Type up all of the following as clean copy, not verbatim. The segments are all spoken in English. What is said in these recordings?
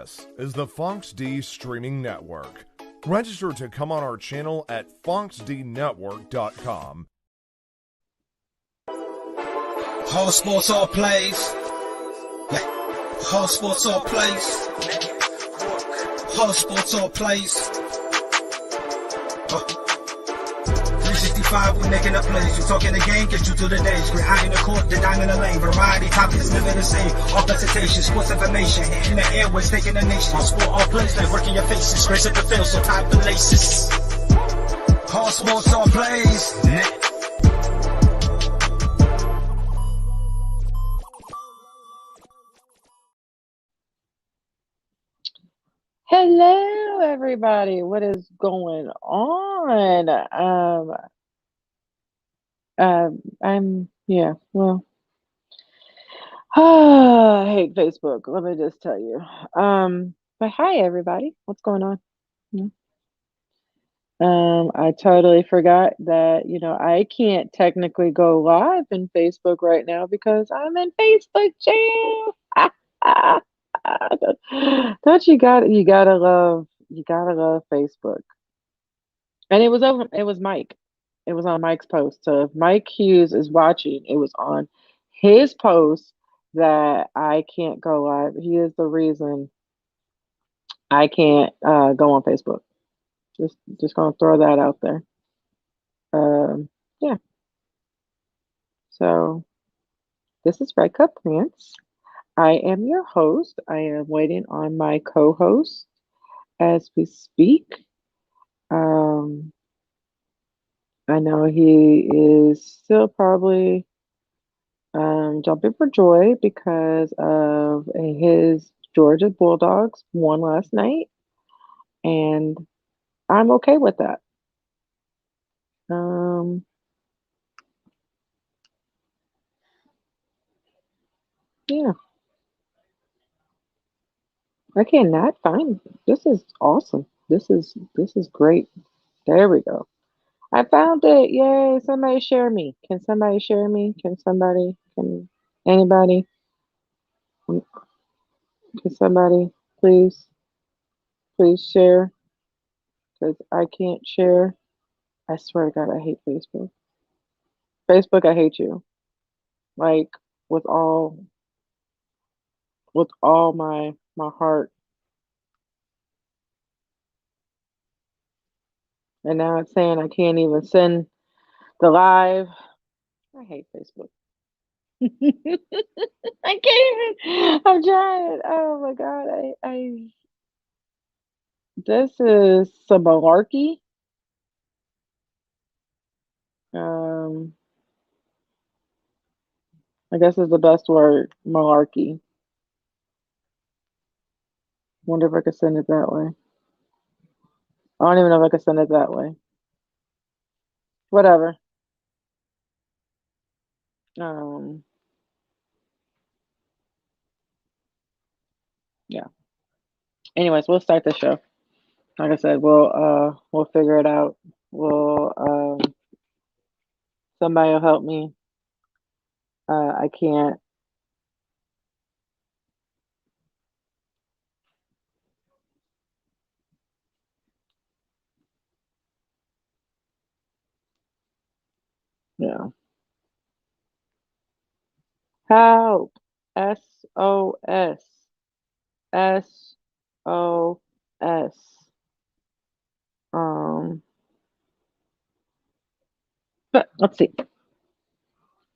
This is the Fox D Streaming Network. Register to come on our channel at foxdnetwork.com. All sports, all plays. Yeah. All sports, all plays. All sports, all plays. 365, we making a plays. You talking the game, get you through the days. We're high in the court, the dime in the lane. Variety topics, living the same. All presentation, sports information. In the airways, taking the nation. All sport, all plays, like working your faces. Grace at the field, so tie the laces. All sports, all plays. Hello, everybody. What is going on? I hate Facebook. Let me just tell you. But hi, everybody. What's going on? I totally forgot that, I can't technically go live in Facebook right now because I'm in Facebook jail. Don't you gotta love Facebook. And it was Mike. It was on Mike's post. So if Mike Hughes is watching, it was on his post that I can't go live. He is the reason I can't go on Facebook. Just gonna throw that out there. Yeah. So this is Cup Rants. I am your host. I am waiting on my co-host as we speak. I know he is still probably jumping for joy because of his Georgia Bulldogs won last night, and I'm okay with that. Yeah. I cannot find. This is awesome. This is great. There we go. I found it. Yay. Somebody share me. Can somebody share me? Can anybody? Can somebody please share? Because I can't share. I swear to God, I hate Facebook. Facebook, I hate you. Like with all my heart. And now it's saying I can't even send the live. I hate Facebook. I can't even. I'm trying. Oh my God. This is some malarkey. I guess is the best word. Malarkey. Wonder if I could send it that way. I don't even know if I could send it that way. Whatever. Yeah. Anyways, we'll start the show. Like I said, we'll figure it out. Somebody will help me. I can't. Yeah. Help. SOS. SOS. But let's see.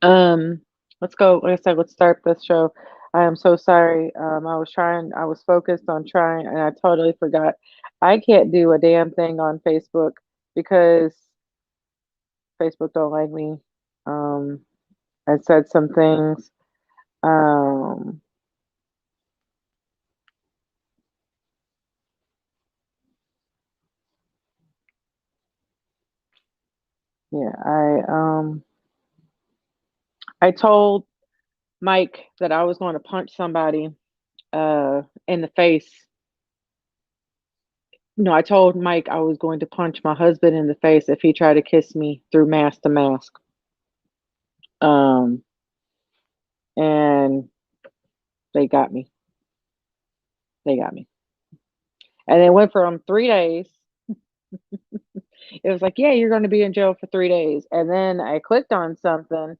Let's go. Like I said, let's start this show. I am so sorry. I was focused on trying, and I totally forgot. I can't do a damn thing on Facebook because Facebook don't like me. I said some things. Yeah, I told Mike that I was going to punch somebody in the face. No, I told Mike I was going to punch my husband in the face if he tried to kiss me through mask to mask. And they got me. And it went from 3 days. It was like, yeah, you're going to be in jail for 3 days. And then I clicked on something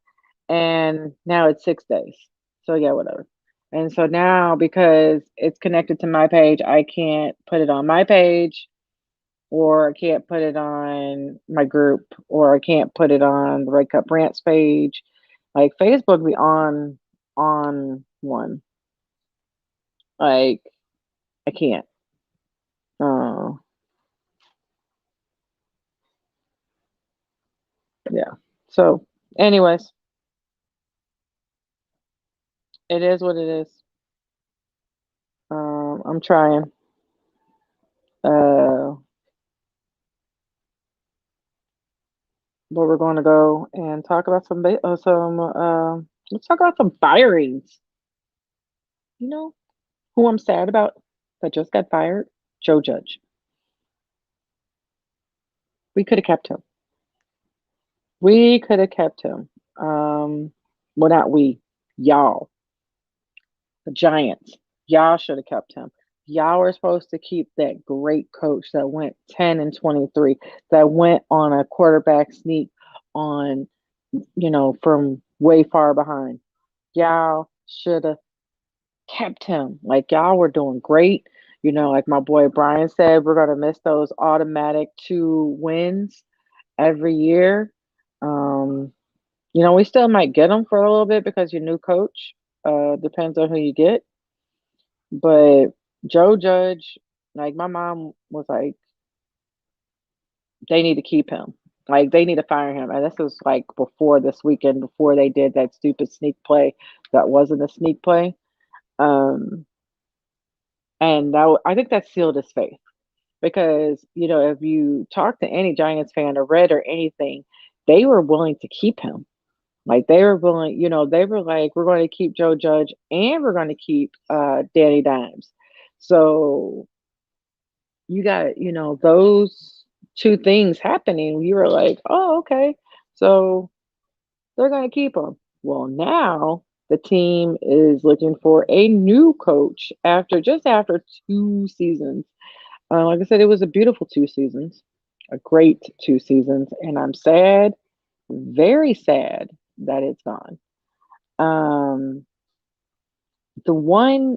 and now it's 6 days. So yeah, whatever. And so now because it's connected to my page, I can't put it on my page or I can't put it on my group or I can't put it on the Red Cup Rants page. Like Facebook be on one. Like I can't. Uh, yeah. So anyways, it is what it is. I'm trying. Uh, but we're going to go and talk about let's talk about some firings. You know who I'm sad about that just got fired? Joe Judge. We could have kept him. We could have kept him. Well, not we, y'all, the Giants. Y'all should have kept him. Y'all were supposed to keep that great coach that went 10-23, that went on a quarterback sneak on, from way far behind. Y'all should have kept him. Like y'all were doing great. Like my boy Brian said, we're gonna miss those automatic 2 wins every year. Um, we still might get them for a little bit because your new coach. Depends on who you get. But Joe Judge, like my mom was like, they need to keep him. Like they need to fire him. And this was like before this weekend, before they did that stupid sneak play that wasn't a sneak play. Um, and I think that sealed his fate because if you talk to any Giants fan or read or anything, they were willing to keep him. Like they were willing, they were like, we're going to keep Joe Judge and we're going to keep Danny Dimes. So you got, those two things happening. You were like, oh, okay. So they're going to keep him. Well, now the team is looking for a new coach after 2 seasons. Like I said, it was a beautiful 2 seasons, a great 2 seasons, and I'm sad, very sad that it's gone. Um, the one,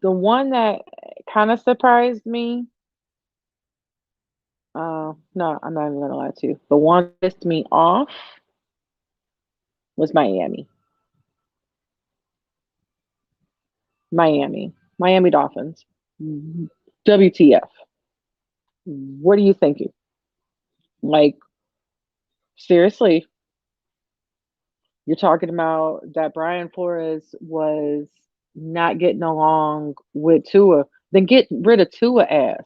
the one that kind of surprised me. No, I'm not even gonna lie to you. The one that pissed me off was Miami. Miami Dolphins. WTF? What are you thinking? Like seriously, you're talking about that Brian Flores was not getting along with Tua. Then get rid of Tua ass.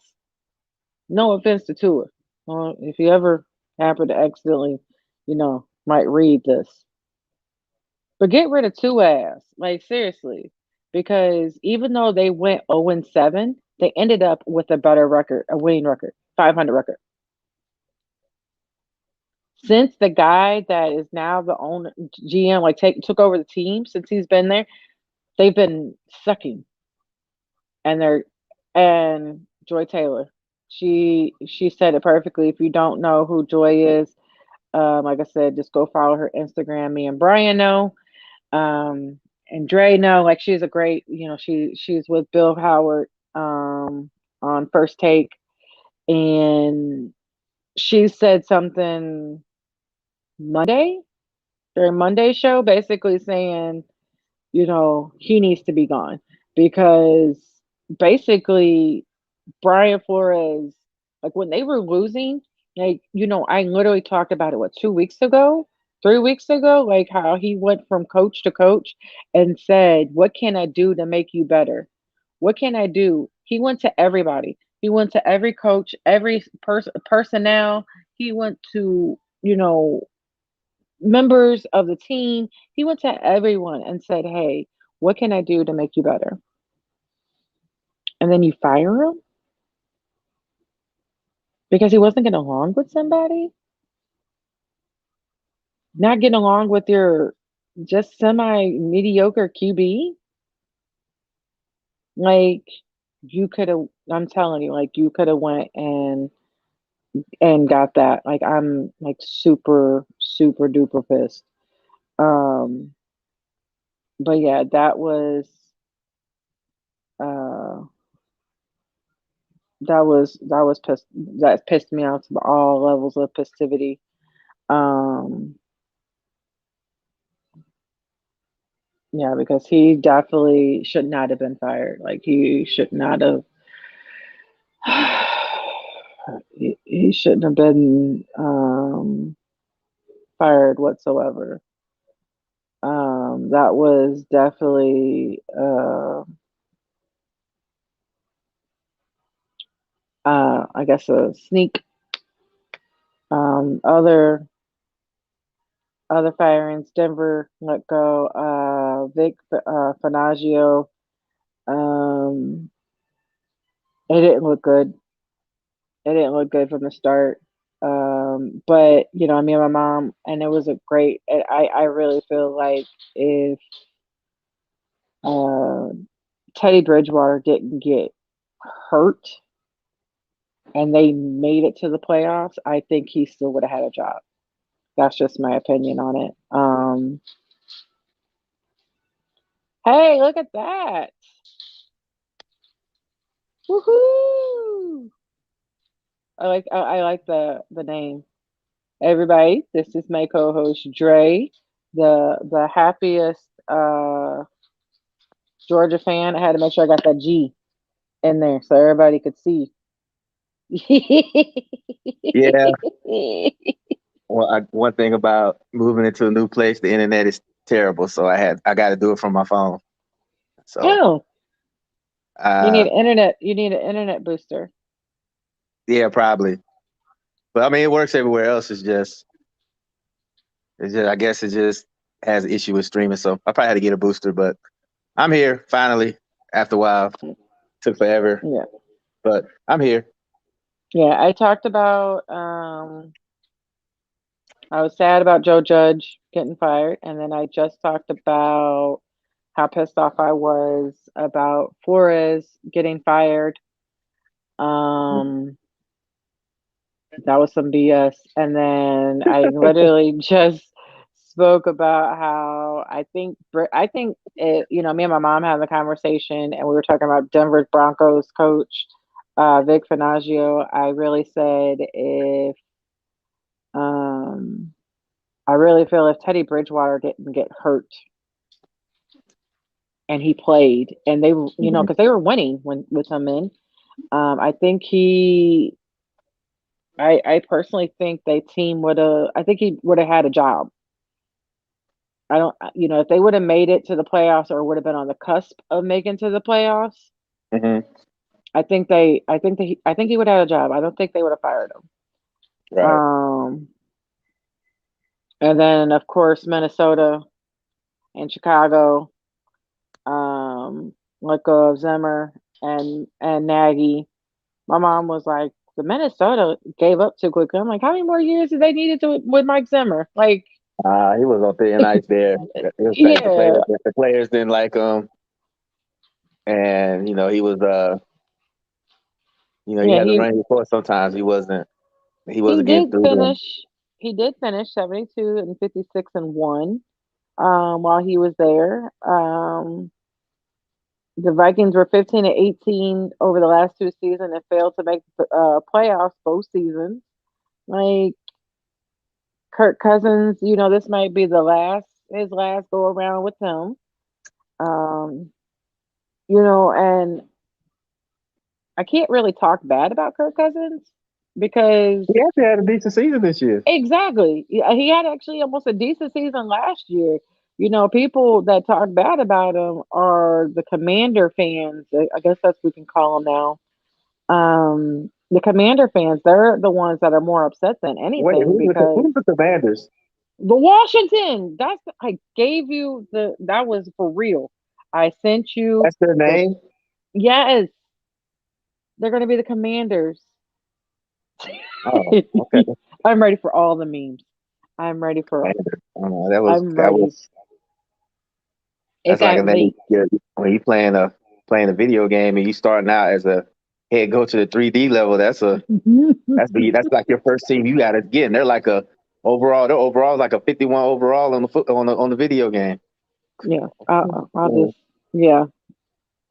No offense to Tua. If you ever happen to accidentally, might read this. But get rid of Tua ass. Like seriously. Because even though they went 0-7, they ended up with a better record, a winning record, 500 record. Since the guy that is now the owner GM like took over the team since he's been there, they've been sucking. And Joy Taylor, she said it perfectly. If you don't know who Joy is, like I said, just go follow her Instagram. Me and Brian know, and Dre know. Like she's a great, she's with Bill Howard on First Take, and she said something Monday during Monday show, basically saying, he needs to be gone because basically Brian Flores, like when they were losing, like, I literally talked about it, 2 weeks ago, 3 weeks ago, like how he went from coach to coach and said, what can I do to make you better? What can I do? He went to everybody. He went to every coach, every personnel. He went to, members of the team. He went to everyone and said, hey, what can I do to make you better? And then you fire him because he wasn't getting along with somebody, not getting along with your just semi mediocre QB. Like, You could have. I'm telling you, like you could have went and got that. Like I'm like super super duper pissed. Um, but yeah, uh that was pissed that pissed me off to all levels of festivity. Um, yeah, because he definitely should not have been fired. Like he should not have. He shouldn't have been fired whatsoever. That was definitely I guess a sneak. Other firings, Denver let go Vic Fangio. Um, it didn't look good. It didn't look good from the start. But me and my mom, and it was a great. I really feel like if uh, Teddy Bridgewater didn't get hurt and they made it to the playoffs, I think he still would have had a job. That's just my opinion on it. Hey, look at that! Woohoo! I like the name. Everybody, this is my co-host Dre, the happiest Georgia fan. I had to make sure I got that G in there so everybody could see. Yeah. Well, one thing about moving into a new place, the internet is terrible, so I got to do it from my phone. So, Oh, you need uh, internet. You need an internet booster. yeah, probably. But I mean, it works everywhere else. I guess it just has an issue with streaming. So I probably had to get a booster, but I'm here finally after a while. Took forever, Yeah, but I'm here. yeah. I talked about. I was sad about Joe Judge getting fired, and then I just talked about how pissed off I was about Flores getting fired. Um, that was some BS. And then I literally just spoke about how me and my mom had the conversation, and we were talking about Denver Broncos coach Vic Fangio. I really said if um, I really feel if Teddy Bridgewater didn't get hurt and he played, and they were, Mhm. because they were winning when with him in. I think he. I personally think they team would have. I think he would have had a job. I don't. If they would have made it to the playoffs or would have been on the cusp of making to the playoffs, Mhm. I think they. I think he would have had a job. I don't think they would have fired him. Right. Um, and then of course Minnesota and Chicago. Let go of Zimmer and Nagy. My mom was like, the Minnesota gave up too quickly. I'm like, how many more years did they needed to with Mike Zimmer? Like, He was on thin ice there. It was like yeah, the players didn't like him, and he was he yeah, had to run his course. Sometimes he he wasn't getting did through them. finish. He did finish 72 and 56 and one. While he was there. The Vikings were 15 and 18 over the last two seasons and failed to make the playoffs both seasons. Like Kirk Cousins, this might be his last go around with him. Um, and I can't really talk bad about Kirk Cousins because He actually had a decent season this year. exactly, he had actually almost a decent season last year. People that talk bad about him are the Commander fans. I guess that's what we can call them now. The Commander fans, they're the ones that are more upset than Wait, anything because who's the Commanders? the Washington, I gave you that was for real. I sent you That's their the, name. yes, they're going to be the Commanders. Oh, okay. I'm ready for all the memes. I'm ready for, Commanders. I'm That ready. was It that's like a got name leaked. when you playing a playing a video game and you starting out as a head coach to the 3D level. That's like your first team you got to get. And they're like their overall is like a 51 overall on the video game. Yeah, I'll just yeah.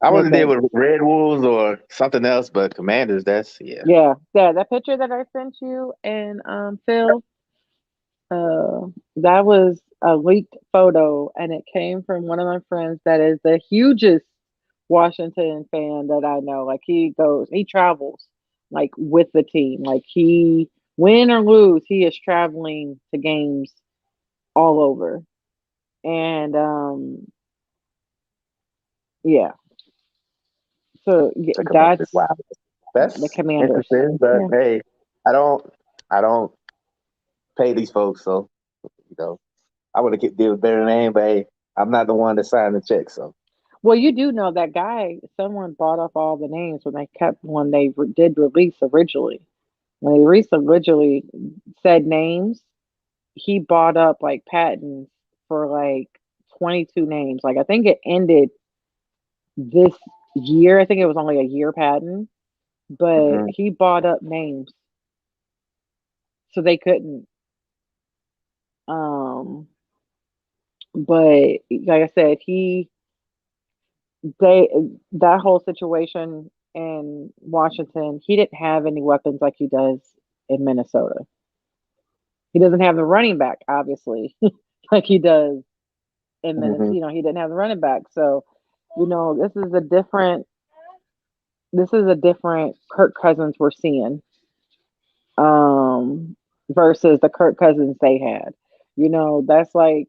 I would have did with Red Wolves or something else, but Commanders, yeah. That picture that I sent you and Phil, that was a leaked photo, and it came from one of my friends that is the hugest Washington fan that I know. Like he travels like with the team. Like he win or lose, he is traveling to games all over. And yeah. So that's wow. That's the Commanders. interesting, but hey, I don't pay these folks, so I would have deal with better name, but hey, I'm not the one that signed the check, so. Well, you do know that guy. Someone bought up all the names when they did release originally. When they originally said names, he bought up like patents for like 22 names. Like I think it ended this year. I think it was only a year patent, but he bought up names so they couldn't. But like I said, that whole situation in Washington, he didn't have any weapons like he does in Minnesota. He doesn't have the running back, obviously, like he does in Minnesota. He didn't have the running back. So, this is a different Kirk Cousins we're seeing. Versus the Kirk Cousins they had. That's like,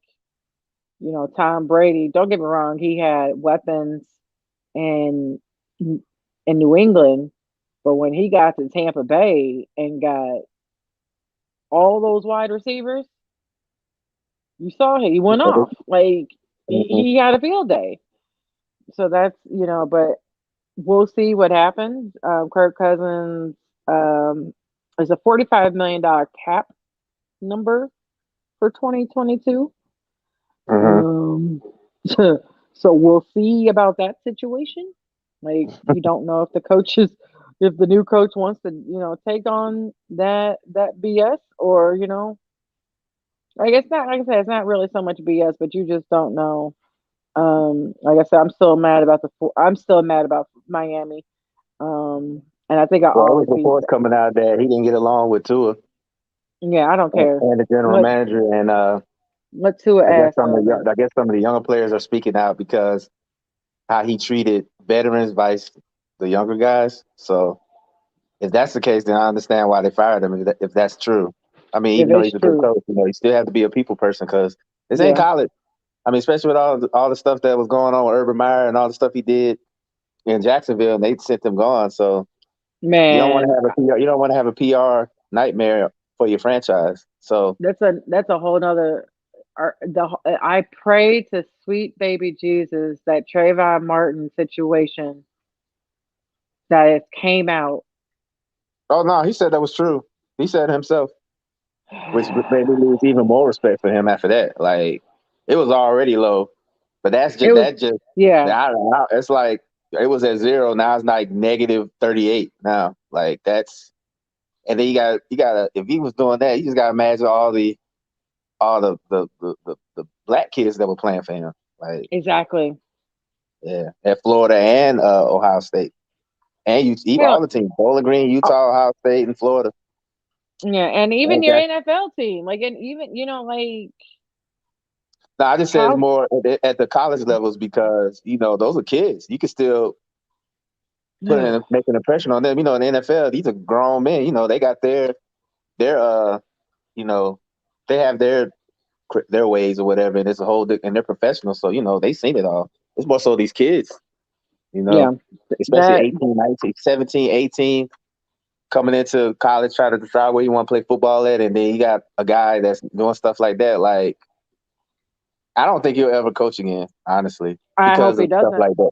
Tom Brady, don't get me wrong, he had weapons in New England, but when he got to Tampa Bay and got all those wide receivers, you saw him. He went off. Like he had a field day. So that's but we'll see what happens. Kirk Cousins is a $45 million cap number for 2022. So we'll see about that situation. Like we don't know if the new coach wants to take on that BS or like it's not, like I said, it's not really so much BS, but you just don't know. Like I said, I'm still mad about Miami. And I think always reports coming out that he didn't get along with Tua. Yeah, I don't care. And the general manager and what Tua asked. I guess some of the younger players are speaking out because how he treated veterans vice the younger guys. So if that's the case, then I understand why they fired him. If that's true, I mean, even though he's a good coach, you still have to be a people person because this ain't college. I mean, especially with all the stuff that was going on with Urban Meyer and all the stuff he did in Jacksonville, and they sent him gone. So man, you don't want to have a PR nightmare for your franchise. So that's a whole nother. I pray to sweet baby Jesus that Trayvon Martin situation that it came out. Oh no, he said that was true. He said it himself, which made me lose even more respect for him after that. Like it was already low, but it's like it was at 0. Now it's like negative 38 now. Like that's, and then you got if he was doing that, you just gotta imagine all the black kids that were playing for him. Like exactly. Yeah. At Florida and Ohio State. And even all the teams, Bowling Green, Utah, Ohio State, and Florida. Yeah, and even your NFL team. Like, and even, like. No, I just said more at the college levels because, those are kids. You can still make an impression on them. In the NFL, these are grown men. They got their they have their ways or whatever, and it's and they're professionals. So, they seen it all. It's more so these kids, especially 18, 19, 17, 18, coming into college, trying to decide where you want to play football at, and then you got a guy that's doing stuff like that. Like, I don't think he'll ever coach again, honestly, because of stuff like that.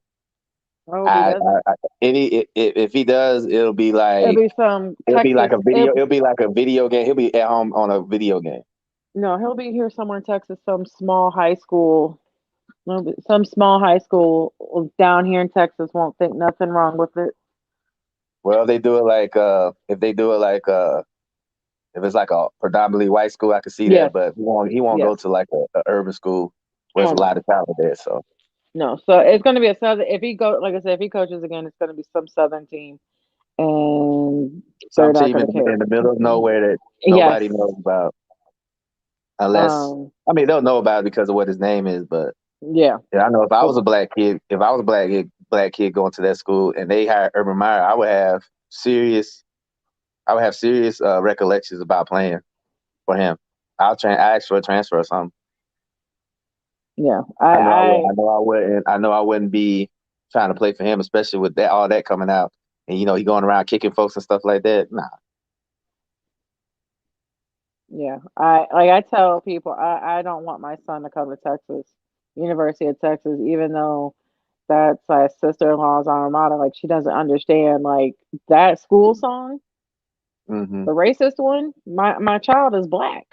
If he does, it'll be like a video. It'll be like a video game. He'll be at home on a video game. No, he'll be here somewhere in Texas, some small high school Some small high school down here in Texas won't think nothing wrong with it. Well, they do it like if they do it like if it's like a predominantly white school, I could see Yes, that, but he won't yes. go to like a urban school where Oh there's a lot no, of talent there. So no. So it's going to be a southern. If he go, like I said, if he coaches again, it's going to be some southern team, and they're some not team going to care. in the middle of nowhere that Yes. nobody knows about, unless Um. I mean they'll know about it because of what his name is. But Yeah. yeah, I know if I was a black kid, if I was a black kid going to that school and they hired Urban Meyer, I would have serious recollections about playing for him. I ask for a transfer or something. Yeah. I know I wouldn't be trying to play for him, especially with that all that coming out. And he going around kicking folks and stuff like that. Nah. Yeah. I tell people I don't want my son to come to Texas, University of Texas, even though that's my sister-in-law's alma mater. Like she doesn't understand like that school song, Mm-hmm. the racist one. My child is black,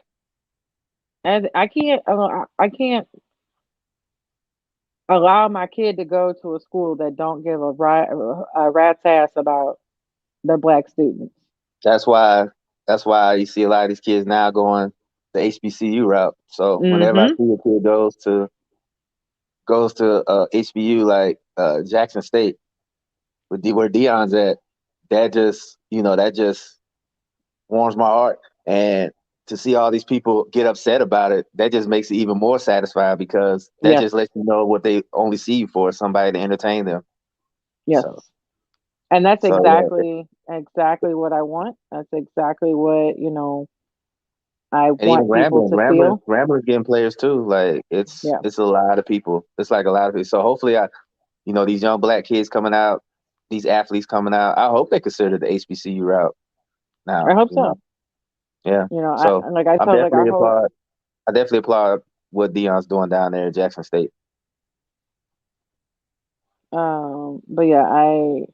and I can't allow my kid to go to a school that don't give a rat's ass about their black students. That's why you see a lot of these kids now going the HBCU route. So whenever I Mm-hmm. see a kid goes to HBU like Jackson State where Dion's at, that just warms my heart. And to see all these people get upset about it, that just makes it even more satisfying because that Yes. just lets you know what they only see you for, somebody to entertain them. Yes. So And that's yeah. exactly what I want. That's exactly what, I And even want people to feel. Ramblers getting players too. Like Yeah. it's a lot of people. It's like a lot of people. So hopefully these young black kids coming out, these athletes coming out, I hope they consider the HBCU route I now, hope so. Yeah. I So like I told like I hope I definitely applaud what Dion's doing down there at Jackson State. but yeah, I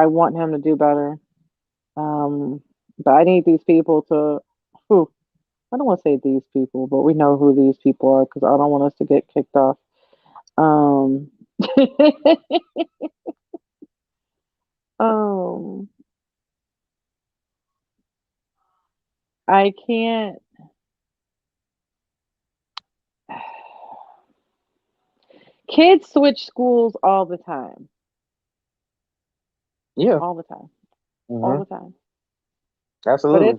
want him to do better. But I need these people to whew, I don't want to say these people, but we know who these people are because I don't want us to get kicked off. Um, um, I can't. Kids switch schools all the time, Yeah. all the time, all Hmm. the time. But Absolutely.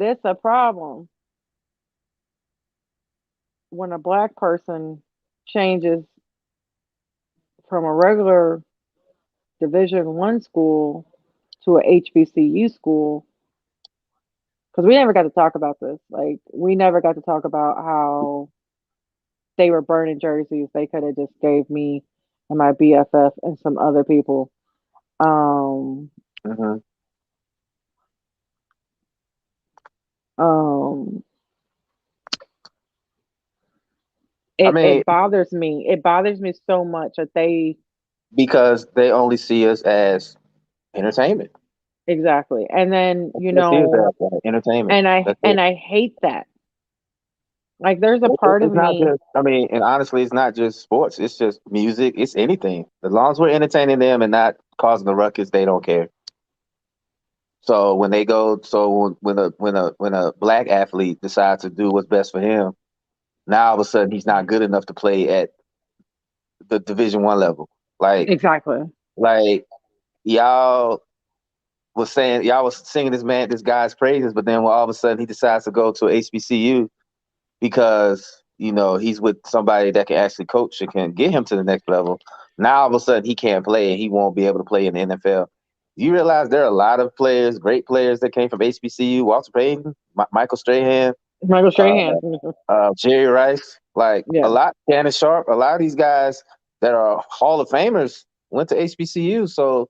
it's a problem when a black person changes from a regular Division 1 school to a HBCU school. Because we never got to talk about this. Like we never got to talk about how they were burning jerseys. They could have just gave me and my BFF and some other people. Um, Hmm. um, I mean, it bothers me. It bothers me so much that they because they only see us as entertainment. exactly. And then They see us as like, entertainment. That's it. and I hate that. Like there's a part of It's not me just, I mean, and honestly, it's not just sports. It's just music. It's anything. As long as we're entertaining them and not causing the ruckus, they don't care. So when a black athlete decides to do what's best for him, now all of a sudden he's not good enough to play at the Division 1 level. exactly. Like y'all was singing this guy's praises, but then when all of a sudden he decides to go to HBCU because he's with somebody that can actually coach and can get him to the next level. Now all of a sudden he can't play and he won't be able to play in the NFL. You realize there are a lot of players, great players that came from HBCU: Walter Payton, Michael Strahan, Michael uh, Strahan. Jerry Rice, like Yeah. a lot, Shannon Sharp. A lot of these guys that are Hall of Famers went to HBCU. So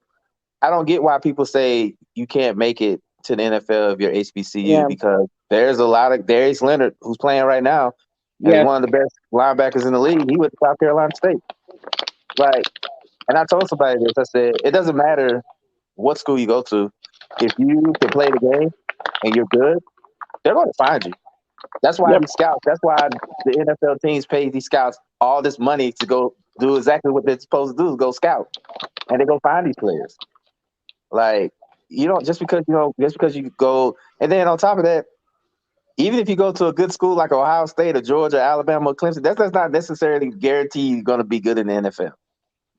I don't get why people say you can't make it to the NFL if you're HBCU Yeah. because there's a lot of Darius Leonard who's playing right now and is Yes. one of the best linebackers in the league. He went to South Carolina State. Like, and I told somebody this. I said, it doesn't matter what school you go to. If you can play the game and you're good, they're going to find you. That's why these scouts. That's why the NFL teams pay these scouts all this money to go do exactly what they're supposed to do: is go scout, and they go find these players. Like you don't just because you go, and then on top of that, even if you go to a good school like Ohio State or Georgia, Alabama, or Clemson, that's not necessarily guaranteed you're going to be good in the NFL.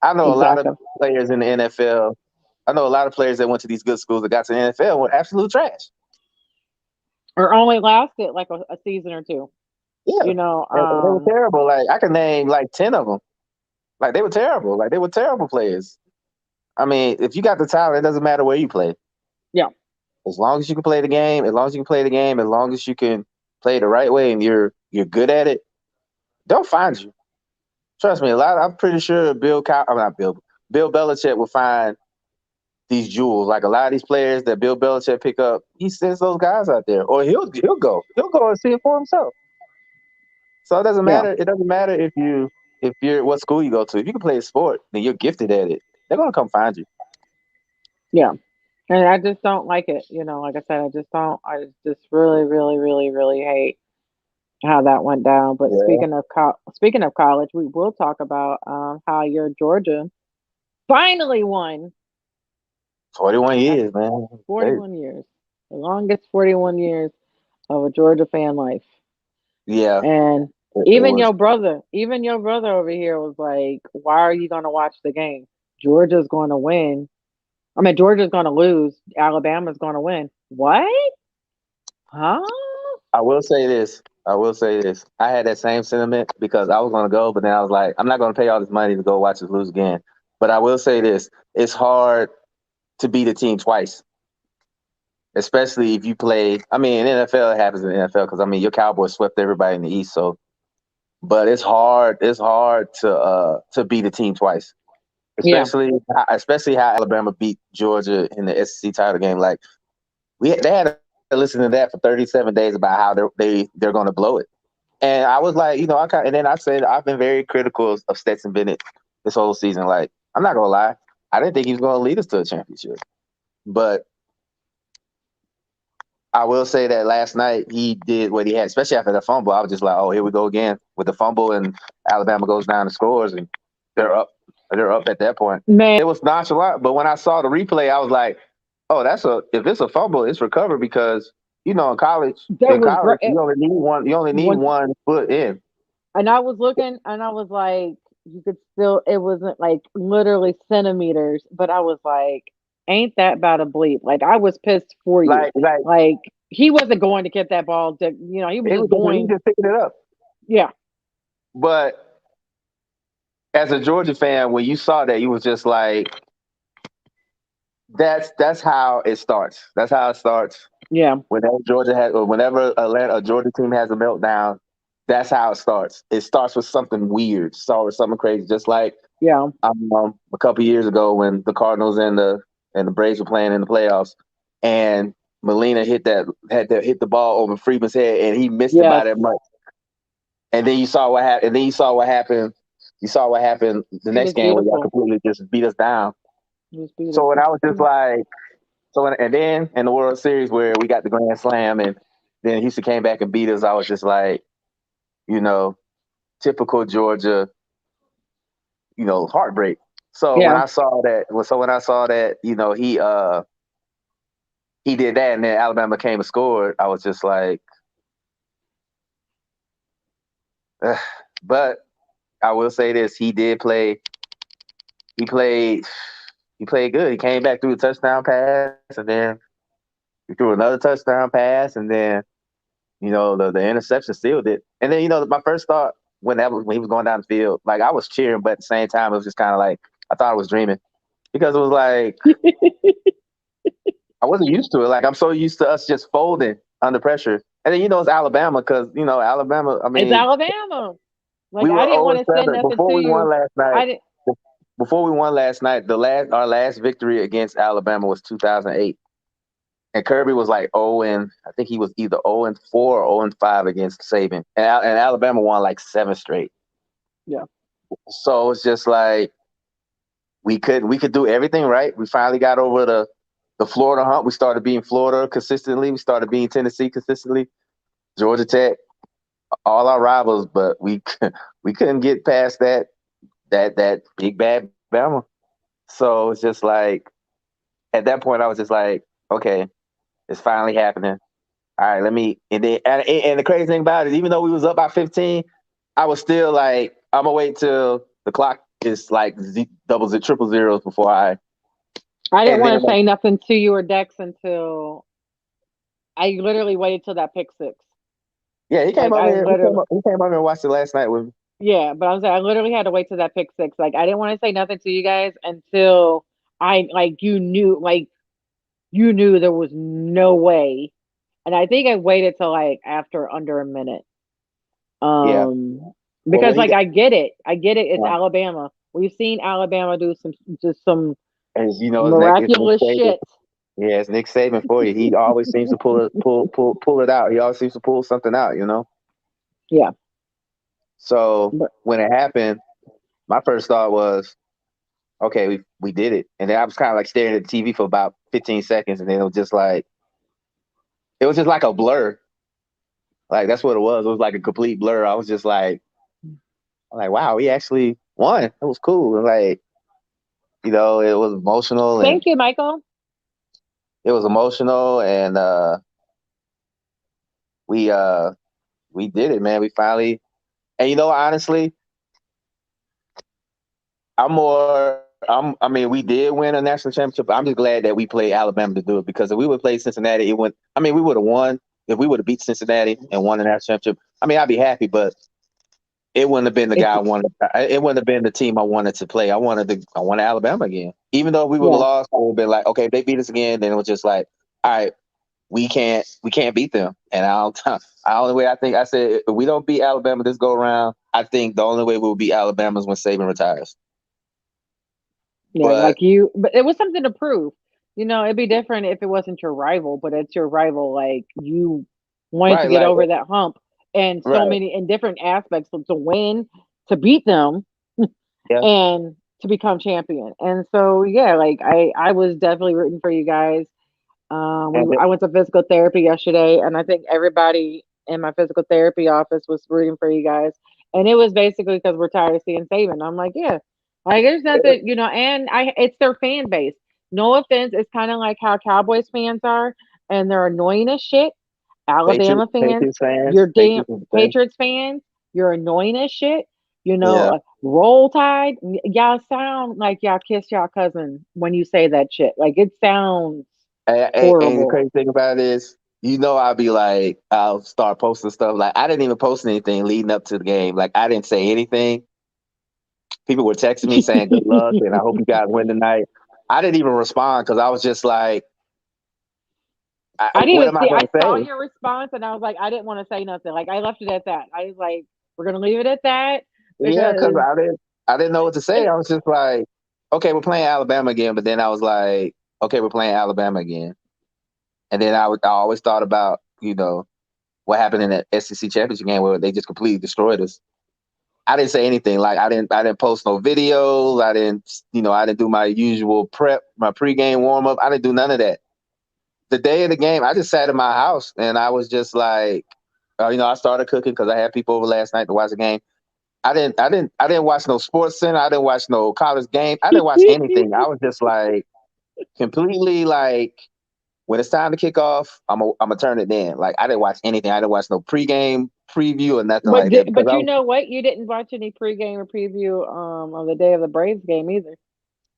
I know a lot of players in the NFL. I know a lot of players that went to these good schools that got to the NFL were absolute trash. Or only lasted like a season or two. Yeah. You know, they were terrible. Like I can name like 10 of them. Like they were terrible. Like they were terrible players. I mean, if you got the talent, it doesn't matter where you play. Yeah. As long as you can play the game, as long as you can play the right way and you're good at it, they'll find you. Trust me, I'm pretty sure Bill Belichick will find these jewels. Like a lot of these players that Bill Belichick pick up, he sends those guys out there. Or he'll go and see it for himself. So it doesn't matter. It doesn't matter if you're what school you go to. If you can play a sport, then you're gifted at it. They're gonna come find you. Yeah. And I just don't like it. You know, like I said, I just really, really, really, really hate how that went down. But speaking of college, we will talk about how your Georgia finally won. 41 years, man. 41 years. The longest 41 years of a Georgia fan life. Yeah. And even your brother over here was like, why are you going to watch the game? Georgia's going to win. I mean, Georgia's going to lose. Alabama's going to win. What? Huh? I will say this. I had that same sentiment because I was going to go, but then I was like, I'm not going to pay all this money to go watch us lose again. But I will say this. It's hard to beat a team twice, especially if you play. I mean, in NFL, it happens in the NFL because, I mean, your Cowboys swept everybody in the East. So, but it's hard. It's hard to beat a team twice. Especially how Alabama beat Georgia in the SEC title game. Like they had to listen to that for 37 days about how they're going to blow it. And I was like, and then I said I've been very critical of Stetson Bennett this whole season. Like I'm not gonna lie, I didn't think he was going to lead us to a championship, but I will say that last night he did what he had, especially after the fumble. I was just like, oh, here we go again with the fumble, and Alabama goes down and scores, and they're up. They're up at that point. Man. It was nonchalant, but when I saw the replay, I was like, "Oh, if it's a fumble, it's recovered because in college, you only need one foot in." And I was looking, and I was like, "You could still." It wasn't like literally centimeters, but I was like, "Ain't that about a bleep?" Like I was pissed for you. Like he wasn't going to get that ball. He was just picking it up. Yeah, but. As a Georgia fan, when you saw that, you was just like, that's how it starts. That's how it starts. Yeah. Whenever a Georgia team has a meltdown, that's how it starts. It starts with something weird. Starts with something crazy. Just like a couple years ago when the Cardinals and the Braves were playing in the playoffs, and Molina hit the ball over Freeman's head, and he missed it by that much. And then you saw what happened. You saw what happened the next game where y'all completely just beat us down. So when I was just like, and then in the World Series where we got the grand slam and then Houston came back and beat us, I was just like, typical Georgia, heartbreak. So when I saw that, he did that and then Alabama came and scored, I was just like, but I will say this: he did play. He played good. He came back through a touchdown pass, and then he threw another touchdown pass, and then the interception sealed it. And then my first thought when he was going down the field, like I was cheering, but at the same time it was just kind of like I thought I was dreaming because it was like I wasn't used to it. Like I'm so used to us just folding under pressure, and then it's Alabama because Alabama. I mean, it's Alabama. Like, we were I didn't want to send nothing before we to won you. last night. Before we won last night, our last victory against Alabama was 2008, and Kirby was like 0 and I think he was either 0-4 or 0-5 against Saban, and Alabama won like 7 straight. Yeah. So it's just like we could do everything right. We finally got over the Florida hump. We started beating Florida consistently. We started beating Tennessee consistently. Georgia Tech, all our rivals, but we couldn't get past that big bad Bama. So it's just like at that point I was just like, okay, it's finally happening. All right, let me and the crazy thing about it, even though we was up by 15, I was still like, I'm gonna wait till the clock is like double triple zeros before I. I didn't want to say nothing to you or Dex until I literally waited till that pick six. Yeah, he came over here. He came over and watched it last night with me. Yeah, but I'm saying I literally had to wait till that pick six. Like I didn't want to say nothing to you guys until you knew there was no way. And I think I waited till like after under a minute. Because I get it. It's Alabama. We've seen Alabama do some miraculous shit. Yeah, it's Nick Saban for you. He always seems to pull it out. He always seems to pull something out, Yeah. So when it happened, my first thought was, okay, we did it. And then I was kind of like staring at the TV for about 15 seconds, and then it was just like a blur. Like that's what it was. It was like a complete blur. I was just like, wow, we actually won. It was cool. Like, it was emotional. Thank you, Michael. It was emotional, and we did it, man. We finally, and honestly, we did win a national championship. I'm just glad that we played Alabama to do it, because if we would play Cincinnati, we would have won. If we would have beat Cincinnati and won the national championship, I'd be happy, but it wouldn't have been the guy I wanted. It wouldn't have been the team I wanted to play. I wanted Alabama again. Even though we would have lost, it would have been like, okay, if they beat us again, then it was just like, all right, we can't beat them. And the only way I said, if we don't beat Alabama this go around, I think the only way we'll beat Alabama is when Saban retires. Yeah, but it was something to prove. It'd be different if it wasn't your rival, but it's your rival. Like you wanted to get over that hump, and so many in different aspects to win, to beat them, and to become champion. And so, I was definitely rooting for you guys. I went to physical therapy yesterday, and I think everybody in my physical therapy office was rooting for you guys. And it was basically because we're tired of seeing Saban. I'm like, yeah. Like there's nothing, and it's their fan base. No offense, it's kind of like how Cowboys fans are, and they're annoying as shit. Alabama fans, you're damn Patriots fans, you're annoying as shit. Roll Tide, y'all sound like y'all kiss y'all cousin when you say that shit. Like it sounds horrible. And the crazy thing about it is, I'll be like, I'll start posting stuff. Like I didn't even post anything leading up to the game. Like I didn't say anything. People were texting me saying good luck and I hope you guys win tonight. I didn't even respond because I was just like, I didn't even see. I saw your response and I was like, I didn't want to say nothing. Like I left it at that. I was like, we're gonna leave it at that. Yeah, because I didn't know what to say. I was just like, okay, we're playing Alabama again. But then I was like, okay, we're playing Alabama again. And then I always thought about, what happened in that SEC championship game where they just completely destroyed us. I didn't say anything. Like I didn't post no videos. I didn't do my usual prep, my pregame warm up. I didn't do none of that. The day of the game, I just sat in my house and I was just like, I started cooking because I had people over last night to watch the game. I didn't watch no Sports Center. I didn't watch no college game. I didn't watch anything. I was just like completely like, when it's time to kick off, I'm gonna turn it in. Like I didn't watch anything. I didn't watch no pregame preview or nothing like that. But you know what? You didn't watch any pregame or preview on the day of the Braves game either.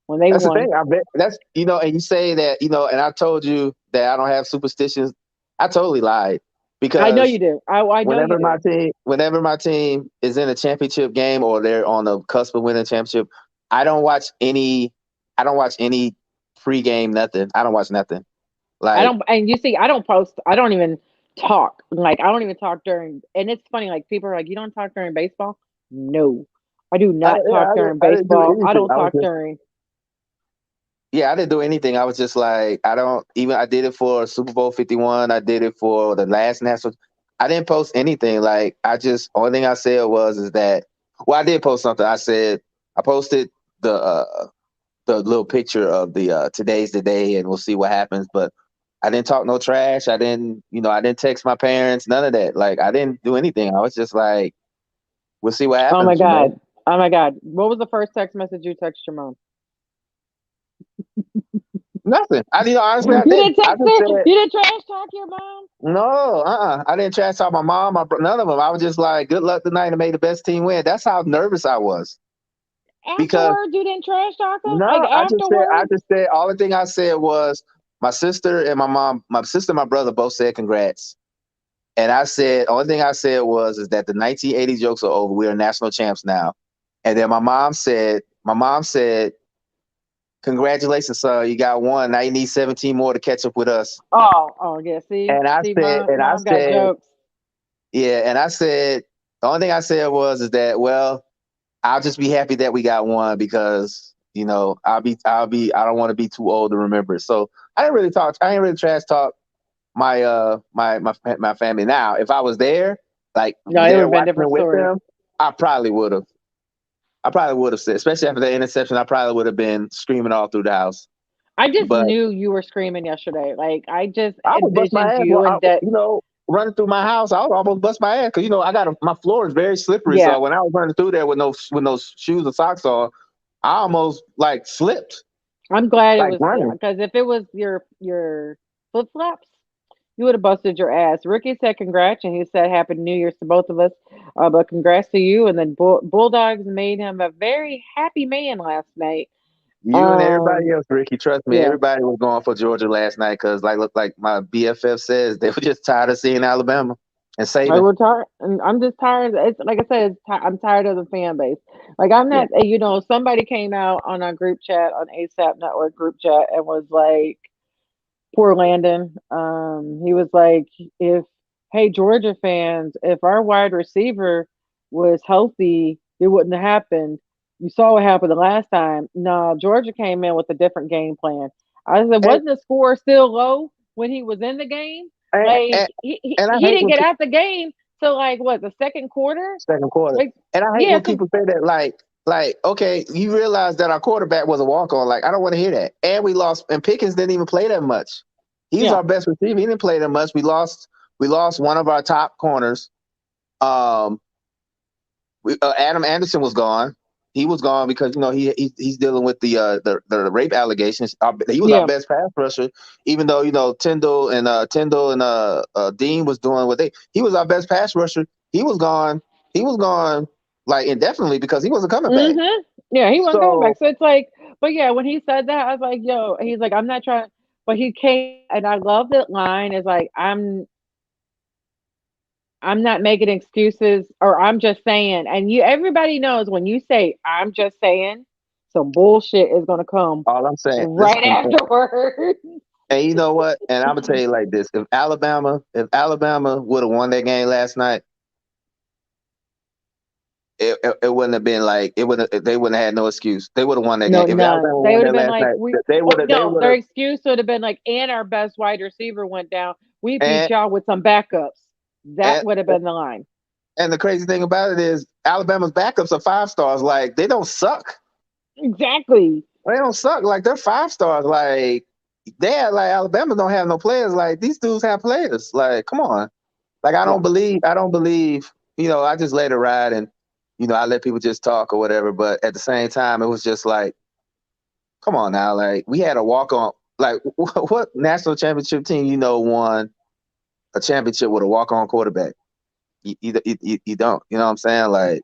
When they won. The thing. I bet that's and you say that and I told you that I don't have superstitions. I totally lied because I know you do. I whenever my team is in a championship game or they're on the cusp of winning a championship, I don't watch any pregame nothing. I don't watch nothing. Like I don't post. I don't even talk. Like I don't even talk during. And it's funny. Like people are like, you don't talk during baseball. No, I do not talk during baseball. I don't talk during. Yeah, I didn't do anything. I was just like, I did it for Super Bowl 51. I did it for the last national. I didn't post anything. Like only thing I said is that, I did post something. I posted the little picture of the today's the day and we'll see what happens. But I didn't talk no trash. I didn't text my parents, none of that. Like, I didn't do anything. I was just like, we'll see what Oh my happens, God. Oh my God. What was the first text message you texted your mom? Nothing. Honestly, I You didn't. didn't I text just her? said, You didn't trash talk your mom? no, I didn't trash talk my mom, none of them. I was just like, good luck tonight and may the best team win. That's how nervous I was. Because Afterwards, you didn't trash talk them? Like no, I afterwards? just said, all the thing I said was my sister and my sister and my brother both said congrats. And I said, only thing I said is that the 1980 jokes are over. We are national champs now. And then my mom said, congratulations, son. You got one. Now you need 17 more to catch up with us. Oh, yeah. See, And I said, mom got jokes. yeah. And I said, the only thing I said is that, well, I'll just be happy that we got one because, I don't want to be too old to remember it. So I didn't really trash talk my family. Now, if I was there, like No, it would there have been a watching it different with story. them, I probably would have. Said, especially after the interception, I probably would have been screaming all through the house. I just But knew you were screaming yesterday. Like I just I would bust my envisioned ass. you and that. Running through my house, I would almost bust my ass because my floor is very slippery. Yeah. So when I was running through there with no shoes or socks on, I almost like slipped. I'm glad it Like was running. because if it was your flip flops, you would have busted your ass. Ricky said congrats, and he said happy New Year's to both of us. But congrats to you. And then Bulldogs made him a very happy man last night. You and everybody else, Ricky. Trust me, Yeah. everybody was going for Georgia last night because, look, like my BFF says, they were just tired of seeing Alabama and Saban. We're tired, and I'm just tired. It's like I said, I'm tired of the fan base. Like I'm not, somebody came out on our group chat on ASAP Network group chat and was like, poor Landon. He was like, hey, Georgia fans, if our wide receiver was healthy, it wouldn't have happened. You saw what happened the last time. No, Georgia came in with a different game plan. I said, wasn't the score still low when he was in the game? Like he didn't get out the game till like what, the second quarter? Second quarter. Like, and I hate when people say that, like, okay, you realize that our quarterback was a walk-on. Like, I don't want to hear that. And we lost, and Pickens didn't even play that much. He's our best receiver. He didn't play that much. We lost one of our top corners. Adam Anderson was gone. He was gone because he's dealing with the rape allegations. He was our best pass rusher, even though Tyndall and Dean was doing what he was our best pass rusher. He was gone. He was gone like indefinitely because he wasn't coming back. Yeah, he wasn't coming back. So it's like, but yeah, when he said that, I was like, yo, he's like, I'm not trying, but he came, and I love that line. Is like, I'm not making excuses, or I'm just saying. And everybody knows when you say I'm just saying, some bullshit is gonna come. All I'm saying right afterwards. And you know what? And I'm gonna tell you like this: if Alabama would have won that game last night, it wouldn't have been like they wouldn't have had no excuse. They would have won that game. If Alabama they would won have been last like, night, their excuse would have been like, and our best wide receiver went down. We beat y'all with some backups. That would have been the line. And the crazy thing about it is Alabama's backups are 5-stars. Like, they don't suck. Exactly. They don't suck. Like, they're 5-stars. Like, Alabama don't have no players. Like, these dudes have players. Like, come on. Like, I don't believe, I just let it ride and, I let people just talk or whatever. But at the same time, it was just like, come on now. Like, we had a walk-on. Like, what national championship team, won a championship with a walk-on quarterback? You don't. You know what I'm saying? Like,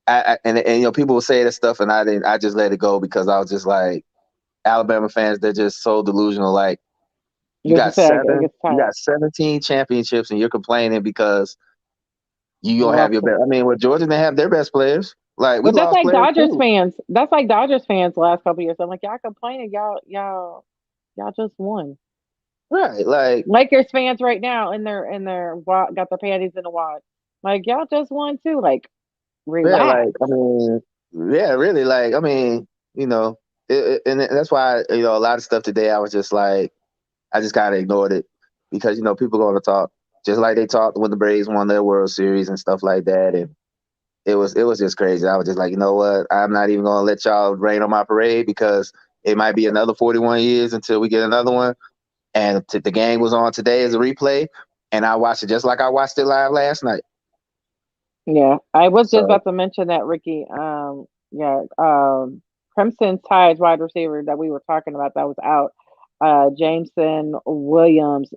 and people will say that stuff, and I just let it go because I was just like, Alabama fans, they're just so delusional. Like, you got 17 championships, and you're complaining because you don't have your best. I mean, with Georgia, they have their best players. Like, we that's lost like Dodgers too. fans. That's like Dodgers fans the last couple of years. I'm like, y'all complaining, y'all just won. Right, like Lakers fans right now in their got their panties in a wad. Like, y'all just won too. Like, relax. Yeah, like, I mean, yeah, really, like, I mean, and that's why a lot of stuff today I was just like, I just kind of ignored it because people going to talk just like they talked when the Braves won their World Series and stuff like that, and it was just crazy. I was just like, you know what, I'm not even going to let y'all rain on my parade because it might be another 41 years until we get another one. And the game was on today as a replay, and I watched it just like I watched it live last night. Yeah, I was just So about to mention that, Ricky. Crimson Tide's wide receiver that we were talking about that was out. Jameson Williams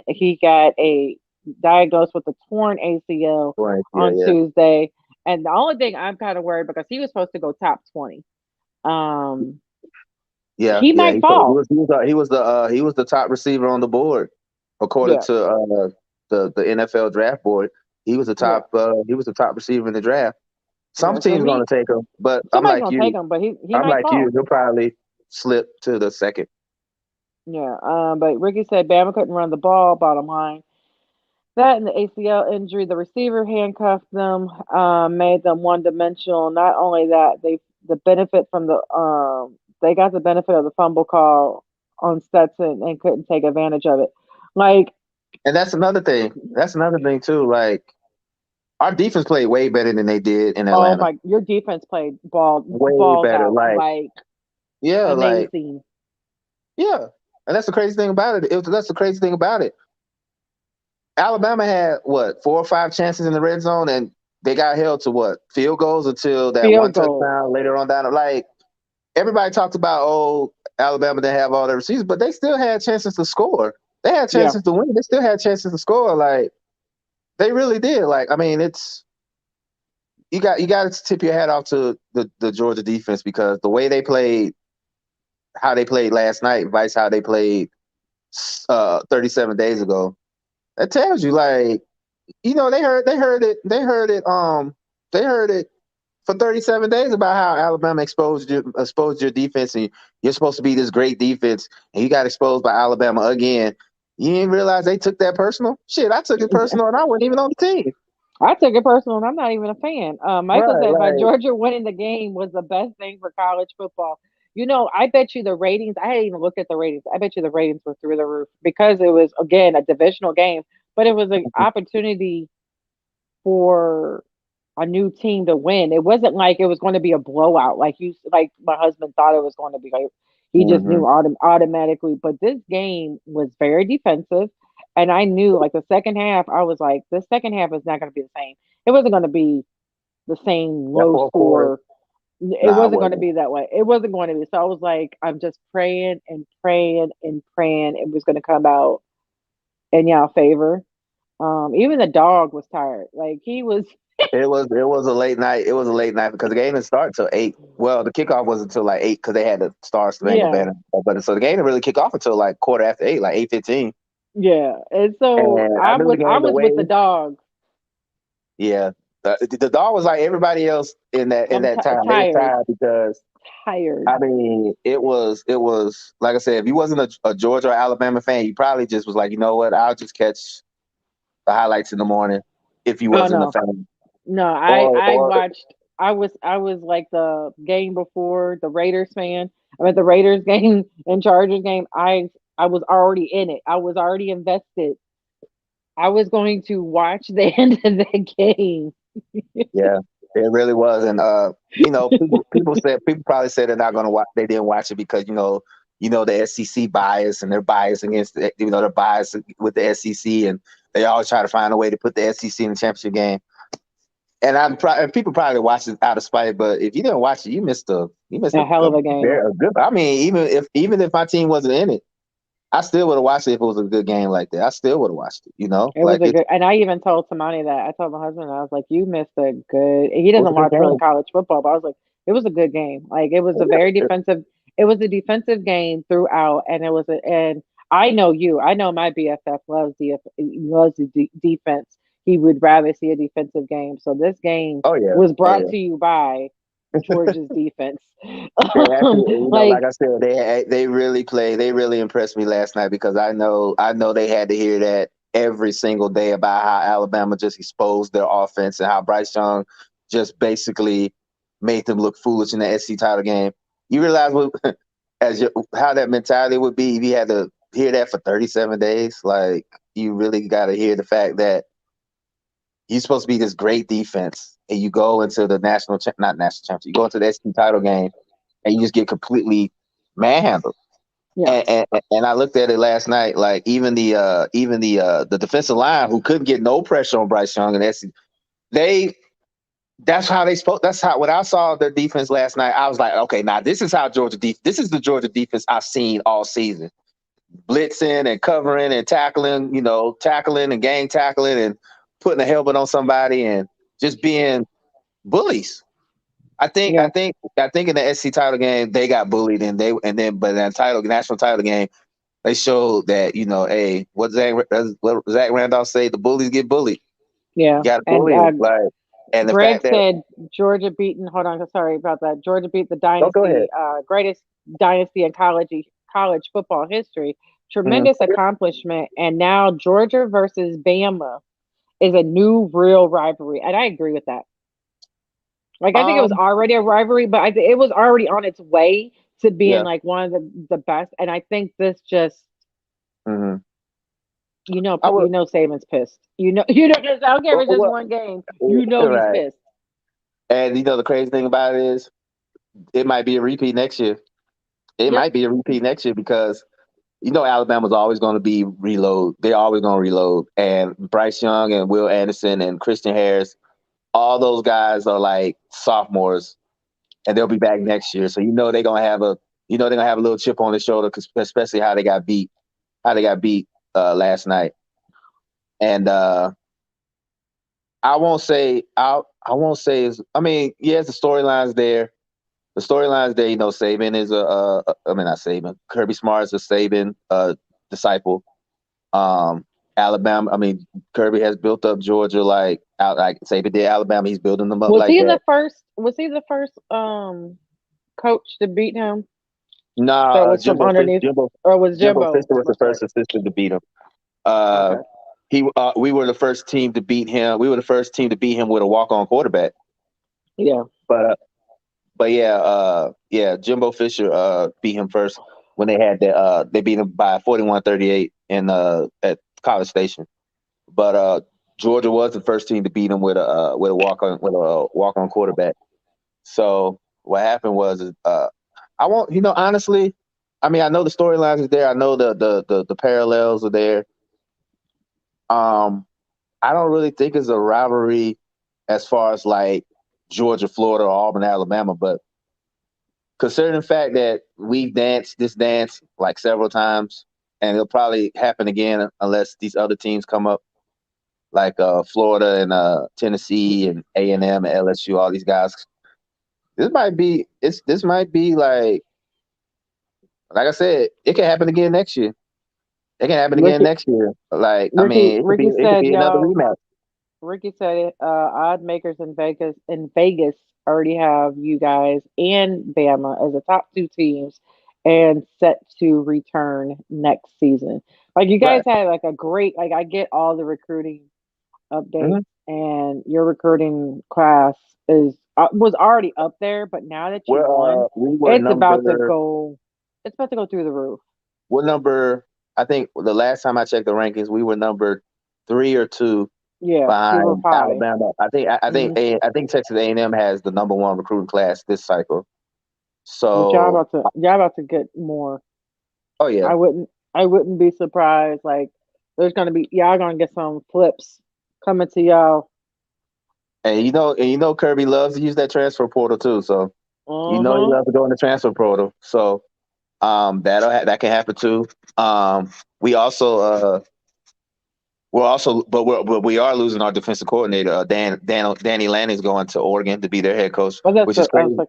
he got a diagnosed with a torn ACL right, on yeah. Tuesday, and the only thing I'm kind of worried because he was supposed to go top 20. Yeah, He yeah. might fall. He was the top receiver on the board, according Yeah, to the NFL draft board. He was the yeah, top receiver in the draft. Some yeah. So teams going to take him, but somebody's gonna take him, but he I'm might like you. fall. He'll probably slip to the second. Yeah. But Ricky said Bama couldn't run the ball. Bottom line. That and the ACL injury, the receiver handcuffed them, made them one dimensional. Not only that, they got the benefit of the fumble call on Stetson and couldn't take advantage of it. Like, And that's another thing. That's another thing too. Like our defense played way better than they did in oh Atlanta. my, your defense played Way balls better. out, like Yeah, like amazing. yeah. And that's the crazy thing about it. That's the crazy thing about it. Alabama had what 4 or 5 chances in the red zone, and they got held to what field goals until that one Field goal. touchdown later on down. Like everybody talked about, Alabama didn't have all their receivers, but they still had chances to score. They had Yeah. chances to win. They still had chances to score. Like they really did. Like I mean, it's you got to tip your hat off to the Georgia defense because the way they played, how they played last night, vice how they played 37 days ago. That tells you, like, they heard it for 37 days about how Alabama exposed your defense, and you're supposed to be this great defense, and you got exposed by Alabama again. You didn't realize they took that personal? Shit, I took it personal, and I wasn't even on the team. I took it personal, and I'm not even a fan. Michael Right, said by like, Georgia winning the game was the best thing for college football. I bet you the ratings. I hadn't even looked at the ratings. I bet you the ratings were through the roof because it was again a divisional game, but it was an opportunity for a new team to win. It wasn't like it was going to be a blowout, like my husband thought it was going to be. Like he just knew automatically. But this game was very defensive, and I knew like the second half. I was like, the second half is not going to be the same. It wasn't going to be the same that low fourth quarter, score. It nah, I wasn't going to wasn't. be that way. It wasn't going to be. So I was like, I'm just praying and praying and praying it was going to come out in y'all favor. Even the dog was tired. Like he was. It was a late night. It was a late night because the game didn't start till 8. Well, the kickoff wasn't until like 8 because they had the Star Spangled Yeah. Banner. But so the game didn't really kick off until like quarter after 8, like 8:15. Yeah, and so And I I knew the was I game the was with the way. dog. Yeah, the dog was like everybody else in that time. They were Tired, tired because tired. I mean it was like I said, if you wasn't a Georgia or Alabama fan, you probably just was like, you know what, I'll just catch the highlights in the morning. If you Oh wasn't a no, fan, no. I or watched. I was like the game before the Raiders fan. I mean the Raiders game and Chargers game. I was already in it. I was already invested. I was going to watch the end of the game. yeah, it really was. And people probably said they're not going to watch. They didn't watch it because the SEC bias and they're biased against they're biased with the SEC and they always try to find a way to put the SEC in the championship game. And people probably watched it out of spite, but if you didn't watch it, you missed a Hell of a game. good. I mean, even if my team wasn't in it, I still would have watched it if it was a good game like that. I still would have watched it. It was a good, and I even told Tamani that. I told my husband, I was like, "You missed a good." He it was doesn't a good watch really game. college football, but I was like, "It was a good game. Like it was a very defensive. It was a defensive game throughout, and and I know you. I know my BFF loves the defense. He would rather see a defensive game. So this game Oh yeah, was brought to you by Georgia's defense. Like like I said, they really played. They really impressed me last night because I know they had to hear that every single day about how Alabama just exposed their offense and how Bryce Young just basically made them look foolish in the SEC title game. You realize how that mentality would be if you had to hear that for 37 days. Like you really got to hear the fact that you're supposed to be this great defense, and you go into the not national championship. You go into the SEC title game, and you just get completely manhandled. Yeah. And I looked at it last night. Like even the defensive line who couldn't get no pressure on Bryce Young and they that's how they spoke. That's how when I saw their defense last night, I was like, okay, now this is how this is the Georgia defense I've seen all season. Blitzing and covering and tackling, tackling and gang tackling and putting a helmet on somebody and just being bullies. I think Yeah. in the SC title game they got bullied but in the national title game they showed that hey, what Zach Randolph say? The bullies get bullied. Yeah. You got to And bully them. And the Greg fact that said Georgia beaten. Hold on, sorry about that. Georgia beat the go ahead. dynasty, greatest dynasty in college football history. Mhm. Tremendous accomplishment, and now Georgia versus Bama is a new real rivalry, and I agree with that. Like I think it was Um, already a rivalry, but it was already on its way to being yeah. like one of the best. And I think this just Hmm. I would. Saban's pissed. I don't care if it's just Well, one game. He's right. pissed. And the crazy thing about it is, it might be a repeat next year. It Yep. might be a repeat next year because Alabama's always going to be reload. They're always going to reload. And Bryce Young and Will Anderson and Christian Harris, all those guys are like sophomores, and they'll be back next year. So they're gonna have a little chip on their shoulder, especially how they got beat last night. And I won't say I mean, yes, the storyline's there. The storyline's there. Saban is I mean, not Saban. Kirby Smart is a Saban disciple. Alabama. I mean, Kirby has built up Georgia like Saban did Alabama. He's building them up Was like he that. the first? Was he the first coach to beat him? That Nah, was from underneath, or was Jimbo Fisher Jimbo? was the That's right. first assistant to beat him. Uh, Okay. we were the first team to beat him. We were the first team to beat him with a walk-on quarterback. Yeah. But yeah, Jimbo Fisher beat him first when they beat him by 41-38 at College Station. But Georgia was the first team to beat him with a walk-on quarterback. So what happened was I won't honestly. I mean, I know the storylines is there. I know the parallels are there. I don't really think it's a rivalry as far as like Georgia, Florida, or Auburn, Alabama, but considering the fact that we've danced this dance like several times, and it'll probably happen again unless these other teams come up, like Florida and Tennessee and A&M and LSU, all these guys. This might be like I said, it can happen again next year. It can happen again Ricky, next year. Like, I Ricky, mean, Ricky it could said, be another y'all. rematch. Ricky said it. Odd makers in Vegas already have you guys and Bama as the top two teams, and set to return next season. Like you guys Right. had like a great. Like I get all the recruiting updates, Mm-hmm. and your recruiting class was already up there, but now that you won, We were it's about to number. go. It's about to go through the roof. What number? I think the last time I checked the rankings, we were number 3 or 2 Yeah, you were behind high. Alabama. Mhm. I think Texas A&M has the number 1 recruiting class this cycle. But So, y'all about to get more. oh yeah, I wouldn't be surprised. Like there's gonna be y'all gonna get some flips coming to y'all. and Kirby loves to use that transfer portal too. So he Uh-huh. loves to go in the transfer portal. So that can happen too. We also but we are losing our defensive coordinator. Danny Lanning's going to Oregon to be their head coach, Oh, that's which is the I was crazy. like,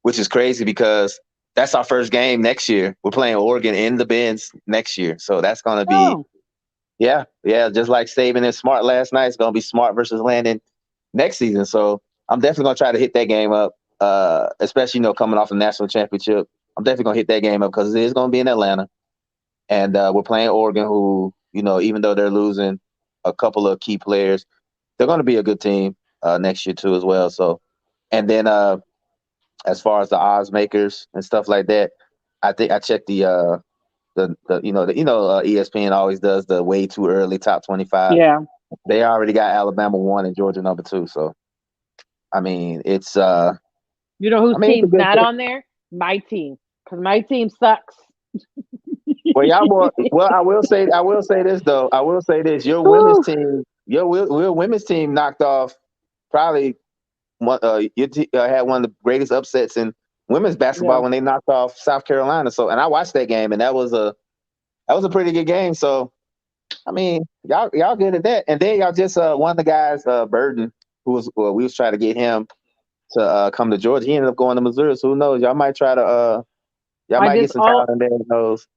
Which is crazy because that's our first game next year. We're playing Oregon in the Benz next year, so that's going to be oh, yeah. Just like Saban and Smart last night, it's going to be Smart versus Landon next season. So I'm definitely going to try to hit that game up, especially coming off a national championship. I'm definitely going to hit that game up because it is going to be in Atlanta, and we're playing Oregon, who even though they're losing a couple of key players, they're going to be a good team next year too as well. So, and then as far as the odds makers and stuff like that, I think I checked ESPN always does the way too early top 25. yeah. They already got Alabama 1 and Georgia number 2. So I mean, You know whose it's a team's good not on there? My team, because my team sucks. Well, y'all more. Well, I will say this though. I will say this. Your women's team knocked off probably had one of the greatest upsets in women's basketball Yeah. when they knocked off South Carolina. So, and I watched that game, and that was a pretty good game. So, I mean, y'all good at that. And then y'all just one of the guys, Burden, we was trying to get him to come to Georgia. He ended up going to Missouri. So who knows? Y'all might try to y'all I might get just some talent in there. Who knows?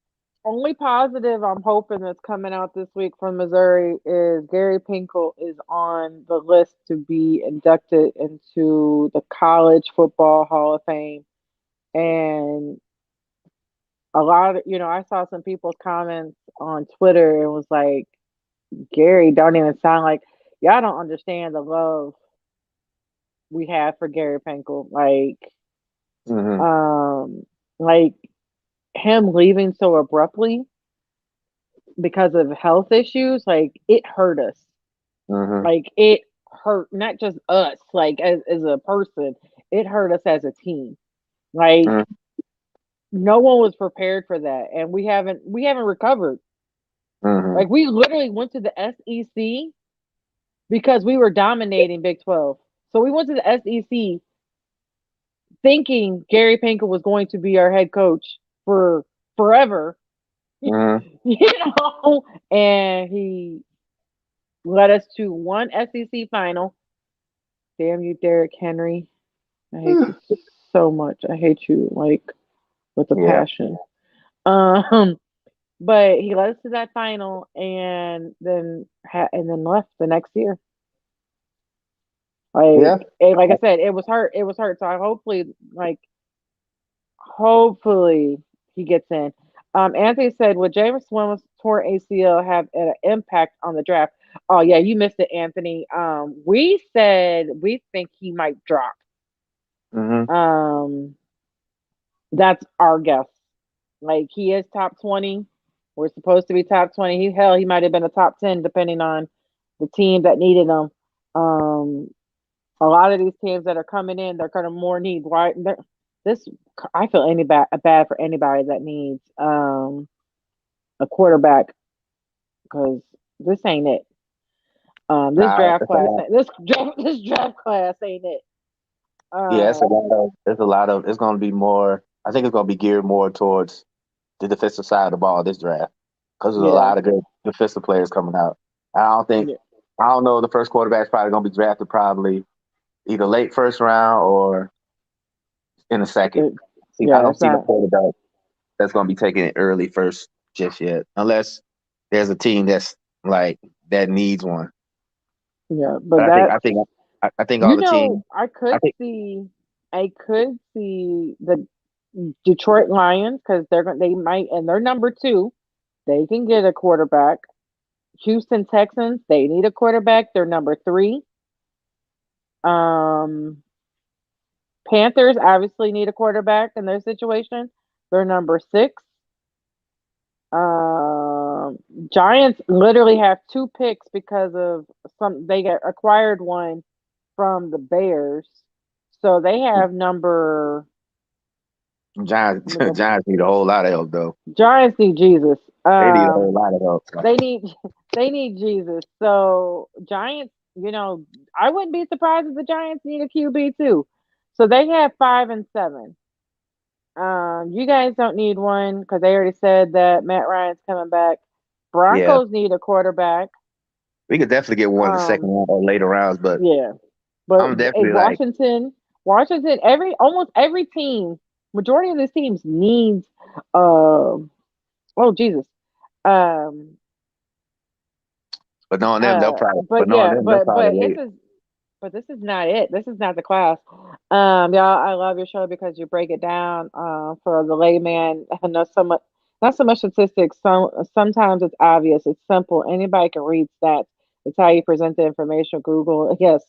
only positive I'm hoping that's coming out this week from Missouri is Gary Pinkel is on the list to be inducted into the College Football Hall of Fame. And a lot of, I saw some people's comments on Twitter and was like, Gary don't even sound like, y'all don't understand the love we have for Gary Pinkel. Mm-hmm. Like him leaving so abruptly because of health issues, like it hurt us. Mm-hmm. Like it hurt not just us, like as a person, it hurt us as a team. Like Mm-hmm. no one was prepared for that, and we haven't recovered. Mm-hmm. Like we literally went to the SEC because we were dominating Big 12. So we went to the SEC thinking Gary Pinkel was going to be our head coach for forever, Mm-hmm. and he led us to one SEC final. Damn you, Derrick Henry. I hate you so much. I hate you like with a Yeah. passion. Um, but he led us to that final, and then left the next year. Yeah. Like I said, it was hurt. It was hurt. So hopefully he gets in. Anthony said, "Would Jameson Williams torn ACL have an impact on the draft?" Oh yeah, you missed it, Anthony. We said we think he might drop. Mm-hmm. That's our guess. Like he is top 20. We're supposed to be top 20. He might have been a top 10 depending on the team that needed him. A lot of these teams that are coming in, they're gonna more need wide. This I feel bad for anybody that needs a quarterback because this ain't it. This Nah, draft it's a class, lot. this draft class ain't it. Yeah, it's a Uh, lot of. It's a lot of. It's going to be more. I think it's going to be geared more towards the defensive side of the ball this draft because there's a yeah, lot of good defensive players coming out. I don't think. yeah, I don't know. The first quarterback's probably going to be drafted probably either late first round or in the second. it, See, I yeah. don't It's see no not. quarterback that's going to be taking it early first just yet, unless there's a team that's like that needs one. Yeah, But but I think all the teams. I I could think see, the Detroit Lions because they might, and they're number two. They can get a quarterback. Houston Texans, they need a quarterback. They're number three. Um, Panthers obviously need a quarterback in their situation. They're number six. Um, Giants literally have two picks because of they get acquired one from the Bears. So they have number. Giants Let me go. Giants need a whole lot of help though. Giants need Jesus. They need a whole lot of help. They need they need Jesus. So Giants, I wouldn't be surprised if the Giants need a QB too. So they have 5 and 7. You guys don't need one because they already said that Matt Ryan's coming back. Yeah, Broncos need a quarterback. we could definitely get one in the second Um, round or later rounds, but yeah, but I'm definitely like, Washington, almost every team, majority of these teams needs. Um, oh Jesus. Um, but knowing them, but yeah, they'll probably wait. but this is not it. This is not the class. Y'all, I love your show because you break it down for the layman and not so much statistics. Sometimes it's obvious. It's simple. Anybody can read stats. It's how you present the information. Google. Yes,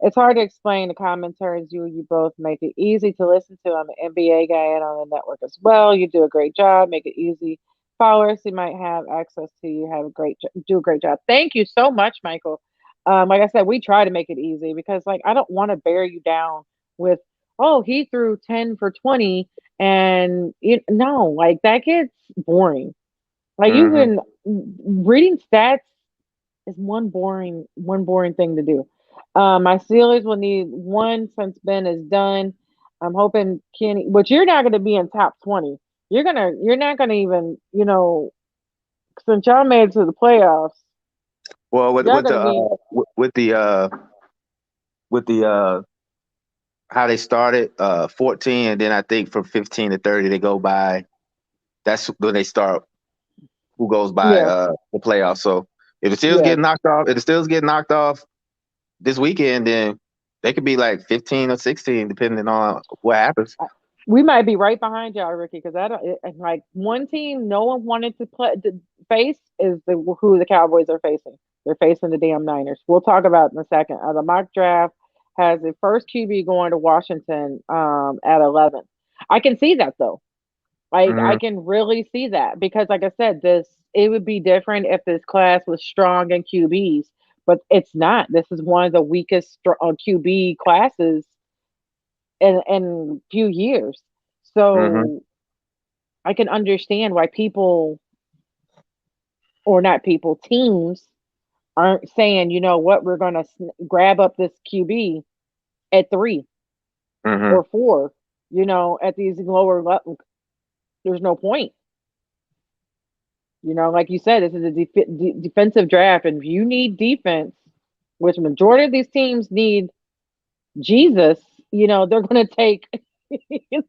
it's hard to explain the commentaries. You both make it easy to listen to. I'm an NBA guy and on the network as well. You do a great job. Make it easy. Followers who might have access to you do a great job. Thank you so much, Michael. Like I said, we try to make it easy because like I don't want to bear you down with, oh, he threw 10 for 20 And like that gets boring. Like you Mm-hmm. can reading stats is one boring thing to do. My Steelers will need one since Ben is done. I'm hoping Kenny, but you're not going to be in top 20. You're not going to even, since y'all made it to the playoffs, Well, y'all going to be, with the how they started 14, and then I think from 15 to 30 they go by. That's when they start who goes by yeah, the playoffs. So yeah. if the Steelers get knocked off this weekend, then they could be like 15 or 16, depending on what happens. We might be right behind y'all, Ricky, because I don't like one team no one wanted to face is who the Cowboys are facing. They're facing the damn Niners. We'll talk about it in a second. The mock draft has the first QB going to Washington at 11. I can see that though. Like I Mm-hmm. can really see that because, like I said, this it would be different if this class was strong in QBs, but it's not. This is one of the weakest QB classes in few years. Mm-hmm. So I can understand why people, or not people, teams aren't saying, you know what, we're going to grab up this QB at 3 Mm-hmm. or 4, at these lower levels. There's no point. Like you said, this is a defensive draft, and if you need defense, which majority of these teams need Jesus, they're going to take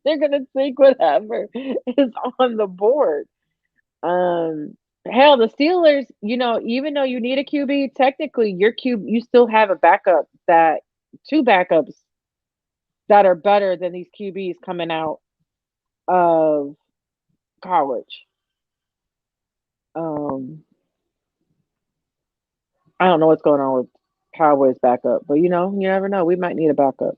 they're going to take whatever is on the board. Um, Hell, the Steelers, even though you need a QB, technically you still have a backup two backups that are better than these QBs coming out of college. Um, I don't know what's going on with Cowboys backup, but you never know. We might need a backup.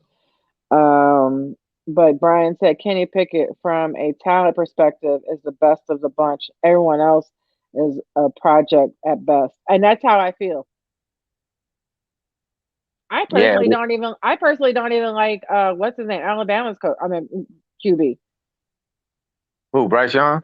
Um, but Brian said Kenny Pickett, from a talent perspective, is the best of the bunch. Everyone else is a project at best, and that's how I feel. Yeah. I personally don't even like what's his name? Alabama's coach. I mean QB. Who, Bryce Young?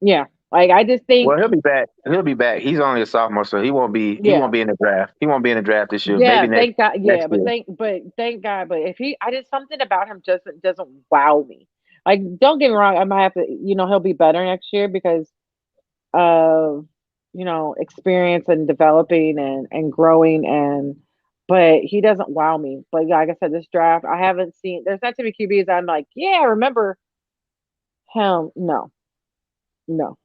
Yeah. Like I just think Well, he'll be back. He'll be back. He's only a sophomore, so he won't be. He yeah. won't be in the draft. He won't be in the draft this year. Yeah, Maybe thank God. next Yeah, year. thank God. But if he I just something about him just doesn't wow me. Like don't get me wrong, I might have to he'll be better next year because of experience and developing and growing but he doesn't wow me. But like I said, this draft I haven't seen there's not too many QBs I'm like, yeah, I remember him. No, no,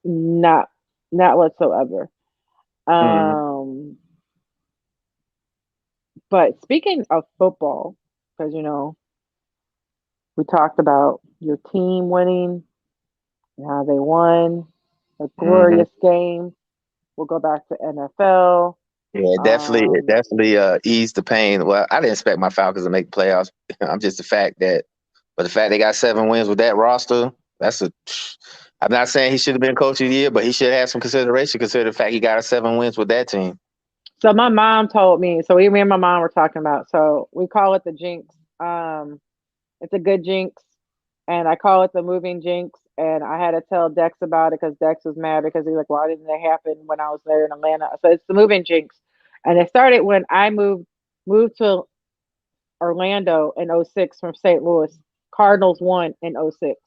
not whatsoever. Mm-hmm. Um, but speaking of football, because we talked about your team winning and how they won a Mm-hmm. glorious game. We'll go back to NFL. Yeah, it Um, definitely eased the pain. Well, I didn't expect my Falcons to make the playoffs. I'm just but the fact they got 7 wins with that roster, that's a. I'm not saying he should have been coach of the year, but he should have some consideration considering the fact he got 7 wins with that team. so my mom told me. So me and my mom were talking about. So we call it the jinx. It's a good jinx, and I call it the moving jinx. And I had to tell Dex about it because Dex was mad because he was like, "Why didn't it happen when I was there in Atlanta?" So it's the moving jinx, and it started when I moved to Orlando in '06 from St. Louis. Cardinals won in '06.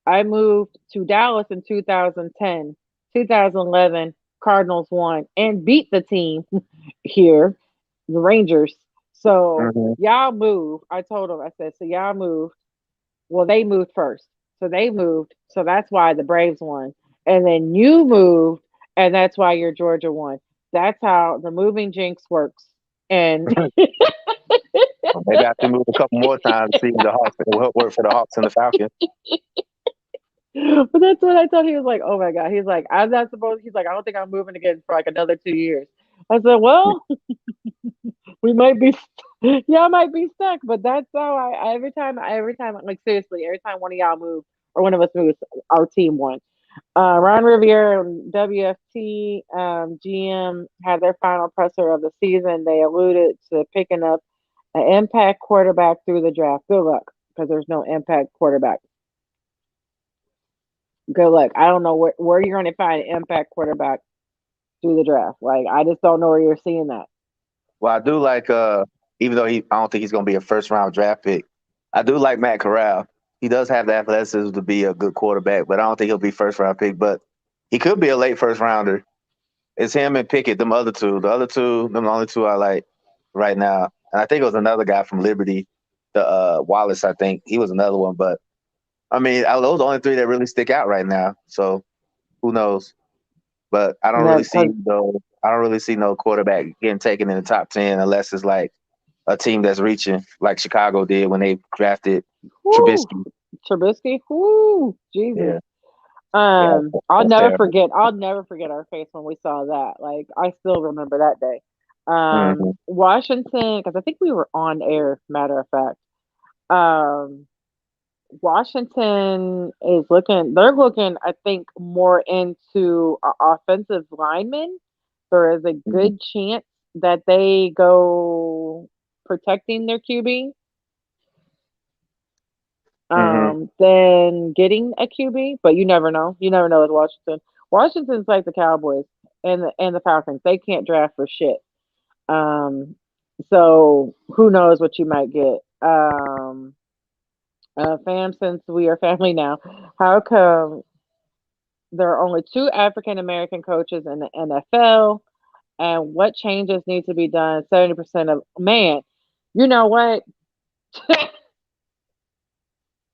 I moved to Dallas in 2010. 2011, Cardinals won and beat the team here, the Rangers. So Mm-hmm. y'all move. I told them, I said, so y'all moved. Well, they moved first. So they moved. So that's why the Braves won. And then you moved, and that's why your Georgia won. That's how the moving jinx works. And Maybe I have to move a couple more times to see the Hawks. It will work for the Hawks and the Falcons. but that's what I thought. He was like, oh my God. He's like, I'm not supposed, he's like, I don't think I'm moving again for like another 2 years. I said, well, we might be, y'all might be stuck, but that's how every time, like seriously, every time one of y'all move or one of us moves, our team won. Ron Rivera and WFT GM had their final presser of the season. They alluded to picking up an impact quarterback through the draft. Good luck, because there's no impact quarterback. good luck. I don't know where you're going to find an impact quarterback through the draft. Like, I just don't know where you're seeing that. Well, I do like even though I don't think he's going to be a first round draft pick. I do like Matt Corral. He does have the athleticism to be a good quarterback, but I don't think he'll be first round pick. But he could be a late first rounder. It's him and Pickett, them other two. The other two, them the only two I like right now. And I think it was another guy from Liberty, the Wallace. I think he was another one. But I mean, those are the only three that really stick out right now. So who knows? But I don't really see no quarterback getting taken in the top 10 unless it's like a team that's reaching like Chicago did when they drafted Trubisky. Trubisky, whoo, Jesus. Yeah. I'll never forget our face when we saw that. Like, I still remember that day. Washington, because I think we were on air, matter of fact. Washington they're looking, I think, more into offensive linemen. There is a good chance that they go protecting their QB. Than getting a QB, but you never know. You never know with Washington. Washington's like the Cowboys and the Falcons. They can't draft for shit. So who knows what you might get. Fam, since we are family now, how come there are only 2 African American coaches in the NFL? And what changes need to be done? 70% of you know what?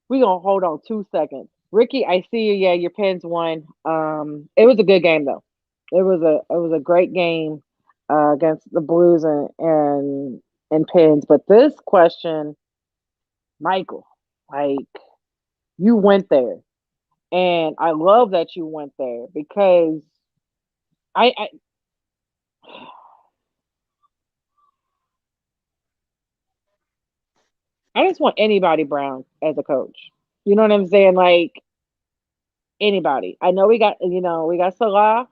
We gonna hold on 2 seconds. Ricky, I see you. Yeah, your Pens won. It was a good game though. It was a great game against the Blues and Pens. But this question, Michael, like, you went there, and I love that you went there because I just want anybody Brown as a coach. You know what I'm saying? Like, anybody. I know we got Salah,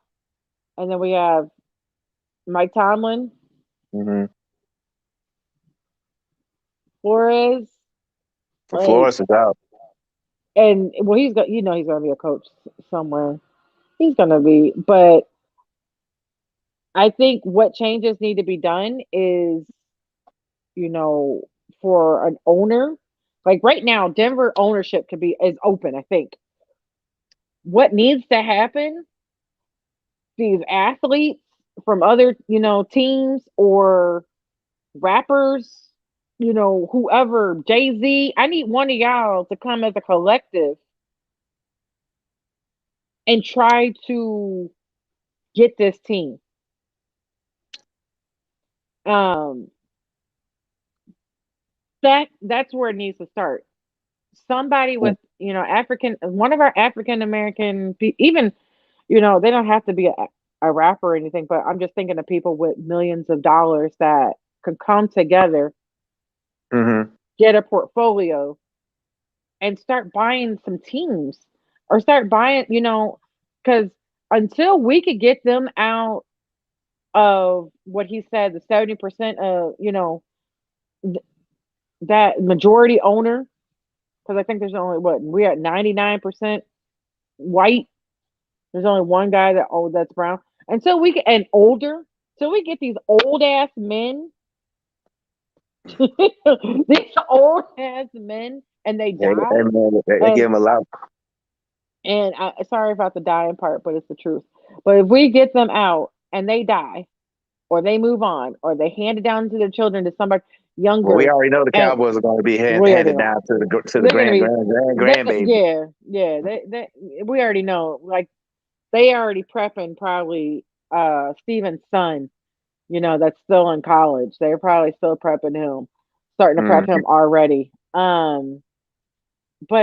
and then we have Mike Tomlin, Flores. Flores is out, and well, he's going to be a coach somewhere. He's going to be, but I think what changes need to be done is, for an owner, like right now, Denver ownership is open. I think what needs to happen, these athletes from other, teams or rappers, whoever, Jay-Z, I need one of y'all to come as a collective and try to get this team. That's where it needs to start. Somebody with, one of our African American, even, they don't have to be a rapper or anything, but I'm just thinking of people with millions of dollars that could come together, get a portfolio, and start buying some teams, or start buying, because until we could get them out of what he said, the 70% of, that majority owner, because I think there's only we're at 99% white. There's only one guy that's brown. Until we get till we get these old ass men, these old ass men, and they die. They give them a lot. And sorry about the dying part, but it's the truth. But if we get them out and they die, or they move on, or they hand it down to their children, to somebody younger. Well, we already know the Cowboys are going to be handed down to the grandbaby. Yeah. We already know. Like, they already prepping probably Steven's son, that's still in college. They're probably still prepping him, starting to prep him already. But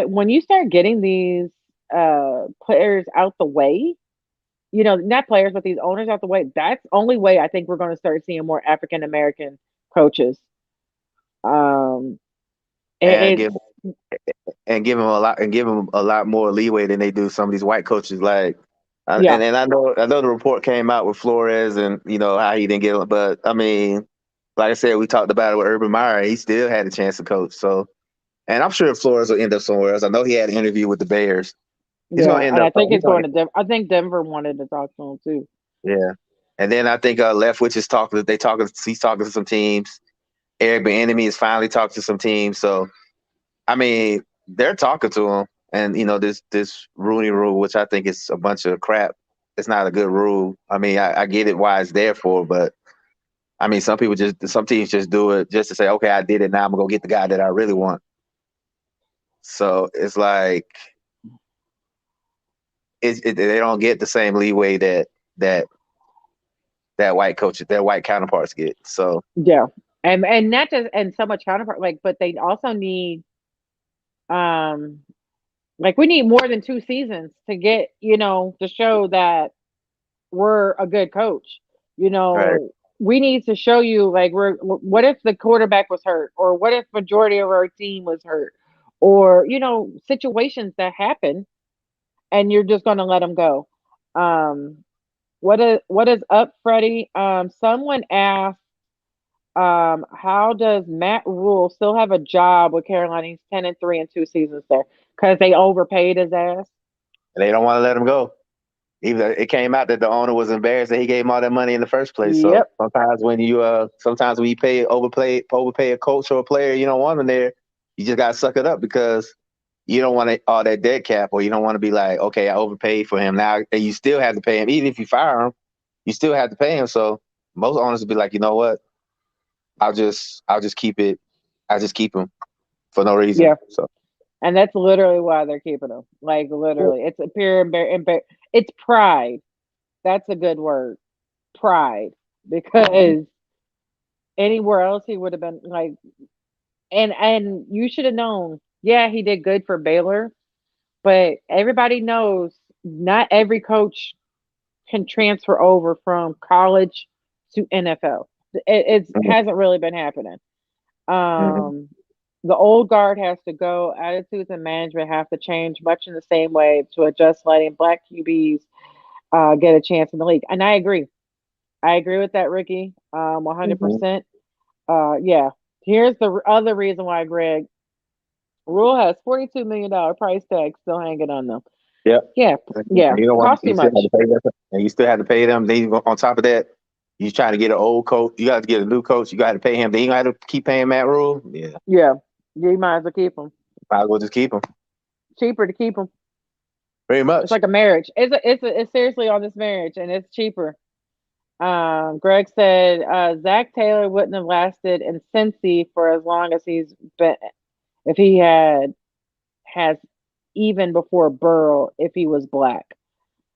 when you start getting these players out the way, not players, but these owners out the way, that's the only way I think we're going to start seeing more African American coaches. And give them a lot more leeway than they do some of these white coaches. Like, and I know the report came out with Flores and how he didn't get it, but I mean, like I said, we talked about it with Urban Meyer. He still had a chance to coach. So, and I'm sure Flores will end up somewhere else. I know he had an interview with the Bears, He's Yeah, gonna end and I up. think He's he's gonna, going to Denver. I think Denver wanted to talk to him too. yeah. And then I think Leftwich is talking. He's talking to some teams. Eric Bieniemy is finally talking to some teams. So I mean, they're talking to him. And this Rooney Rule, which I think is a bunch of crap. It's not a good rule. I mean, I get it why it's there for, but I mean, some teams just do it just to say, okay, I did it. Now I'm gonna go get the guy that I really want. So it's like they don't get the same leeway that white coaches, their white counterparts get. So Yeah, and not just and so much counterpart but they also need um we need more than 2 seasons to get to show that we're a good coach. right, We need to show you what if the quarterback was hurt, or what if majority of our team was hurt, or situations that happen, and you're just going to let them go. Um, what is up, Freddie? Someone asked, how does Matt Rule still have a job with Carolina? He's 10-3 in 2 seasons there because they overpaid his ass. and they don't want to let him go. Even it came out that the owner was embarrassed that he gave him all that money in the first place. So Yep. sometimes when you overpay a coach or a player, you don't want them there. You just gotta suck it up because you don't want all that dead cap, or you don't want to be like, okay, I overpaid for him now, and you still have to pay him. Even if you fire him, you still have to pay him. So most owners would be like, you know what? I'll just keep it. I just keep him for no reason. Yeah. So And that's literally why they're keeping him. Literally, it's a pure it's pride. That's a good word, pride. Because anywhere else he would have been and you should have known. Yeah, he did good for Baylor, but everybody knows not every coach can transfer over from college to NFL. It hasn't really been happening. mhm. The old guard has to go. Attitudes and management have to change much in the same way to adjust letting black QBs get a chance in the league. And I agree. I agree with that, Ricky. 100%. Yeah. Here's the other reason why Greg Rule has $42 million price tag still hanging on them. Yep. Yeah. Yeah. You don't want Cost too much. and you still have to pay them. Then on top of that, you trying to get an old coach. You got to get a new coach. You got to pay him. Then you got to keep paying Matt Rule. Yeah, Yeah. You might as well keep them. might as well just keep him. Cheaper to keep them. Pretty much. It's like a marriage. It's seriously on this marriage, and it's cheaper. Greg said Zach Taylor wouldn't have lasted in Cincy for as long as he's been if he has even before Burrow if he was black.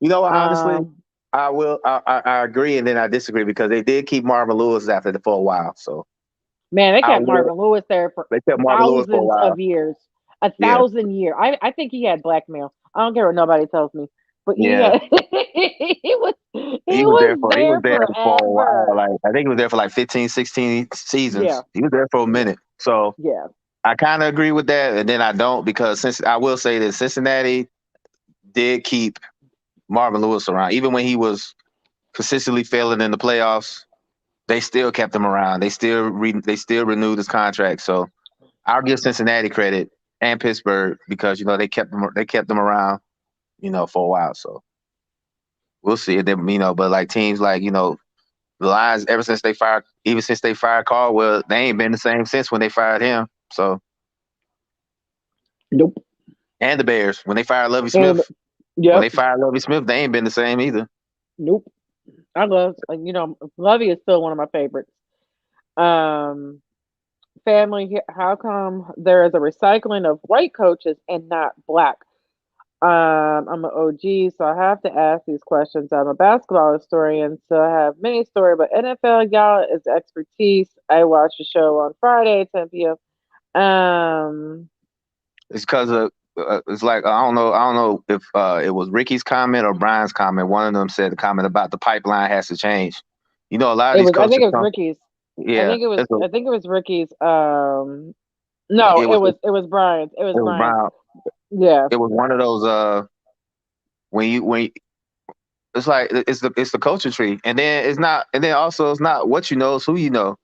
Honestly, I will. I agree, and then I disagree because they did keep Marvin Lewis after for a while. So Man, they kept Marvin Lewis there for they kept Marvin Lewis for a thousands while. of years. 1,000 years. I think he had blackmail. I don't care what nobody tells me. But Yeah. he was there for a while. forever. Like I think he was there for like 15, 16 seasons. Yeah. He was there for a minute. So Yeah. I kind of agree with that, and then I don't because since I will say that Cincinnati did keep Marvin Lewis around, even when he was consistently failing in the playoffs. They still kept him around. They still renewed his contract. So I'll give Cincinnati credit and Pittsburgh because they kept them around, for a while. So we'll see. And then but like teams like the Lions, since they fired Caldwell, they ain't been the same since when they fired him. So Nope. and the Bears when they fired Lovie Smith. Yep. When they fired Lovie Smith, they ain't been the same either. Nope. I love Lovey is still one of my favorites. Family, how come there is a recycling of white coaches and not black? I'm an OG, so I have to ask these questions. I'm a basketball historian, so I have many stories, but NFL, y'all, is expertise. I watch the show on Friday, 10 p.m. It's because of it's like I don't know if it was Ricky's comment or Brian's comment. One of them said the comment about the pipeline has to change. A lot of these coaches. I think it was Ricky's. Yeah, I think it was Ricky's. No, it was Brian's. It was Brian. Yeah, it was one of those. When it's like it's the culture tree, and then it's not what you know, it's who you know.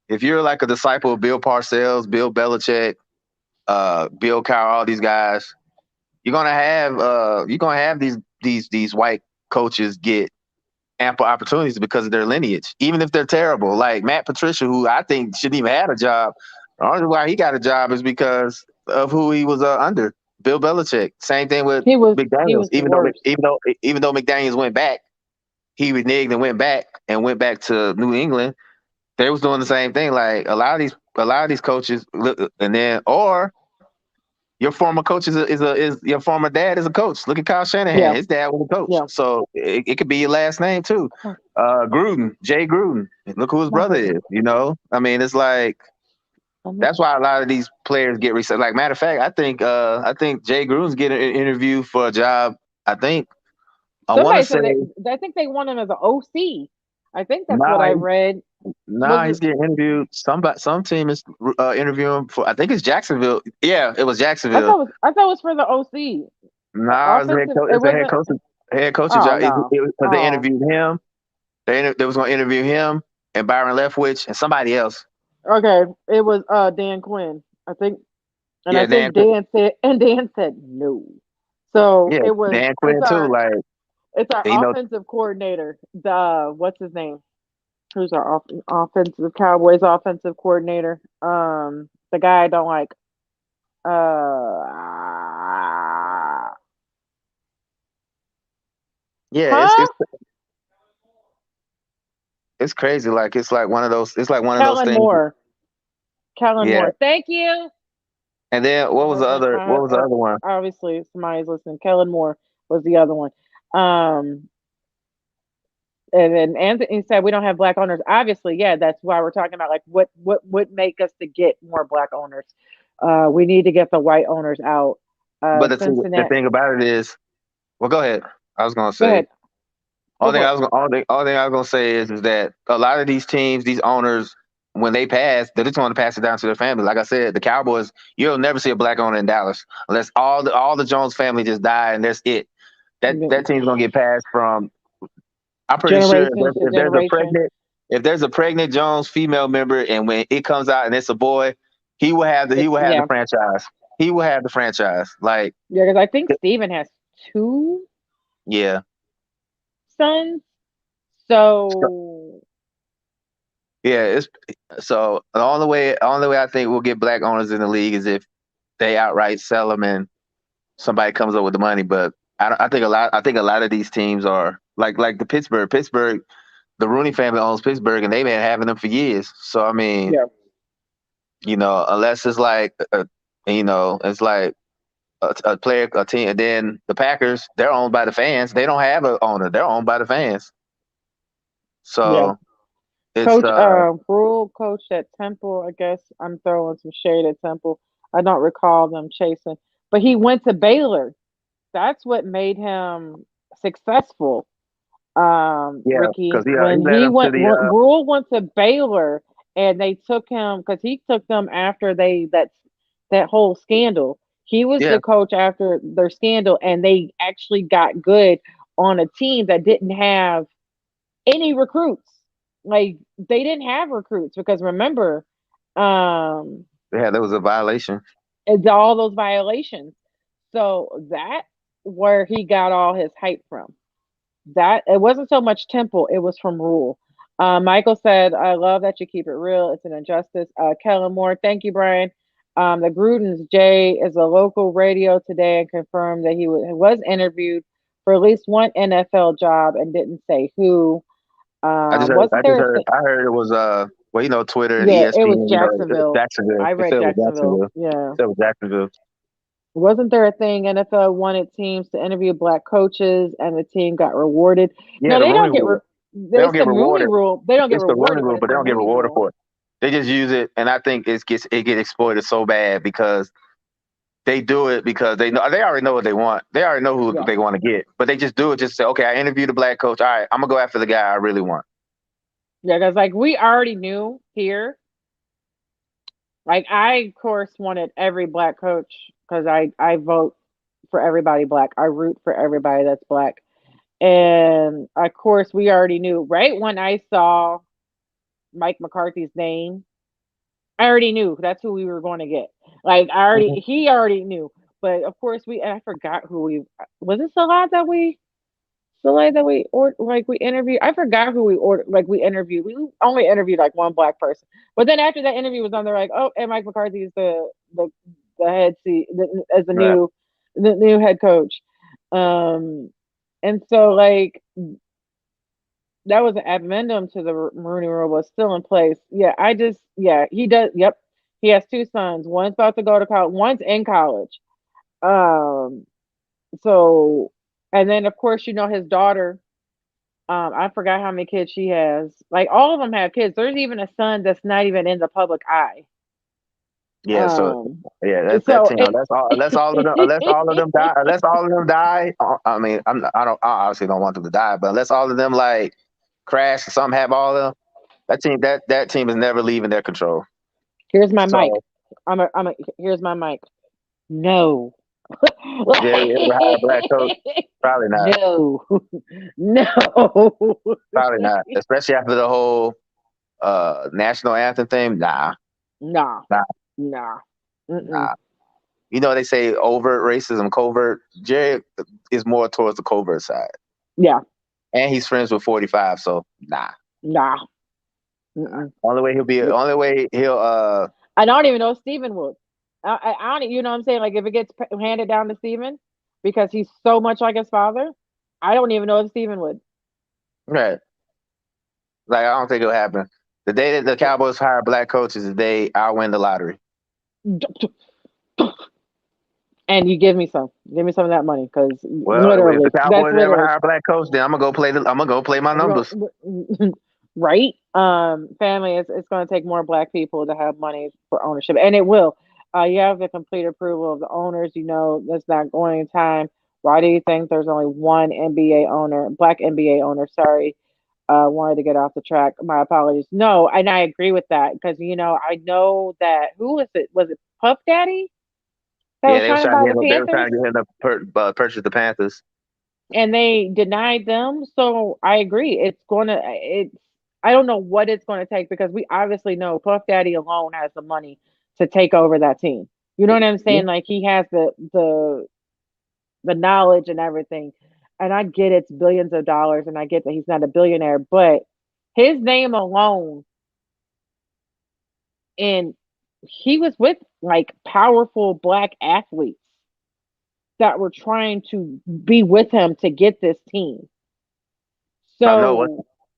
If you're like a disciple of Bill Parcells, Bill Belichick, Bill Cowher, all these guys, you're gonna have these white coaches get ample opportunities because of their lineage, even if they're terrible. Like Matt Patricia, who I think shouldn't even have a job. The only reason why he got a job is because of who he was under. Bill Belichick. Same thing with He was McDaniels. the worst. Even though McDaniels went back, he reneged and went back to New England. They was doing the same thing. Like a lot of these coaches, and then or your former coach is your former dad is a coach. Look at Kyle Shanahan. Yeah. His dad was a coach. Yeah. So it could be your last name too. Gruden, Jay Gruden. Look who his brother is. You know, I mean, it's like that's why a lot of these players get reset. Like matter of fact, I think Jay Gruden's getting an interview for a job. I think I want to say. I think they want him as an OC. I think that's what I read. He's getting interviewed. Some team is interviewing for. I think it's Jacksonville. Yeah, it was Jacksonville. I thought it was for the OC. It's a head coach job. No. They interviewed him. They was going to interview him and Byron Leftwich and somebody else. Okay, it was Dan Quinn, I think. And yeah, I think Dan said no. So yeah, it was Dan Quinn too. Like it's our offensive coordinator. What's his name? Who's our offensive Cowboys offensive coordinator? The guy I don't like. Yeah, it's crazy. Like it's like one of those. It's like one of those things. Kellen Moore. Thank you. And then what was the other one? Obviously, somebody's listening. Kellen Moore was the other one. And then Anthony said we don't have black owners. Obviously, yeah, that's why we're talking about like what would make us to get more black owners. We need to get the white owners out. But the thing about it is, well, go ahead. I was gonna say. All thing I was gonna say is that a lot of these teams, these owners, when they pass, they're just going to pass it down to their family. Like I said, the Cowboys, you'll never see a black owner in Dallas unless all the Jones family just die and that's it. That team's gonna get passed from. I'm pretty sure if there's a pregnant Jones female member and when it comes out and it's a boy, he will have the franchise. He will have the franchise. Like because I think Steven has 2 sons. So so the only way I think we'll get black owners in the league is if they outright sell them and somebody comes up with the money. But I think a lot of these teams are like the Pittsburgh, the Rooney family owns Pittsburgh and they've been having them for years. So I mean, unless it's like it's like a player, a team, and then the Packers, they're owned by the fans. They don't have an owner; they're owned by the fans. So, Rule coach at Temple. I guess I'm throwing some shade at Temple. I don't recall them chasing, but he went to Baylor. That's what made him successful. Ricky, Rule went to Baylor, and they took him because he took them after that whole scandal. He was the coach after their scandal, and they actually got good on a team that didn't have any recruits. Like they didn't have recruits because remember, there was a violation. It's all those violations. So that's where he got all his hype from. That it wasn't so much Temple, it was from Rule. Michael said, "I love that you keep it real. It's an injustice." Kellen Moore, thank you, Brian. The Gruden's Jay is a local radio today and confirmed that he was interviewed for at least one NFL job and didn't say who. I heard it was Twitter and ESPN. It was Jacksonville. Jacksonville. I read Jacksonville. Yeah, it was Jacksonville. Wasn't there a thing NFL wanted teams to interview black coaches and the team got rewarded? Yeah, no, they don't get rewarded. They don't get rewarded, but they don't get rewarded for it. They just use it, and I think it gets exploited so bad because they do it because they already know what they want. They already know who they want to get, but they just do it just to say, okay, I interviewed a black coach. All right, I'm gonna go after the guy I really want. Yeah, because like we already knew here. Like I, of course, wanted every black coach because I vote for everybody black. I root for everybody that's black, and of course, we already knew right when I saw Mike McCarthy's name, I already knew that's who we were going to get. Like he already knew. but of course I forgot who was it Salah that we Saleh that we or like we interviewed. I forgot who we ordered. Like we interviewed. We only interviewed like one black person. But then after that interview was done, they're like, "Oh, and Mike McCarthy is the head as Right. the new head coach." And so like that was an addendum to the Rooney Rule, was still in place. He does. Yep, he has two sons. One's about to go to college. One's in college. Um, so and then of course his daughter. I forgot how many kids she has. Like all of them have kids. There's even a son that's not even in the public eye. Yeah, so Um, that so team. it, Unless all of them, die. I mean, I obviously don't want them to die, but unless all of them like crash or something, have all of them, that team is never leaving their control. here's my mic. So Here's my mic. No. Jerry ever hire a black coach? Probably not. No. No. Probably not. Especially after the whole national anthem thing. Nah. Nah. Nah. Nah. Nah. They say overt racism, covert. Jerry is more towards the covert side. Yeah. And he's friends with 45, so nah. Nah. Only way he'll I don't even know if Steven would. I don't, you know what I'm saying? Like if it gets handed down to Steven because he's so much like his father, I don't even know if Steven would. Right. Like I don't think it'll happen. The day that the Cowboys hire black coaches is the day I'll win the lottery. And you give me some of that money because literally, if the Cowboys ever hire a black coach, then I'm gonna go play my numbers. Right? Family, it's going to take more black people to have money for ownership, and it will. You have the complete approval of the owners. That's not going in time. Why do you think there's only one black NBA owner? Sorry, wanted to get off the track. My apologies. No, and I agree with that because I know that who was it? Was it Puff Daddy? They were trying to get him to purchase the Panthers, and they denied them. So I agree. I don't know what it's going to take because we obviously know Puff Daddy alone has the money to take over that team. You know what I'm saying? Yeah. Like he has the knowledge and everything. And I get it's billions of dollars, and I get that he's not a billionaire, but his name alone, and he was with like powerful black athletes that were trying to be with him to get this team. So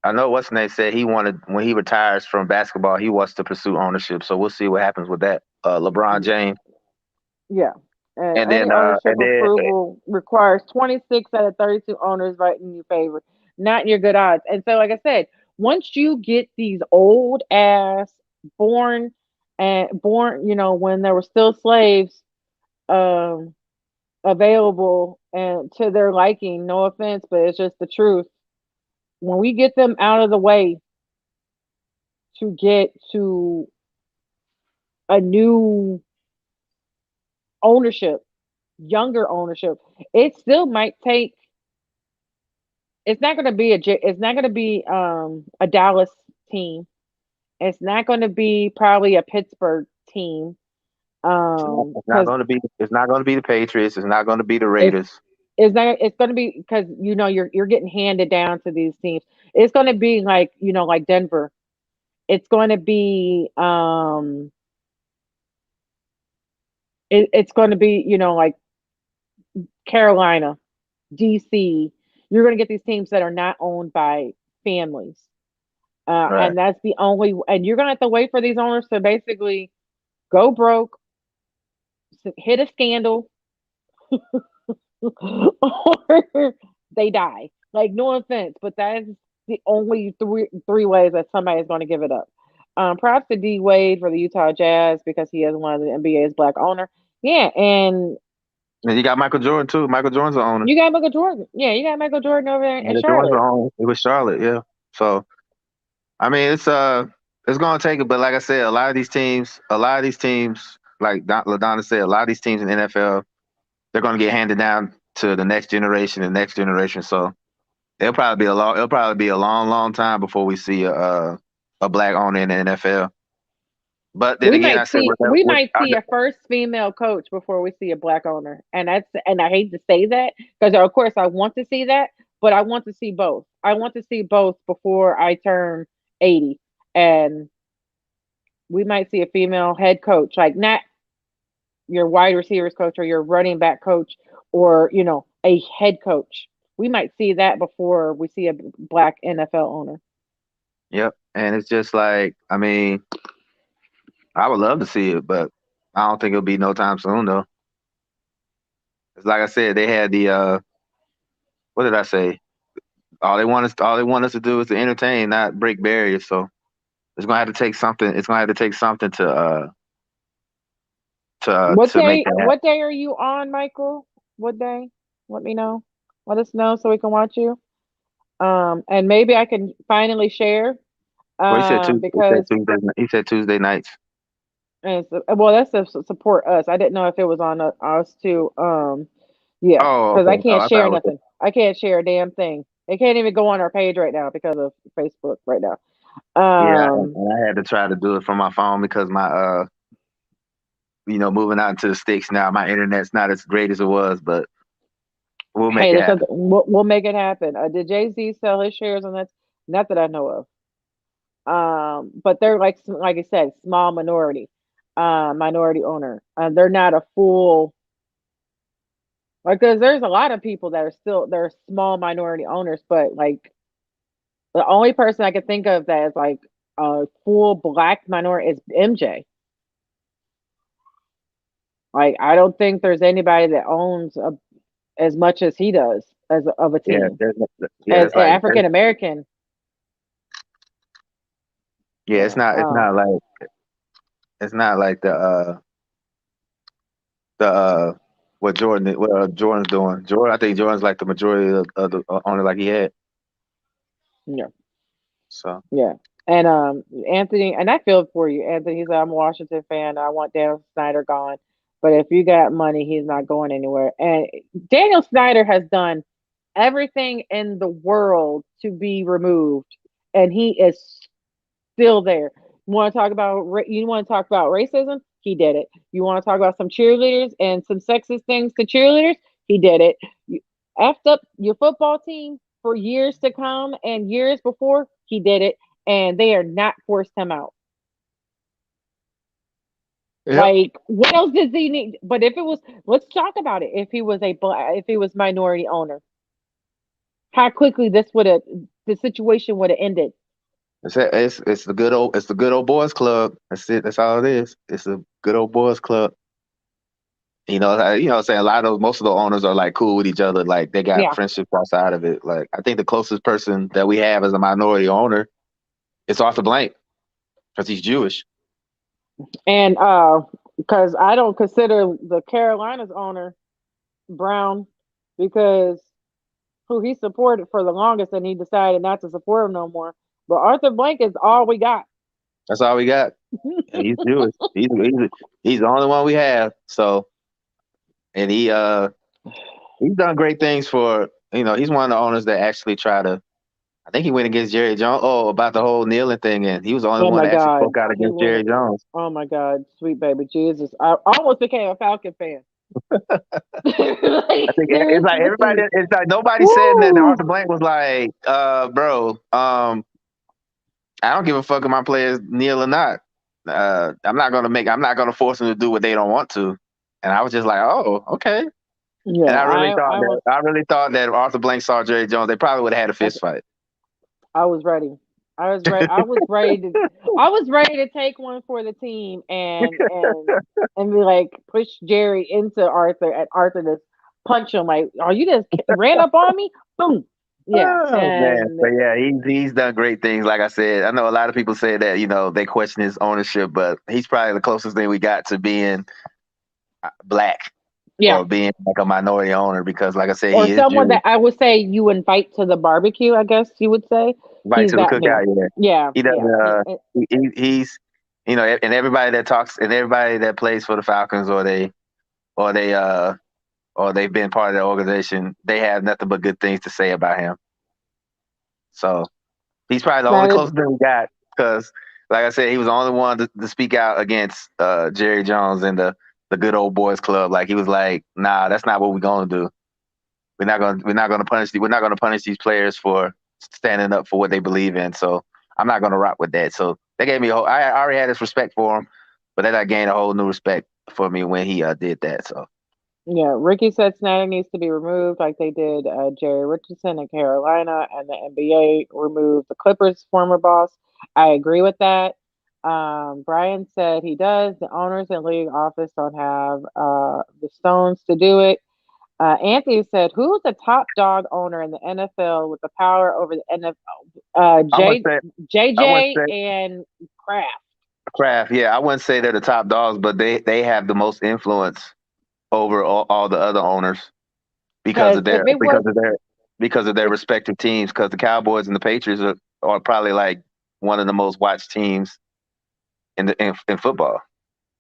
I know what's name said he wanted, when he retires from basketball, he wants to pursue ownership. So we'll see what happens with that. LeBron James. Yeah. And then ownership approval requires 26 out of 32 owners voting in your favor, not in your good odds. And so, like I said, once you get these old ass born, when there were still slaves, available and to their liking, no offense, but it's just the truth. When we get them out of the way to get to a new ownership, younger ownership, it still might take. It's not going to be a Dallas team. It's not going to be probably a Pittsburgh team. It's not going to be the Patriots. It's not going to be the Raiders. It's going to be because you're getting handed down to these teams. It's going to be like like Denver. It's going to be it's going to be like Carolina, DC. You're going to get these teams that are not owned by families, right. And that's the only. And you're going to have to wait for these owners to basically go broke, hit a scandal, or they die. Like, no offense, but that is the only three ways that somebody is going to give it up. Props to D Wade for the Utah Jazz because he is one of the NBA's black owner. Yeah, and you got Michael Jordan too. Michael Jordan's the owner. You got Michael Jordan. Yeah, you got Michael Jordan over there in Charlotte. It was Charlotte, yeah. So, I mean, it's going to take it, but like I said, a lot of these teams, like LaDonna said, a lot of these teams in the NFL, they're going to get handed down to the next generation. So it'll probably be a long, long time before we see a black owner in the NFL. But then again, I said, we might see a first female coach before we see a black owner, and I hate to say that because of course I want to see that, but I want to see both. I want to see both before I turn 80, and we might see a female head coach, like not your wide receivers coach or your running back coach, or a head coach. We might see that before we see a black NFL owner. Yep, and it's just like, I mean, I would love to see it, but I don't think it'll be no time soon though. It's like I said, they had the what did I say? All they want us to do is to entertain, not break barriers. So it's gonna have to take something. It's gonna have to take something to What to make day? that happen. What day are you on, Michael? What day? Let me know. Let us know so we can watch you. And maybe I can finally share. Well, he said Because He said Tuesday nights. well, that's to support us. I didn't know if it was on us too. Yeah, Oh, because okay. I can't I thought share it was. nothing. I can't share a damn thing. It can't even go on our page right now because of Facebook right now. Yeah, and I had to try to do it from my phone because my moving out into the sticks now, my internet's not as great as it was, but we'll make it happen. We'll make it happen. Did Jay-Z sell his shares on that? Not that I know of. But they're like I said, small minority owner. They're not a full, like, because there's a lot of people that they're small minority owners, but like the only person I could think of that is like a full black minority is MJ. Like, I don't think there's anybody that owns as much as he does of a team as African American. Yeah, it's not like the what Jordan's doing. I think Jordan's like the majority of the owner, like he had. Yeah. So yeah, and Anthony, and I feel for you, Anthony. He's like, I'm a Washington fan. I want Daniel Snyder gone, but if you got money, he's not going anywhere. And Daniel Snyder has done everything in the world to be removed, and he is still there. You want to talk about racism? He did it. You want to talk about some cheerleaders and some sexist things to cheerleaders? He did it. You effed up your football team for years to come and years before. He did it, and they are not forced him out. Yep. Like, what else does he need? But if it was, let's talk about it. If he was minority owner, how quickly the situation would have ended. It's the good old boys club. That's it. That's all it is. It's a good old boys club. Saying most of the owners are like cool with each other. Like they got friendships outside of it. Like I think the closest person that we have as a minority owner is Arthur Blank because he's Jewish. And because I don't consider the Carolinas owner brown, because who he supported for the longest, and he decided not to support him no more. But Arthur Blank is all we got. That's all we got. And he's Jewish. He's the only one we have. So, and he's done great things for, he's one of the owners that actually try to. I think he went against Jerry Jones. Oh, about the whole kneeling thing, and he was the only one that actually spoke out against Jerry Jones. Oh my God, sweet baby Jesus! I almost became a Falcon fan. I think it's like everybody. It's like nobody said that. And Arthur Blank was like, "Bro, I don't give a fuck if my players kneel or not. I'm not gonna force them to do what they don't want to." And I was just like, "Oh, okay." Yeah, and I really thought that Arthur Blank saw Jerry Jones, they probably would have had a fist fight. I was ready. I was ready to take one for the team and be like, push Jerry into Arthur, and Arthur just punch him like, "Oh, you just ran up on me?" Boom. Yeah. Man. But yeah, he's done great things. Like I said, I know a lot of people say that, they question his ownership, but he's probably the closest thing we got to being black. Yeah. Or being like a minority owner, because like I said, or he is someone Jewish. that I would say you invite to the barbecue, I guess you would say. Invite to the cookout, yeah. He doesn't he's and everybody that talks and everybody that plays for the Falcons or they've been part of the organization, they have nothing but good things to say about him. So he's probably the only closest thing we got, because like I said, he was the only one to speak out against Jerry Jones and the good old boys club. Like he was like, nah, that's not what we're gonna do. We're not gonna punish these players for standing up for what they believe in. So I'm not gonna rock with that. So they gave me I already had this respect for him, but then I gained a whole new respect for me when he did that. So Yeah, Ricky said Snyder needs to be removed like they did Jerry Richardson in Carolina, and the NBA removed the Clippers' former boss. I agree with that. Brian said he does. The owners and league office don't have the stones to do it. Anthony said, "Who's the top dog owner in the NFL with the power over the NFL? I wouldn't say I wouldn't JJ say and Kraft." Kraft. Yeah, I wouldn't say they're the top dogs, but they have the most influence over all the other owners because Because of if it was their respective teams. Because the Cowboys and the Patriots are probably like one of the most watched teams in football.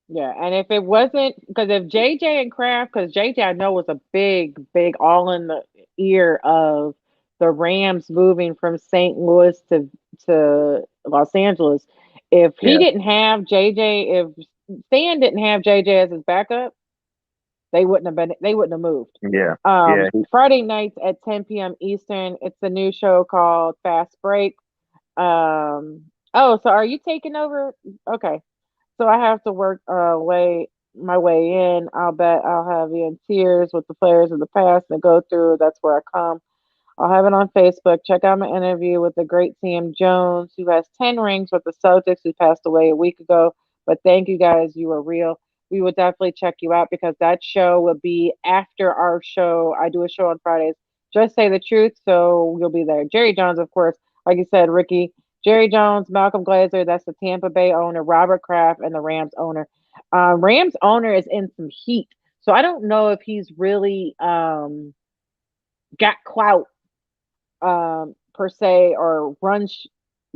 Yeah, and if it wasn't because if JJ and Kraft, because JJ I know was a big all in the ear of the Rams moving from St. Louis to Los Angeles. If he Yeah, didn't have JJ, if Stan didn't have JJ as his backup, they wouldn't have moved. yeah, yeah. Friday nights at 10 p.m. Eastern, it's a new show called Fast Break. Oh, so are you taking over? Okay. So I have to work my way in. I'll bet I'll have you in tears with the players of the past that go through. That's where I come. I'll have it on Facebook. Check out my interview with the great Sam Jones, who has 10 rings with the Celtics, who passed away a week ago. But thank you guys. You were real. We will definitely check you out because that show will be after our show. I do a show on Fridays. Just say the truth. So you'll be there. Jerry Jones, of course. Like you said, Ricky. Jerry Jones, Malcolm Glazer, that's the Tampa Bay owner, Robert Kraft, and the Rams owner. Rams owner is in some heat. So I don't know if he's really got clout per se or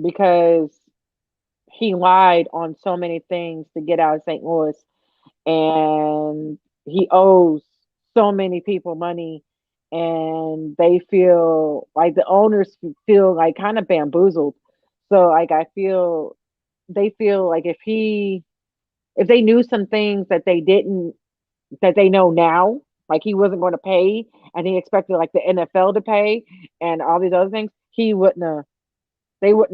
because he lied on so many things to get out of St. Louis and he owes so many people money and they feel like the owners feel like kind of bamboozled. So like they feel like if they knew some things that they know now, like he wasn't going to pay and he expected like the NFL to pay and all these other things, they wouldn't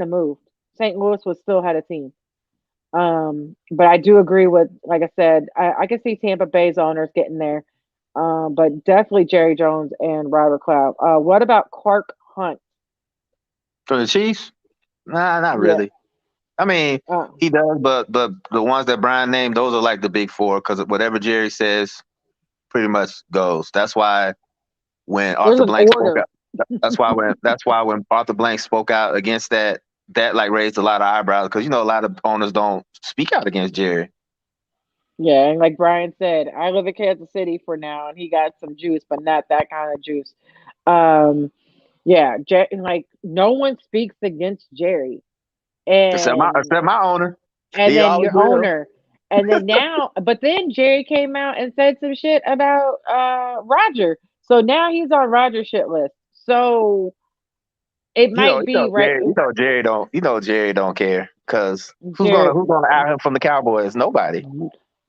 have moved. St. Louis would still had a team. But I do agree with, like I said, I can see Tampa Bay's owners getting there. But definitely Jerry Jones and Robert Cloud. What about Clark Hunt? For the Chiefs, nah, not Yeah. really. I mean, he does, but the ones that Brian named, those are like the big four because whatever Jerry says pretty much goes. That's why when There's Arthur an Blank spoke order. out, that's why when Arthur Blank spoke out against that like raised a lot of eyebrows because a lot of owners don't speak out against Jerry. Yeah, and like Brian said, I live in Kansas City for now, and he got some juice, but not that kind of juice. Yeah, like no one speaks against Jerry, Except my owner. and He then always your will. owner, and then now, but then Jerry came out and said some shit about Roger, so now he's on Roger's shit list. So it might be right. Jerry don't care because Jerry, who's gonna out him from the Cowboys? Nobody.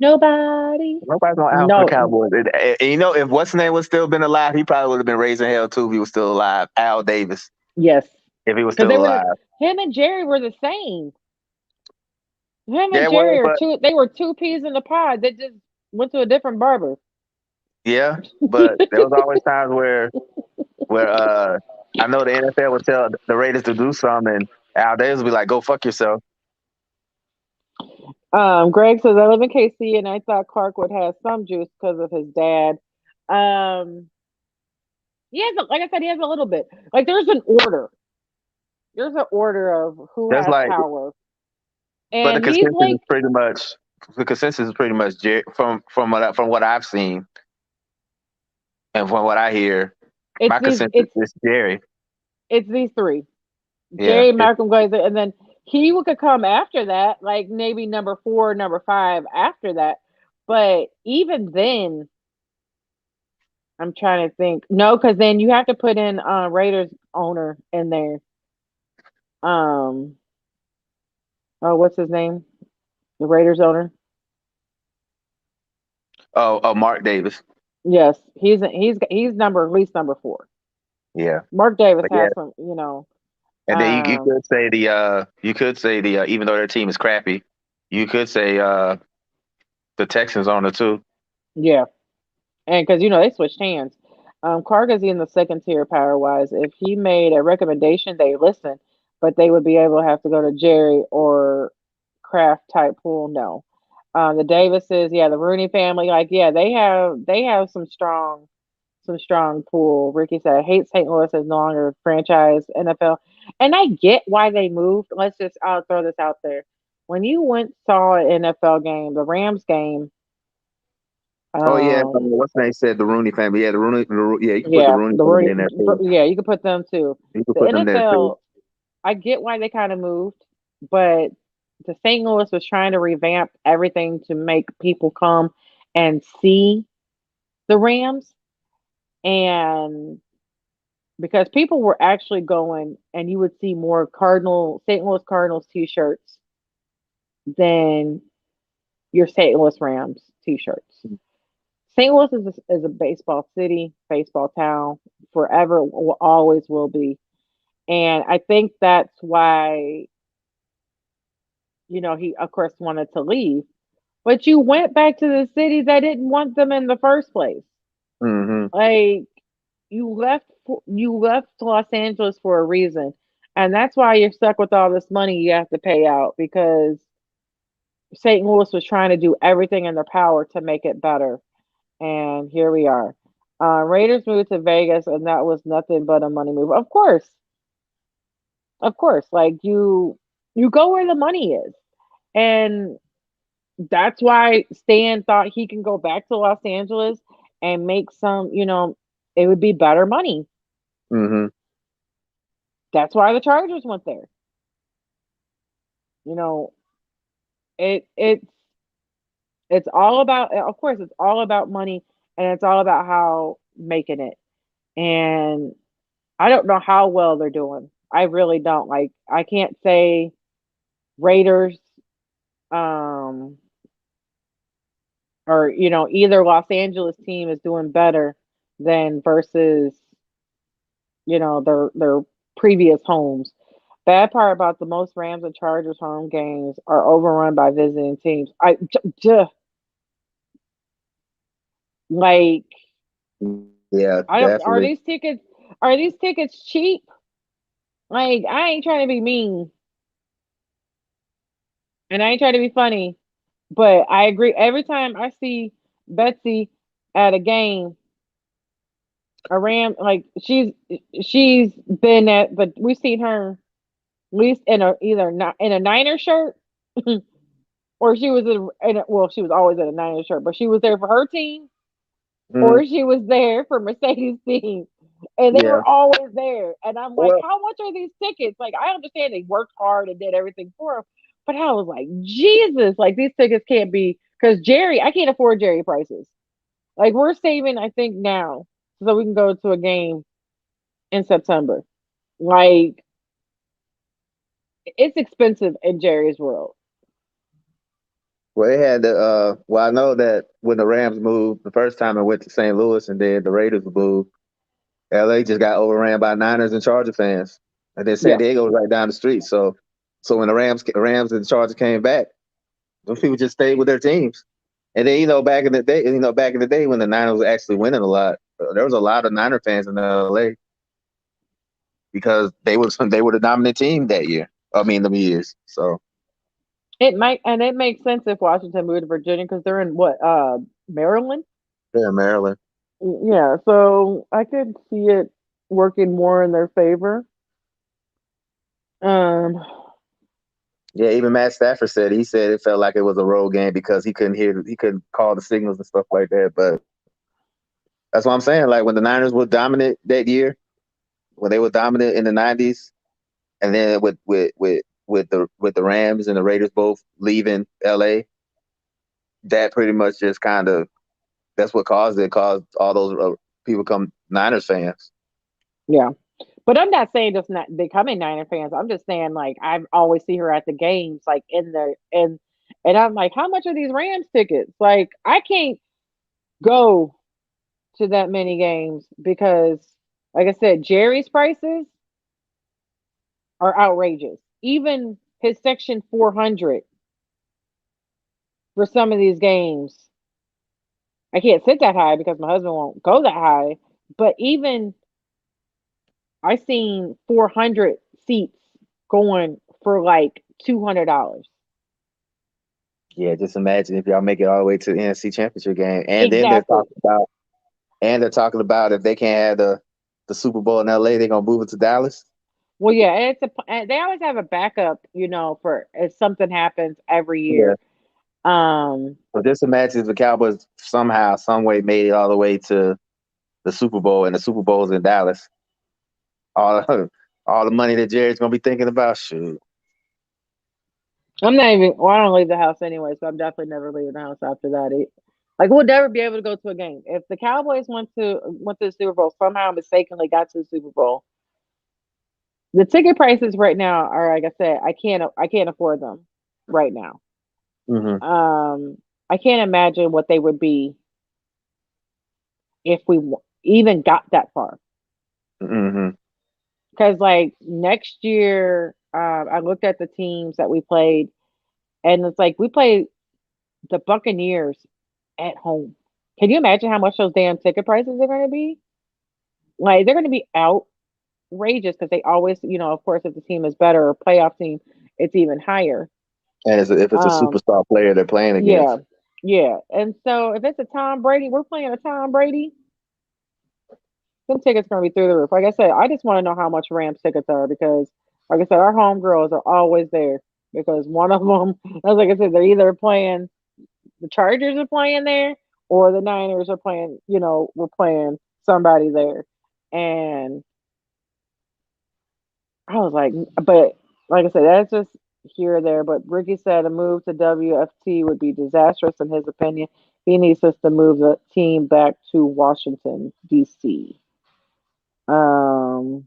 nobody. Nobody's gonna out him from the No, Cowboys. If what's name was still been alive, he probably would have been raising hell too if he was still alive. Al Davis, yes, if he was because still alive. him and Jerry were the same. Him and Yeah, Jerry well, are but two. They were two peas in the pod. They just went to a different barber. yeah, but there was always times where I know the NFL would tell the Raiders to do something, and Al Davis would be like, "Go fuck yourself." Greg says I live in KC, and I thought Clark would have some juice because of his dad. Um, he has, like I said, he has a little bit. Like there's an order. There's an order of who That's has like, power, but and he's like, the consensus is pretty much from what I've seen and from what I hear. it's My these, consensus is Jerry. it's these three: Yeah, Jerry, Malcolm Glazer, and then he could come after that, like maybe number 4, number 5 after that. But even then, I'm trying to think. No, because then you have to put in Raiders owner in there. Um, Oh, what's his name? The Raiders owner. Oh, Mark Davis. Yes, he's number at least number 4. Yeah, Mark Davis but yeah, has some, and then you um, could say the even though their team is crappy, you could say the Texans on it too. yeah, and because they switched hands. Clark is in the second tier power wise. If he made a recommendation, they listen, but they would be able to have to go to Jerry or Kraft type pool. No, the Davises, yeah, the Rooney family, like yeah, they have some strong pool. Ricky said, I hate St. Louis as no longer franchise NFL. And I get why they moved. I'll throw this out there. When you went saw an NFL game, the Rams game, Oh yeah, um, what's the name said the Rooney family? Yeah, yeah, you can put the yeah, Rooney the family Rooney, in there too. yeah, you could put them too. You can The put them there too. NFL, I get why they kind of moved, but the St. Louis was trying to revamp everything to make people come and see the Rams. And because people were actually going and you would see more St. Louis Cardinals t-shirts than your St. Louis Rams t-shirts. St. Louis is a baseball city, baseball town, forever will always will be. And I think that's why, he of course wanted to leave. But you went back to the city that didn't want them in the first place. Mm-hmm. Like you left Los Angeles for a reason. And that's why you're stuck with all this money you have to pay out because St. Louis was trying to do everything in their power to make it better. And here we are. Raiders moved to Vegas, and that was nothing but a money move. Of course, like you go where the money is, and that's why Stan thought he can go back to Los Angeles and make some. It would be better money. Mm-hmm. That's why the Chargers went there. You know, it's all about. Of course, it's all about money, and it's all about how making it. And I don't know how well they're doing. I really don't. Like I can't say Raiders um or either Los Angeles team is doing better than versus their previous homes. Bad part about the most Rams and Chargers home games are overrun by visiting teams. Like Yeah, I don't definitely. are these tickets cheap? Like I ain't trying to be mean and I ain't trying to be funny, but I agree every time I see Betsy at a game, a Ram like she's been at but we've seen her at least in a either not in a Niner shirt or she was well she was always in a Niner shirt, but she was there for her team Mm-hmm. or she was there for Mercedes team. And they Yeah. were always there. And I'm like, Well, how much are these tickets? Like, I understand they worked hard and did everything for them. But I was like, Jesus, like these tickets can't be because I can't afford Jerry prices. Like we're saving, I think now, so we can go to a game in September. Like it's expensive in Jerry's world. they had the well, I know that when the Rams moved the first time, I went to St. Louis, and then the Raiders moved. LA just got overran by Niners and Charger fans, and then San Yeah. Diego was right down the street. So when the Rams and the Chargers came back, those people just stayed with their teams. And then back in the day when the Niners was actually winning a lot, there was a lot of Niner fans in LA because they were the dominant team that year. I mean, them years. So It makes sense if Washington moved to Virginia because they're in what, Maryland? yeah, Maryland. Yeah, so I could see it working more in their favor. Um, Yeah, even Matt Stafford said it felt like it was a road game because he couldn't call the signals and stuff like that. But that's what I'm saying. Like when the Niners were dominant that year, when they were dominant in the '90s, and then with the Rams and the Raiders both leaving LA, that pretty much just kind of that's what caused all those people become Niners fans. yeah. But I'm not saying just not becoming Niner fans. I'm just saying like I always see her at the games, like in the and I'm like, how much are these Rams tickets? Like I can't go to that many games because, like I said, Jerry's prices are outrageous. Even his section 400 for some of these games, I can't sit that high because my husband won't go that high. But even I seen 400 seats going for like $200. Yeah, just imagine if y'all make it all the way to the NFC Championship game, and then Exactly. they're talking about if they can't have the Super Bowl in LA, they're gonna move it to Dallas. Well, yeah, they always have a backup, for if something happens every Yeah. year. So just imagine if the Cowboys somehow, some way made it all the way to the Super Bowl, and the Super Bowl's in Dallas. All all the money that Jerry's gonna be thinking about, shoot. I'm not even. Well, I don't leave the house anyway, so I'm definitely never leaving the house after that. Like we'll never be able to go to a game if the Cowboys went to the Super Bowl somehow mistakenly got to the Super Bowl. The ticket prices right now are like I said, I can't afford them right now. Mm-hmm. I can't imagine what they would be if we even got that far. Mm-hmm. Because like next year, I looked at the teams that we played, and it's like we played the Buccaneers at home. Can you imagine how much those damn ticket prices are going to be? Like they're going to be outrageous because they always, of course, if the team is better or playoff team, it's even higher. And if it's a superstar player they're playing against. Yeah. And so if it's a Tom Brady, we're playing a Tom Brady. Them tickets going to be through the roof. Like I said, I just want to know how much Rams tickets are because, like I said, our home girls are always there because one of them, like I said, they're either playing the Chargers are playing there or the Niners are playing. We're playing somebody there, and I was like, but like I said, that's just here or there. But Ricky said a move to WFT would be disastrous in his opinion. He needs us to move the team back to Washington, D.C. Um,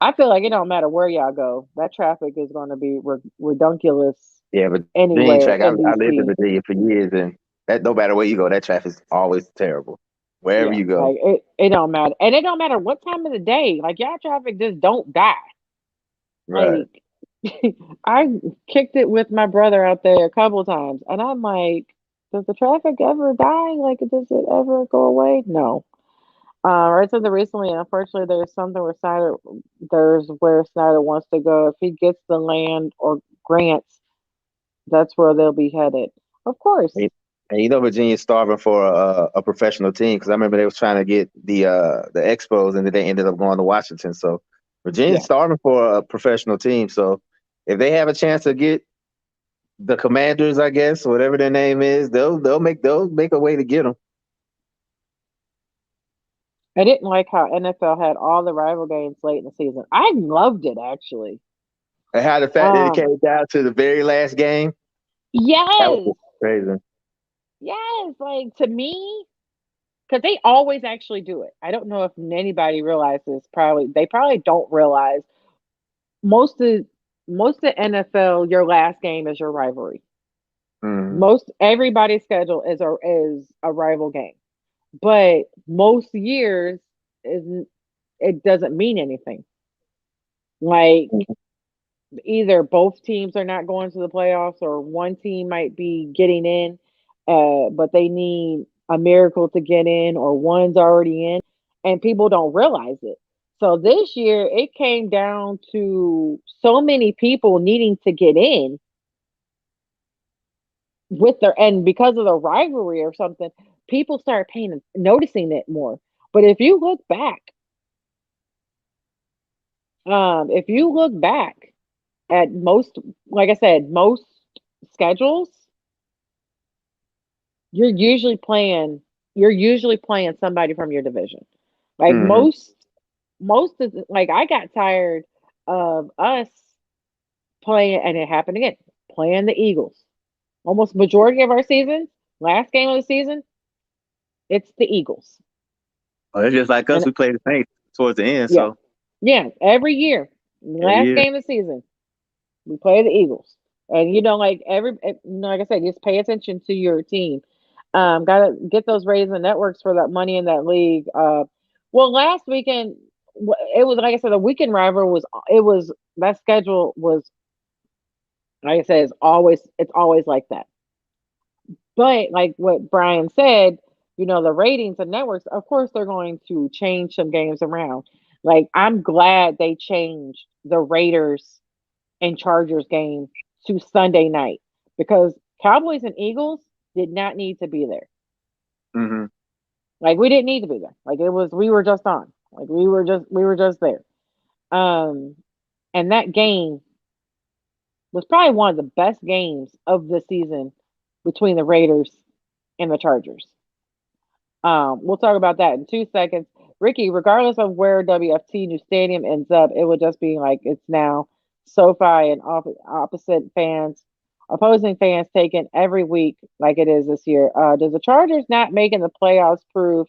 I feel like it don't matter where y'all go. That traffic is going to be redunculous. Yeah, but Virginia anywhere track, I in lived in DC. Virginia for years, and that no matter where you go, that traffic's always terrible. Wherever Yeah, you go. like it don't matter, and it don't matter what time of the day. Like y'all traffic just don't die. Right. Like I kicked it with my brother out there a couple times, and I'm like, does the traffic ever die? Like, does it ever go away? No. Right. So recently, unfortunately, there's where Snyder wants to go. If he gets the land or grants, that's where they'll be headed. Of course. And Virginia's starving for a professional team because I remember they was trying to get the Expos, and then they ended up going to Washington. So Virginia's Yeah. starving for a professional team. So if they have a chance to get the Commanders, I guess, whatever their name is, they'll make a way to get them. I didn't like how NFL had all the rival games late in the season. I loved it actually. And how the fact that it came down to the very last game. That was Yes. crazy. Yes. Like to me, because they always actually do it. I don't know if anybody realizes. They probably don't realize most of the NFL. Your last game is your rivalry. Mm-hmm. Most everybody's schedule is a rival game, but most years it doesn't mean anything. Like either both teams are not going to the playoffs or one team might be getting in, but they need a miracle to get in, or one's already in, and people don't realize it. So this year it came down to so many people needing to get in and because of the rivalry or something, people start noticing it more. But if you look back, at most, like I said, most schedules, you're usually playing somebody from your division. Like Mm-hmm. most of like I got tired of us playing, and it happened again, playing the Eagles. Almost majority of our seasons, last game of the season, it's the Eagles. Well, it's just like us. And We played the Saints towards the end, yeah, so Yeah, every year, every last year. game of the season, we play the Eagles, and like like I said, just pay attention to your team. Gotta get those ratings and networks for that money in that league. Well, last weekend it was like I said, the weekend rival was that schedule was like I said, it's always like that. But like what Brian said, the ratings and networks, of course, they're going to change some games around. Like I'm glad they changed the Raiders and Chargers game to Sunday night because Cowboys and Eagles did not need to be there. Mm-hmm. Like we didn't need to be there. Like we were just on. Like we were just there. Um, and that game was probably one of the best games of the season between the Raiders and the Chargers. We'll talk about that in 2 seconds. Ricky, regardless of where WFT new stadium ends up, it would just be like it's now SoFi and opposing fans taken every week like it is this year. Does the Chargers not making the playoffs prove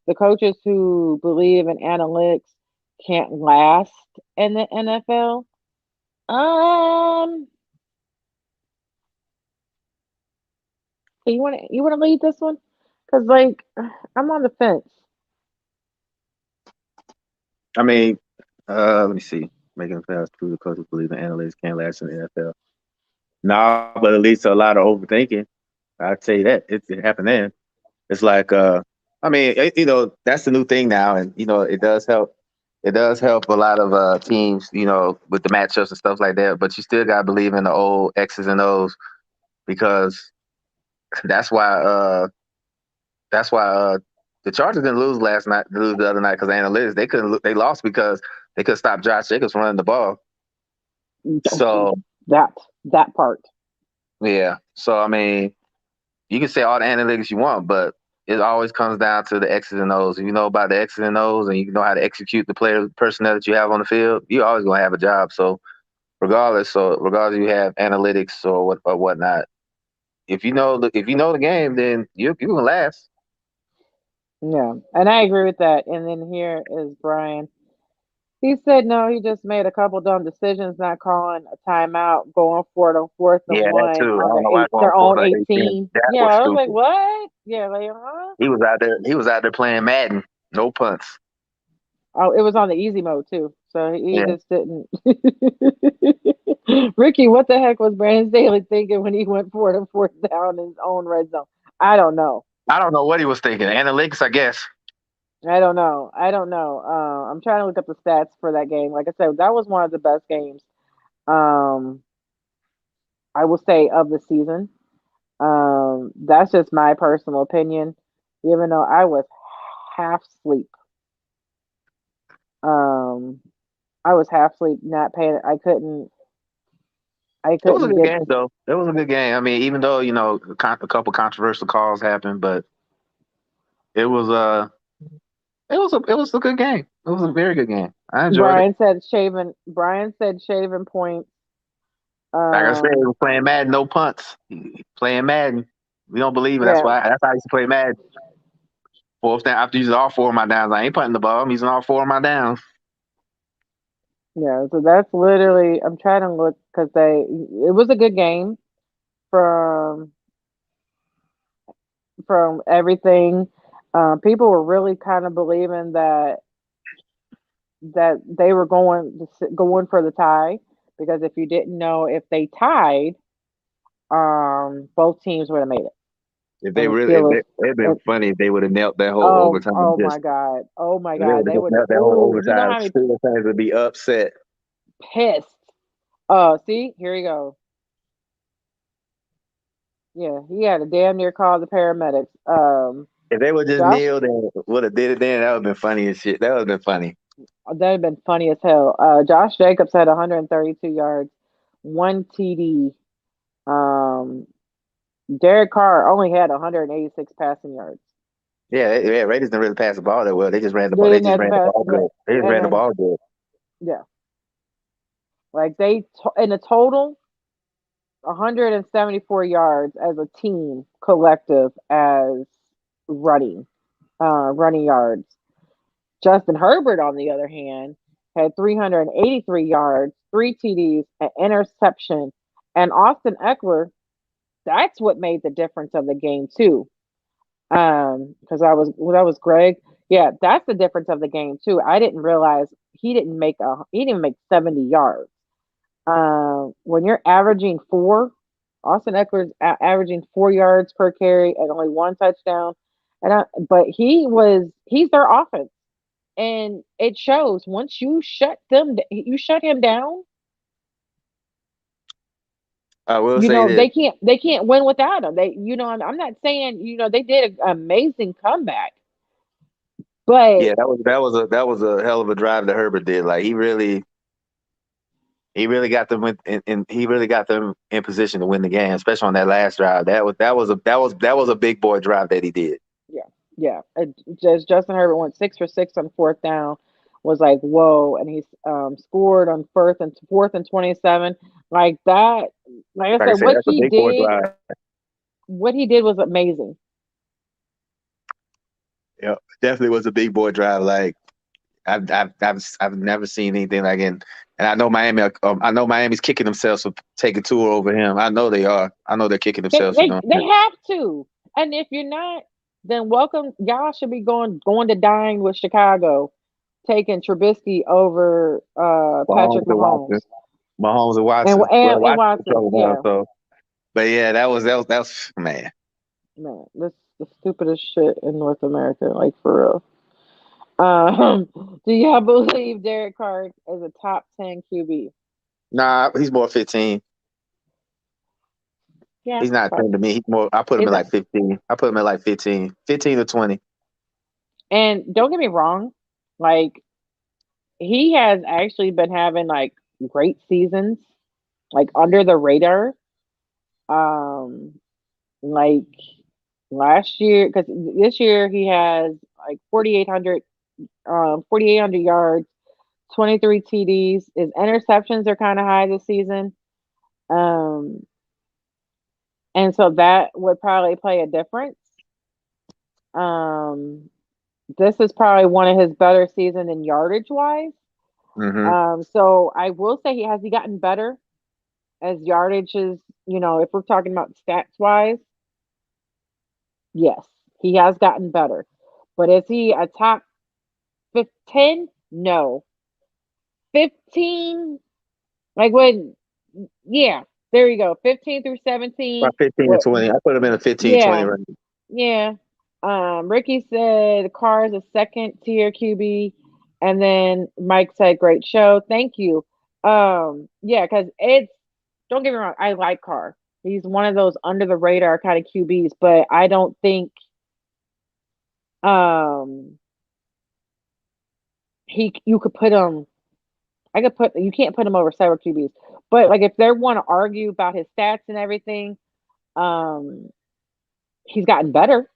the coaches who believe in analytics can't last in the NFL? Um, you want to lead this one? Because like I'm on the fence. I mean, let me see. Making fast through the coaches believe in analytics can't last in the NFL. No, but it leads to a lot of overthinking. I'd say that it happened then. It's like, I mean, that's the new thing now, and it does help. It does help a lot of teams, with the matchups and stuff like that. But you still got to believe in the old X's and O's because that's why. That's why the Chargers didn't lose the other night because of analytics. They couldn't. They lost because they couldn't stop Josh Jacobs from running the ball. So That part. yeah. So I mean, you can say all the analytics you want, but it always comes down to the X's and O's. If you know about the X's and O's and you know how to execute the personnel that you have on the field, you're always gonna have a job. So regardless if you have analytics or whatnot, if you know the game, then you can last. Yeah, and I agree with that. And then here is Brian. He said no, he just made a couple dumb decisions, not calling a timeout, going for it on fourth and Yeah, that one too. I on don't know why going their for own the 18. 18. That Yeah, was I was like, stupid. what? Yeah, like, huh? He was out there. He was out there playing Madden. No punts. Oh, it was on the easy mode too, so he Yeah. just didn't. Ricky, what the heck was Brandon Staley thinking when he went for it on fourth down in his own red zone? I don't know. I don't know what he was thinking. Analytics, I guess. I don't know. I don't know. I'm trying to look up the stats for that game. Like I said, that was one of the best games. Um, I will say of the season. That's just my personal opinion. Even though I was half asleep. Um, I was half asleep, not paying. I couldn't. I It was a couldn't good get game, this. though. It was a good game. I mean, even though a couple controversial calls happened, but it was a good game. It was a very good game. I enjoyed it. Brian said shaving points. Like I said, he Um, was playing Madden, no punts. Playing Madden. We don't believe it. That's yeah, why. That's how I used to play Madden. Fourth down. After using all four of my downs, I ain't punting the ball. I'm using all four of my downs. yeah. So that's literally. I'm trying to look because it was a good game from everything. People were really kind of believing that they were going for the tie because if you didn't know if they tied, both teams would have made it. If they And the really, Steelers, it'd been and, funny if they would have knelt that whole overtime. oh my If they God, would have they just would have. knelt that whole Oh, you know overtime. how many Steelers fans would be upset. pissed. Oh, see, here you go. Yeah, he had to damn near call the paramedics. If they would just Josh, kneeled and would have did it then, that would have been funny as shit. That would have been funny. that'd have been funny as hell. Josh Jacobs had 132 yards, one TD. Um, Derek Carr only had 186 passing yards. Yeah, Raiders didn't really pass the ball that well. They just ran the They ball. They didn't just have to ran the pass, ball good. They just and ran the then ball good. yeah, like in a total 174 yards as a team collective as running running yards. Justin Herbert, on the other hand, had 383 yards, 3 TDs, an interception. And Austin Eckler, that's what made the difference of the game too. Because that was Greg. Yeah, that's the difference of the game too. I didn't realize he didn't make 70 yards. When you're averaging 4, Austin Eckler's averaging 4 yards per carry and only 1 touchdown. But he's their offense, and it shows. Once you shut him down. I will say this. They can't win without him. I'm not saying they did an amazing comeback, but Yeah, that was a hell of a drive that Herbert did. Like he really got them he really got them in position to win the game, especially on that last drive. That was a big boy drive that he did. Yeah. Just Justin Herbert went 6 for 6 on 4th down. Was like whoa, and he scored on 4th and 27. Like that. Like I said, what he did was amazing. Yeah, definitely was a big boy drive. Like I've never seen anything like it. And I know Miami's kicking themselves for taking 2 over him. I know they are. I know they're kicking themselves. They have to. And if you're not, then welcome. Y'all should be going to dine with Chicago, taking Trubisky over Patrick Mahomes. Mahomes and Watson. And Watson. Yeah. So, but yeah, that was man. Man, this is the stupidest shit in North America, like for real. Do y'all believe Derrick Clark is a top 10 QB? Nah, he's more 15. Yeah, he's not 10 to me. He's more. I put him in like 15. I put him in like 15 to 20. And don't get me wrong, like he has actually been having like great seasons, like under the radar. Like last year, because this year he has like 4,800 yards, 23 TDs. His interceptions are kind of high this season. And so that would probably play a difference. This is probably one of his better seasons in yardage wise. Mm-hmm. So I will say has he gotten better as yardage is, if we're talking about stats wise, yes, he has gotten better. But is he a top 10? No. 15? Like when, yeah, there you go. 15 through 17. About 15 to 20. I put him in a 15, 20 range. Yeah. Ricky said Carr is a second tier QB. And then Mike said, great show. Thank you. Yeah, because don't get me wrong, I like Carr. He's one of those under the radar kind of QBs, but I don't think you could put him. You can't put him over several QBs. But like if they want to argue about his stats and everything, he's gotten better.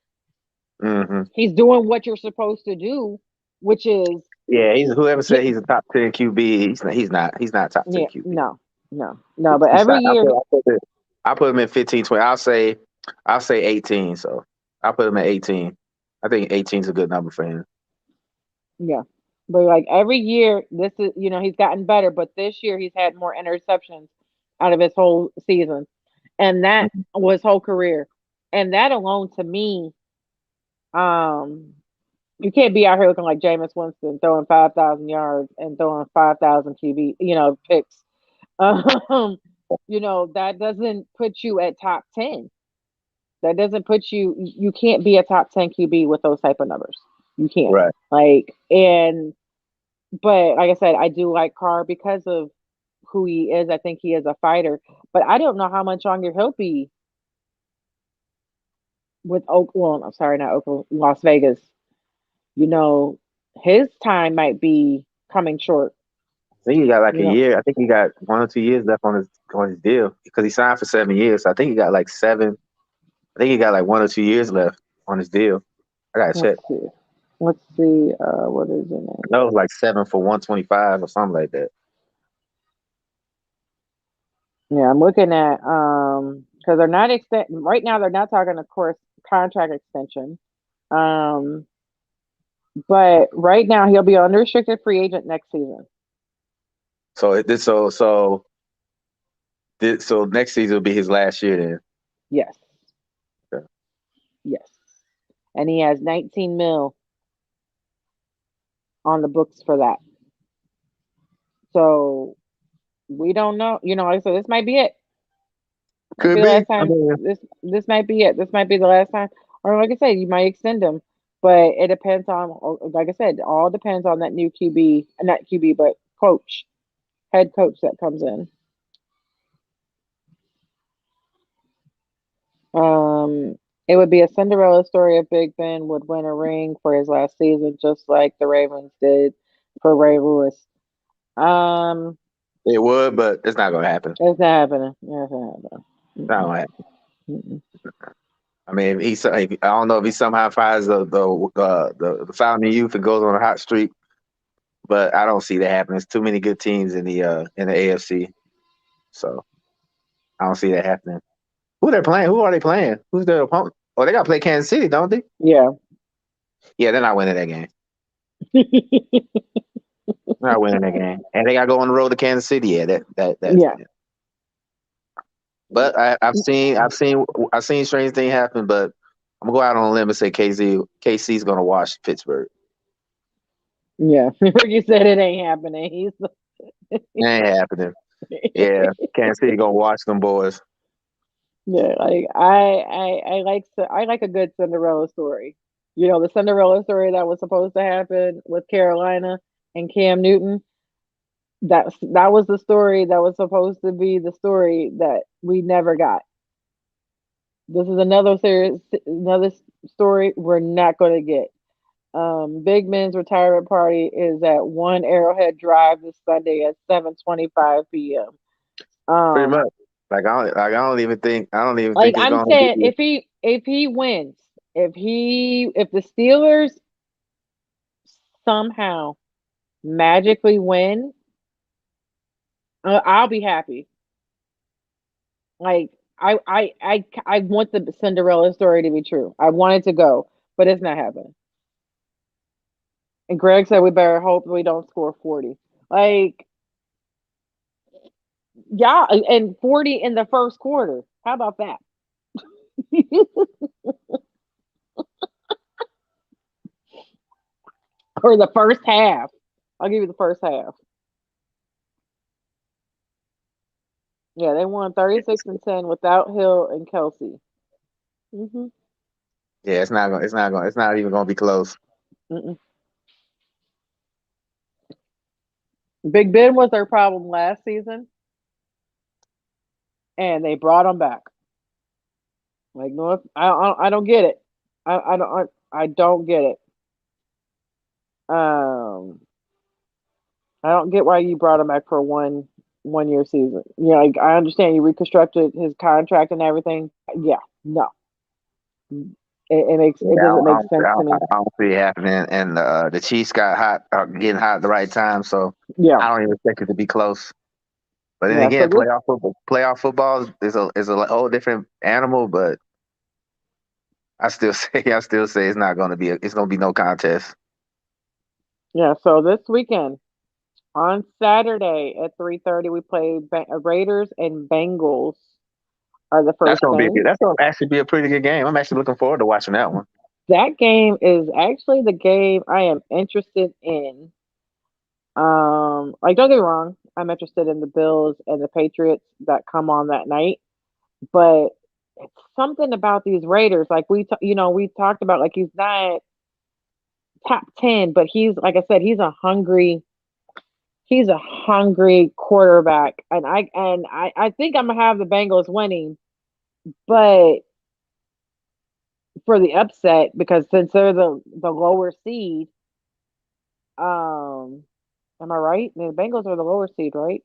Mm-hmm. He's doing what you're supposed to do, which is whoever said he's a top 10 QB. He's not top 10 QB. No. But every year I put him in 15, 20. I'll say 18. So I'll put him at 18. I think 18 is a good number for him. Yeah. But like every year, this is he's gotten better. But this year he's had more interceptions out of his whole season, and that was whole career. And that alone, to me, you can't be out here looking like Jameis Winston throwing 5,000 yards and throwing 5,000 QB, picks. That doesn't put you at top 10. That doesn't put you. You can't be a top 10 QB with those type of numbers. You can't. Right. But like I said, I do like Carr because of who he is. I think he is a fighter, but I don't know how much longer he'll be with Las Vegas. His time might be coming short. I think he got like a year. I think he got 1 or 2 years left on his deal because he signed for 7 years. So I think he got like 7. I think he got like 1 or 2 years left on his deal. I gotta check. Let's see. What is it? That was like 7 for 125 or something like that. Yeah, I'm looking at because they're not right now. They're not talking, of course, contract extension. But right now he'll be an unrestricted free agent next season. So next season will be his last year then. Yes. Okay. Yes. And he has 19 mil on the books for that. So we don't know. Like I said, this might be it. Might Could be the be. last time. This might be it. This might be the last time. Or like I said, you might extend him. But it depends on, like I said, all depends on that new QB, not QB, but coach, head coach that comes in. It would be a Cinderella story if Big Ben would win a ring for his last season, just like the Ravens did for Ray Lewis. It would, but it's not going to happen. It's not happening. It's not happening. It's not going to happen. I mean, I don't know if he somehow finds the fountain youth and goes on a hot streak, but I don't see that happening. There's too many good teams in the AFC, so I don't see that happening. Who they're playing? Who are they playing? Who's their opponent? Oh, they got to play Kansas City, don't they? Yeah. Yeah, they're not winning that game. They're not winning that game, and they got to go on the road to Kansas City. Yeah, Yeah. But I've seen strange things happen. But I'm gonna go out on a limb and say KC's gonna wash Pittsburgh. Yeah. You said it ain't happening. It ain't happening. Yeah, Kansas City gonna wash them boys. Yeah, like I like a good Cinderella story. The Cinderella story that was supposed to happen with Carolina and Cam Newton. That was the story that was supposed to be the story that we never got. This is another story we're not going to get. Big Men's retirement party is at 1 Arrowhead Drive this Sunday at 7:25 p.m. Pretty much. I don't even think Like it's I'm gonna saying, be. if he wins, if the Steelers somehow magically win, I'll be happy. Like I want the Cinderella story to be true. I want it to go, but it's not happening. And Greg said we better hope we don't score 40. Like, yeah, and 40 in the first quarter. How about that? Or the first half. I'll give you the first half. Yeah, they won 36-10 without Hill and Kelsey. Mm-hmm. Yeah, it's not even gonna be close. Mm-mm. Big Ben was their problem last season, and they brought him back. Like, no, I don't get it. I don't get it. Um, I don't get why you brought him back for one year season. Yeah, like, I understand you reconstructed his contract and everything. Yeah, no, it doesn't make sense to me. I don't see it happening. And the Chiefs got hot, getting hot at the right time. So Yeah, I don't even expect it to be close. But then yeah. So again, this, playoff football is a whole different animal. But I still say it's not going to be it's going to be no contest. yeah. So this weekend on Saturday at 3:30, we play Raiders and Bengals. Are the first game. That's going to actually be a pretty good game. I'm actually looking forward to watching that one. That game is actually the game I am interested in. Like, don't get me wrong, I'm interested in the Bills and the Patriots that come on that night, but it's something about these Raiders. Like we talked about, like, he's not top 10, but he's, like I said, he's a hungry quarterback, and I think I'm gonna have the Bengals winning, but for the upset, because since they're the lower seed, am I right? The Bengals are the lower seed, right?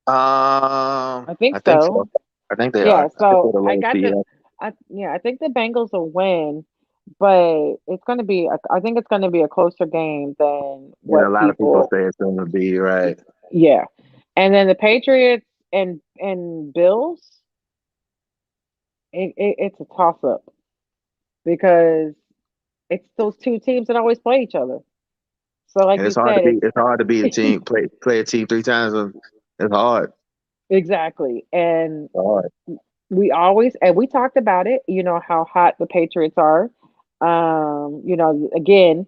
I think I think so. so. I think they Yeah, are. I think so they're the I lowest got seed. I think the Bengals will win, but I think it's gonna be a closer game than Yeah, a what lot of people people. say it's going to be right. Yeah, and then the Patriots and Bills, it's a toss up because it's those two teams that always play each other. So, like And you said, it's hard to beat a team, play a team 3 times. It's hard. exactly. And It's hard. we talked about it, how hot the Patriots are. Again,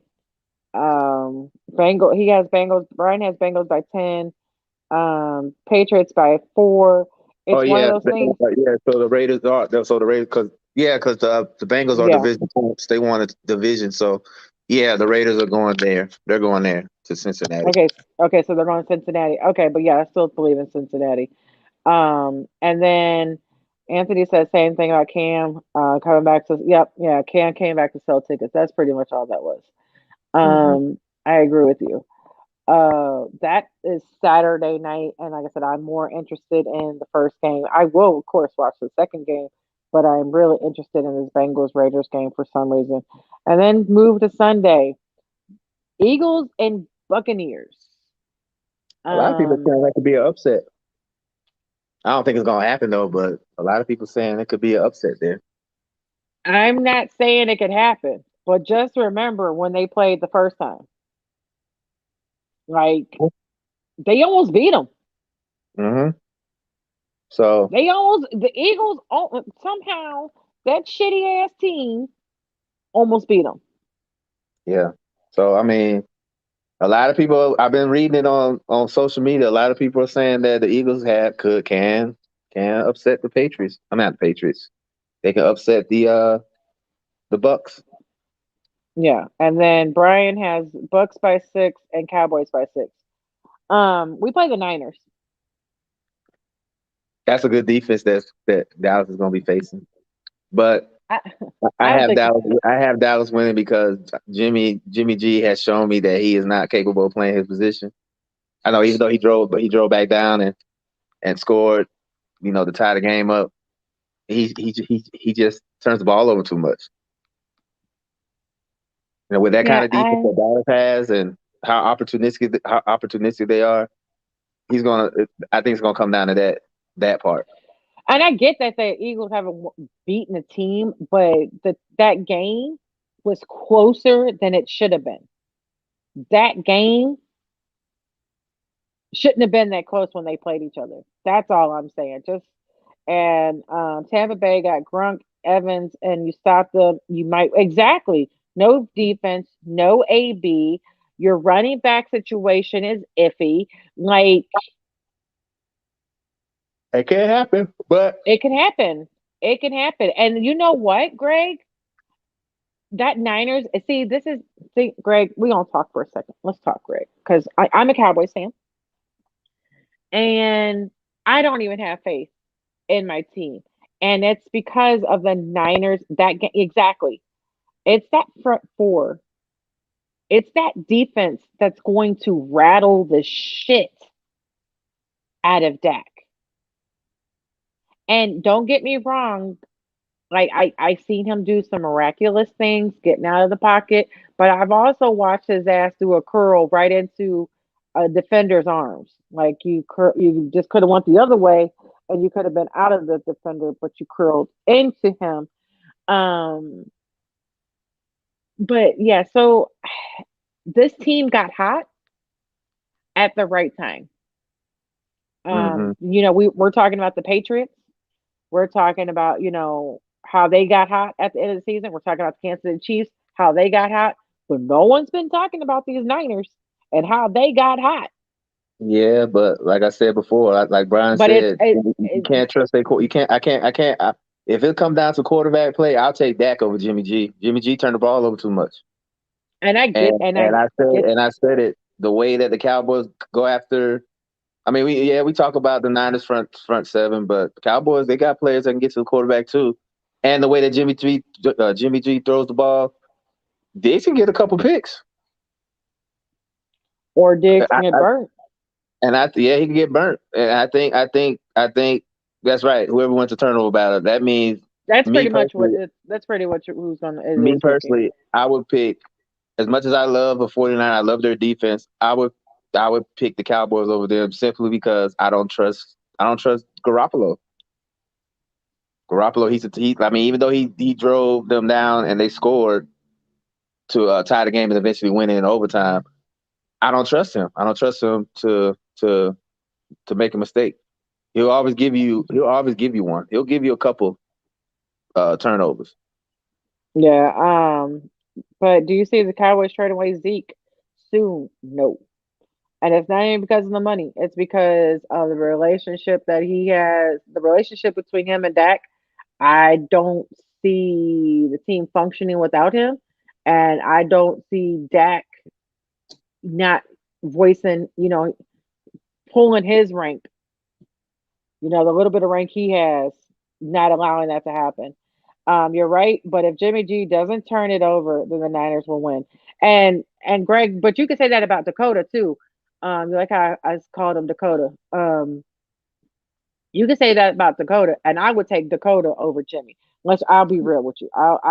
Brian has Bengals by 10, Patriots by 4. Oh It's one of yeah, those things. yeah. So the Raiders because the Bengals are Yeah. division champs. They won a division, so yeah, the Raiders are going there. They're going there to Cincinnati. Okay, so they're going to Cincinnati. Okay, but yeah, I still believe in Cincinnati. And then Anthony said same thing about Cam coming back to. Yep, yeah, Cam came back to sell tickets. That's pretty much all that was. Mm-hmm. I agree with you. That is Saturday night, and like I said, I'm more interested in the first game. I will, of course, watch the second game, but I'm really interested in this Bengals Raiders game for some reason. And then move to Sunday, Eagles and Buccaneers. A lot of people saying that could be an upset. I don't think it's gonna happen though, but a lot of people saying it could be an upset there. I'm not saying it could happen, but just remember when they played the first time, like they almost beat them. Mm-hmm. So The Eagles somehow that shitty ass team almost beat them. yeah. So I mean, a lot of people I've been reading it on social media. A lot of people are saying that the Eagles can upset the Patriots. I'm not the Patriots. They can upset the Bucks. Yeah, and then Brian has Bucks by 6 and Cowboys by 6. We play the Niners. That's a good defense that Dallas is going to be facing. But I, I I don't have think Dallas. I have Dallas winning because Jimmy G has shown me that he is not capable of playing his position. I know, even though he drove back down and scored, to tie the game up. He just turns the ball over too much. With that kind yeah, of defense that Dallas has and how opportunistic they are, I think it's gonna come down to that part. and I get that the Eagles haven't beaten a team, but that game was closer than it should have been. That game shouldn't have been that close when they played each other. That's all I'm saying. Tampa Bay got Grunk, Evans, and you stop them. You might exactly no defense, no AB. Your running back situation is iffy. Like It can't happen, but it can happen. It can happen. And you know what, Greg? That Niners. Greg. We gonna talk for a second. Let's talk, Greg, because I'm a Cowboys fan, and I don't even have faith in my team. And it's because of the Niners exactly. It's that front four. It's that defense that's going to rattle the shit out of Dak. And don't get me wrong, like I seen him do some miraculous things getting out of the pocket, but I've also watched his ass do a curl right into a defender's arms. Like you just could have went the other way and you could have been out of the defender, but you curled into him. But yeah, so this team got hot at the right time. mm-hmm. We're talking about the Patriots. We're talking about, how they got hot at the end of the season. We're talking about the Kansas City Chiefs, how they got hot. But no one's been talking about these Niners and how they got hot. Yeah, but like I said before, like Brian But said, you can't trust their You can't. I can't. If it comes down to quarterback play, I'll take Dak over Jimmy G. Jimmy G turned the ball over too much. And I get, I said it the way that the Cowboys go after. I mean, we talk about the Niners front seven, but the Cowboys, they got players that can get to the quarterback too. And the way that Jimmy G throws the ball, Diggs can get a couple picks. Or Diggs can get burnt. And he can get burnt. And I think that's right. Whoever wins the turnover battle, that means that's pretty much who's going to. Me personally, I would pick, as much as I love the 49, I love their defense. I would pick the Cowboys over them simply because I don't trust Garoppolo. Garoppolo, I mean, even though he drove them down and they scored to tie the game and eventually win it in overtime, I don't trust him. I don't trust him to make a mistake. He'll always give you one. He'll give you a couple turnovers. Yeah. But do you see the Cowboys trading away Zeke soon? No. And it's not even because of the money. It's because of the relationship that he has, the relationship between him and Dak. I don't see the team functioning without him. And I don't see Dak not voicing, pulling his rank, the little bit of rank he has, not allowing that to happen. You're right, but if Jimmy G doesn't turn it over, then the Niners will win. And Greg, but you could say that about Dakota too. Like I called him Dakota. You could say that about Dakota, and I would take Dakota over Jimmy. I'll be real with you. I'm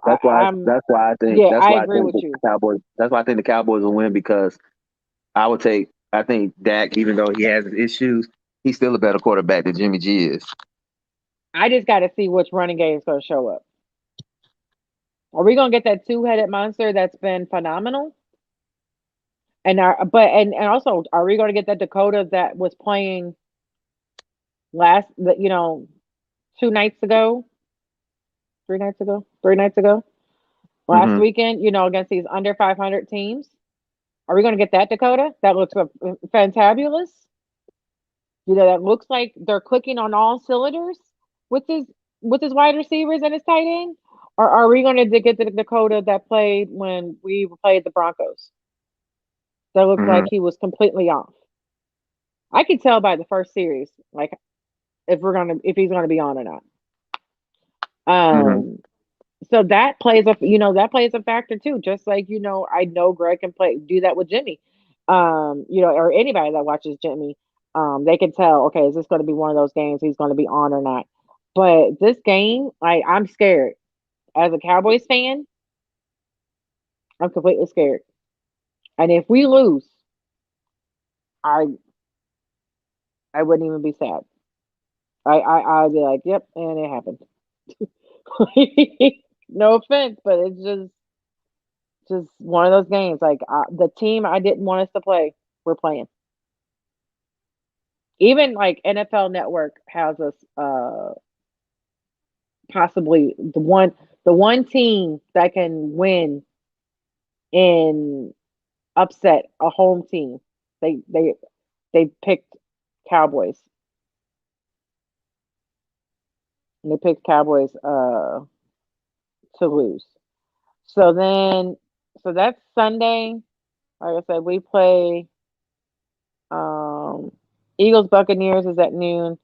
That's why I think yeah, I agree with you. Cowboys. That's why I think the Cowboys will win because I think Dak, even though he has his issues, he's still a better quarterback than Jimmy G is. I just got to see which running game is going to show up. Are we going to get that two-headed monster that's been phenomenal? And also, are we going to get that Dakota that was playing last, 2 nights ago, 3 nights ago, last weekend, against these under 500 teams? Are we going to get that Dakota that looks fantabulous? That looks like they're clicking on all cylinders with his wide receivers and his tight end? Or are we going to get the Dakota that played when we played the Broncos? That looked like he was completely off. I could tell by the first series, like if he's gonna be on or not. So that plays a factor too. Just like I know Greg can do that with Jimmy. Or anybody that watches Jimmy, they can tell. Okay, is this going to be one of those games he's going to be on or not? But this game, I'm scared. As a Cowboys fan, I'm completely scared. And if we lose, I wouldn't even be sad. I'd be like, yep, and it happened. No offense, but it's just one of those games. Like the team I didn't want us to play, we're playing. Even like NFL Network has us possibly the one team that can win and upset a home team. They picked Cowboys. And they picked Cowboys to lose. So that's Sunday. Like I said, we play Eagles Buccaneers is at noon.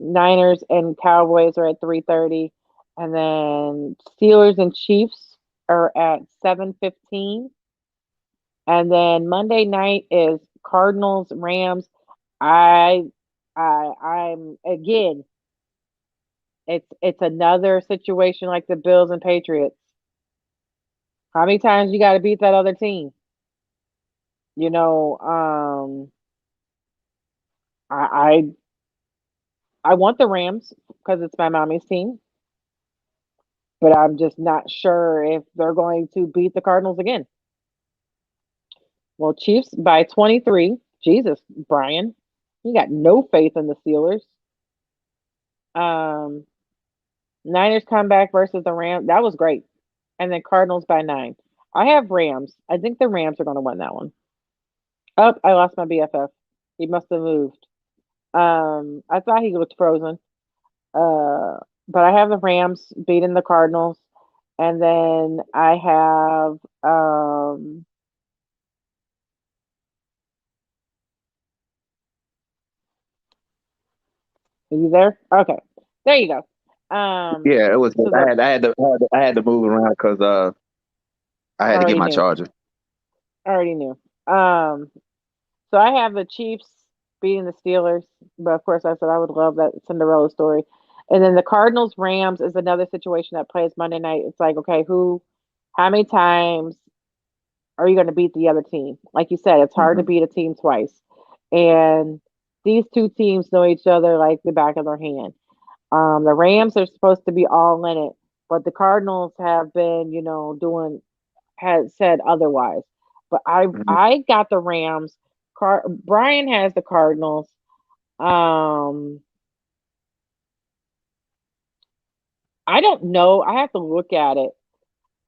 Niners and Cowboys are at 3:30. And then Steelers and Chiefs are at 7:15. And then Monday night is Cardinals Rams. I'm again. It's another situation like the Bills and Patriots. How many times you got to beat that other team? I want the Rams because it's my mommy's team, but I'm just not sure if they're going to beat the Cardinals again. Well, Chiefs by 23. Jesus, Brian, you got no faith in the Steelers. Niners come back versus the Rams. That was great. And then Cardinals by 9. I have Rams. I think the Rams are going to win that one. Oh, I lost my BFF. He must have moved. I thought he looked frozen. But I have the Rams beating the Cardinals. And then I have are you there? Okay. There you go. Yeah, it was. So I had to move around because I had to get my charger. I already knew. So I have the Chiefs beating the Steelers, but of course I said I would love that Cinderella story. And then the Cardinals Rams is another situation that plays Monday night. It's like, okay, how many times are you going to beat the other team? Like you said, it's hard to beat a team twice. And these two teams know each other like the back of their hand. The Rams are supposed to be all in it, but the Cardinals have been, had said otherwise. But I Mhm. I got the Rams. Brian has the Cardinals. Um, I don't know. I have to look at it.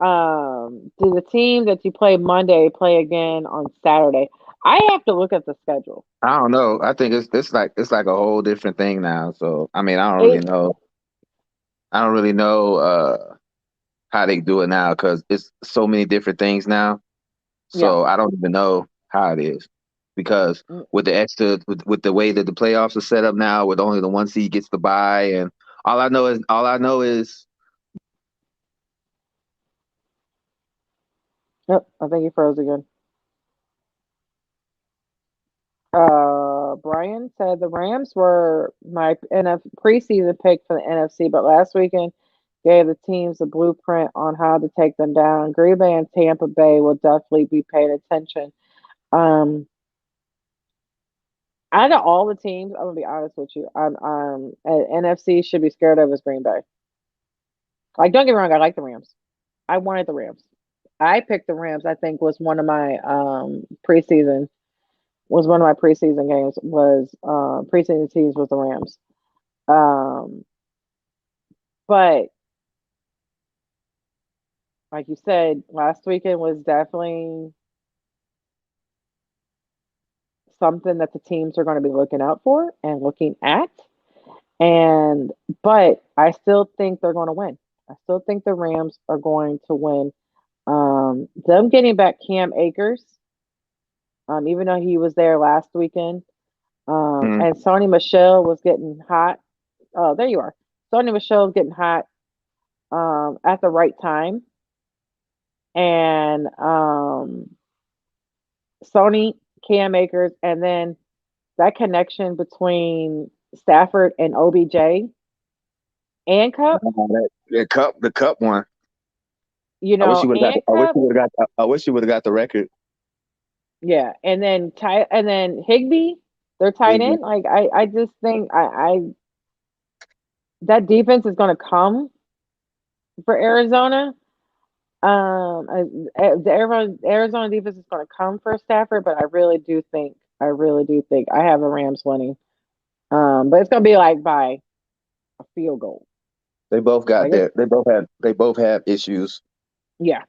Do the team that you play Monday play again on Saturday? I have to look at the schedule. I don't know. I think it's like a whole different thing now. So I mean, I don't really It know. I don't really know how they do it now because it's so many different things now. yeah. So I don't even know how it is because Mm, with the extra with the way that the playoffs are set up now, with only the one seed gets to bye, and all I know is Yep, I think he froze again. Brian said the Rams were my preseason pick for the NFC, but last weekend gave the teams a blueprint on how to take them down. Green Bay and Tampa Bay will definitely be paying attention. Um, Out of all the teams, I'm gonna be honest with you. NFC should be scared of is Green Bay. Like, don't get me wrong, I like the Rams. I wanted the Rams. I picked the Rams. I think was one of my preseason games was preseason teams was the Rams. Um, but like you said, last weekend was definitely something that the teams are going to be looking out for and looking at. And but I still think they're going to win. I still think the Rams are going to win. Them getting back Cam Akers, even though he was there last weekend, mm, and Sony Michelle was getting hot. Oh, there you are. Sony Michelle's getting hot at the right time, and Sony Cam Akers, and then that connection between Stafford and OBJ and Cup, the cup one. you I wish know, you would have got. and I wish Cup, you would have got. I wish you would have got the record. yeah, and then Higby, they're tight Maybe. end. Like I just think that defense is going to come for Arizona. The Arizona defense is going to come for Stafford, but I really do think I have the Rams winning. But it's going to be like by a field goal. They both got Like it's their. They both have issues. yeah,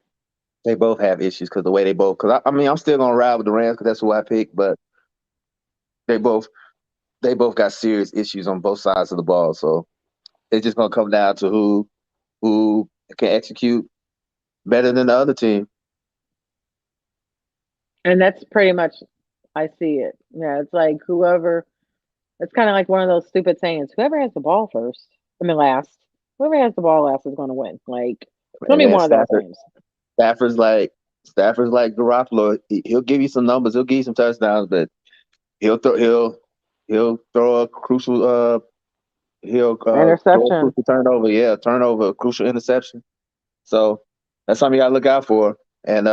They both have issues because the way they both. Because I mean, I'm still gonna ride with the Rams because that's who I picked. But they both they both got serious issues on both sides of the ball. So it's just gonna come down to who can execute better than the other team. and that's pretty much I see it. Yeah, it's like whoever. It's kind of like one of those stupid sayings: whoever has the ball first, I mean last. Whoever has the ball last is going to win. Like it's going And to be then one of those games. Stafford's like Garoppolo. He'll give you some numbers. He'll give you some touchdowns, but he'll throw a crucial he'll throw a Interception. crucial turnover. Yeah, turnover, crucial interception. So that's something you gotta look out for. And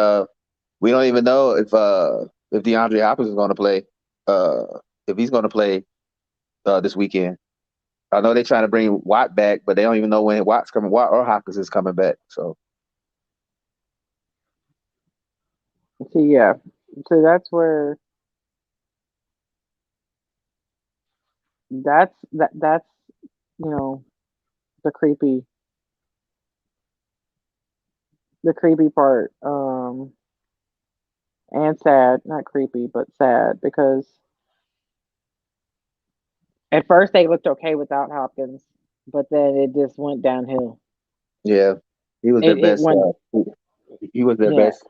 we don't even know if DeAndre Hopkins is going to play. Uh, if he's going to play this weekend. I know they're trying to bring Watt back, but they don't even know when Watt or Hopkins is coming back. So So yeah, so that's you know the creepy part. And sad, not creepy, but sad because at first they looked okay without Hopkins, but then it just went downhill. yeah, he was their It best. went He was their yeah best.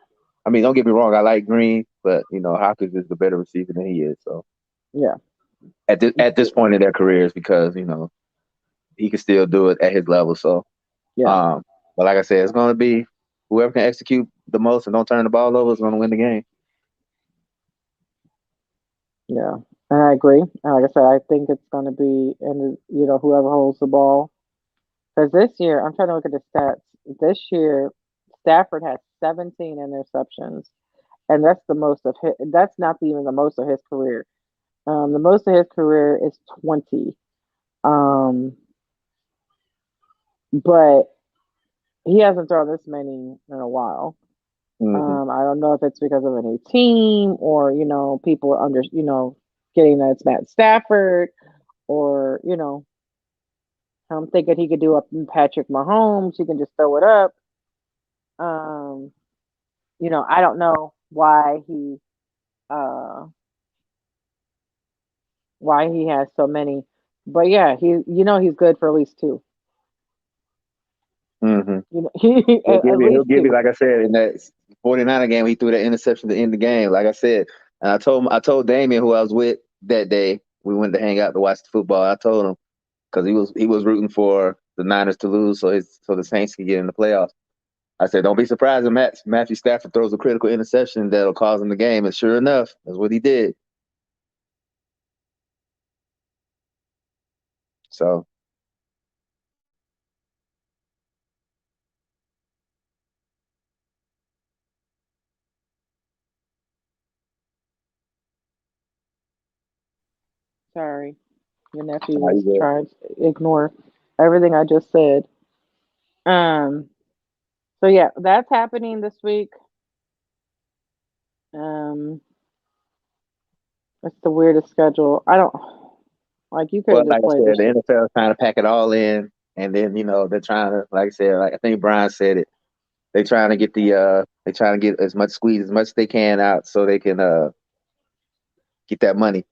I mean, don't get me wrong. I like Green, but Hopkins is the better receiver than he is. So yeah at this point in their careers, because he can still do it at his level. So, yeah um, but like I said, it's going to be whoever can execute the most and don't turn the ball over is going to win the game. yeah, and I agree. And like I said, I think it's going to be and whoever holds the ball. Because this year, I'm trying to look at the stats. This year, Stafford has 17 interceptions, and that's the most of his. That's not even the most of his career. The most of his career is 20. Um, but he hasn't thrown this many in a while. I don't know if it's because of a new team or, people are getting that it's Matt Stafford or, I'm thinking he could do up in Patrick Mahomes. He can just throw it up. Um, I don't know uh why he has so many. But yeah, he's good for at least two. He'll Least give you, two. like I said, in that 49er game, he threw that interception to end the game. Like I said, and I told Damien, who I was with that day, we went to hang out to watch the football. I told him because he was rooting for the Niners to lose, so the Saints could get in the playoffs. I said, don't be surprised if Matthew Stafford throws a critical interception that'll cause him the game. And sure enough, that's what he did. So. Sorry. Your nephew was trying to ignore everything I just said. So yeah, that's happening this week. It's the weirdest schedule. I don't like you could Well, have like just I played said, this. the NFL is trying to pack it all in, and then they're trying to, like I said, like I think Brian said it. They're trying to get as much as they can out so they can get that money.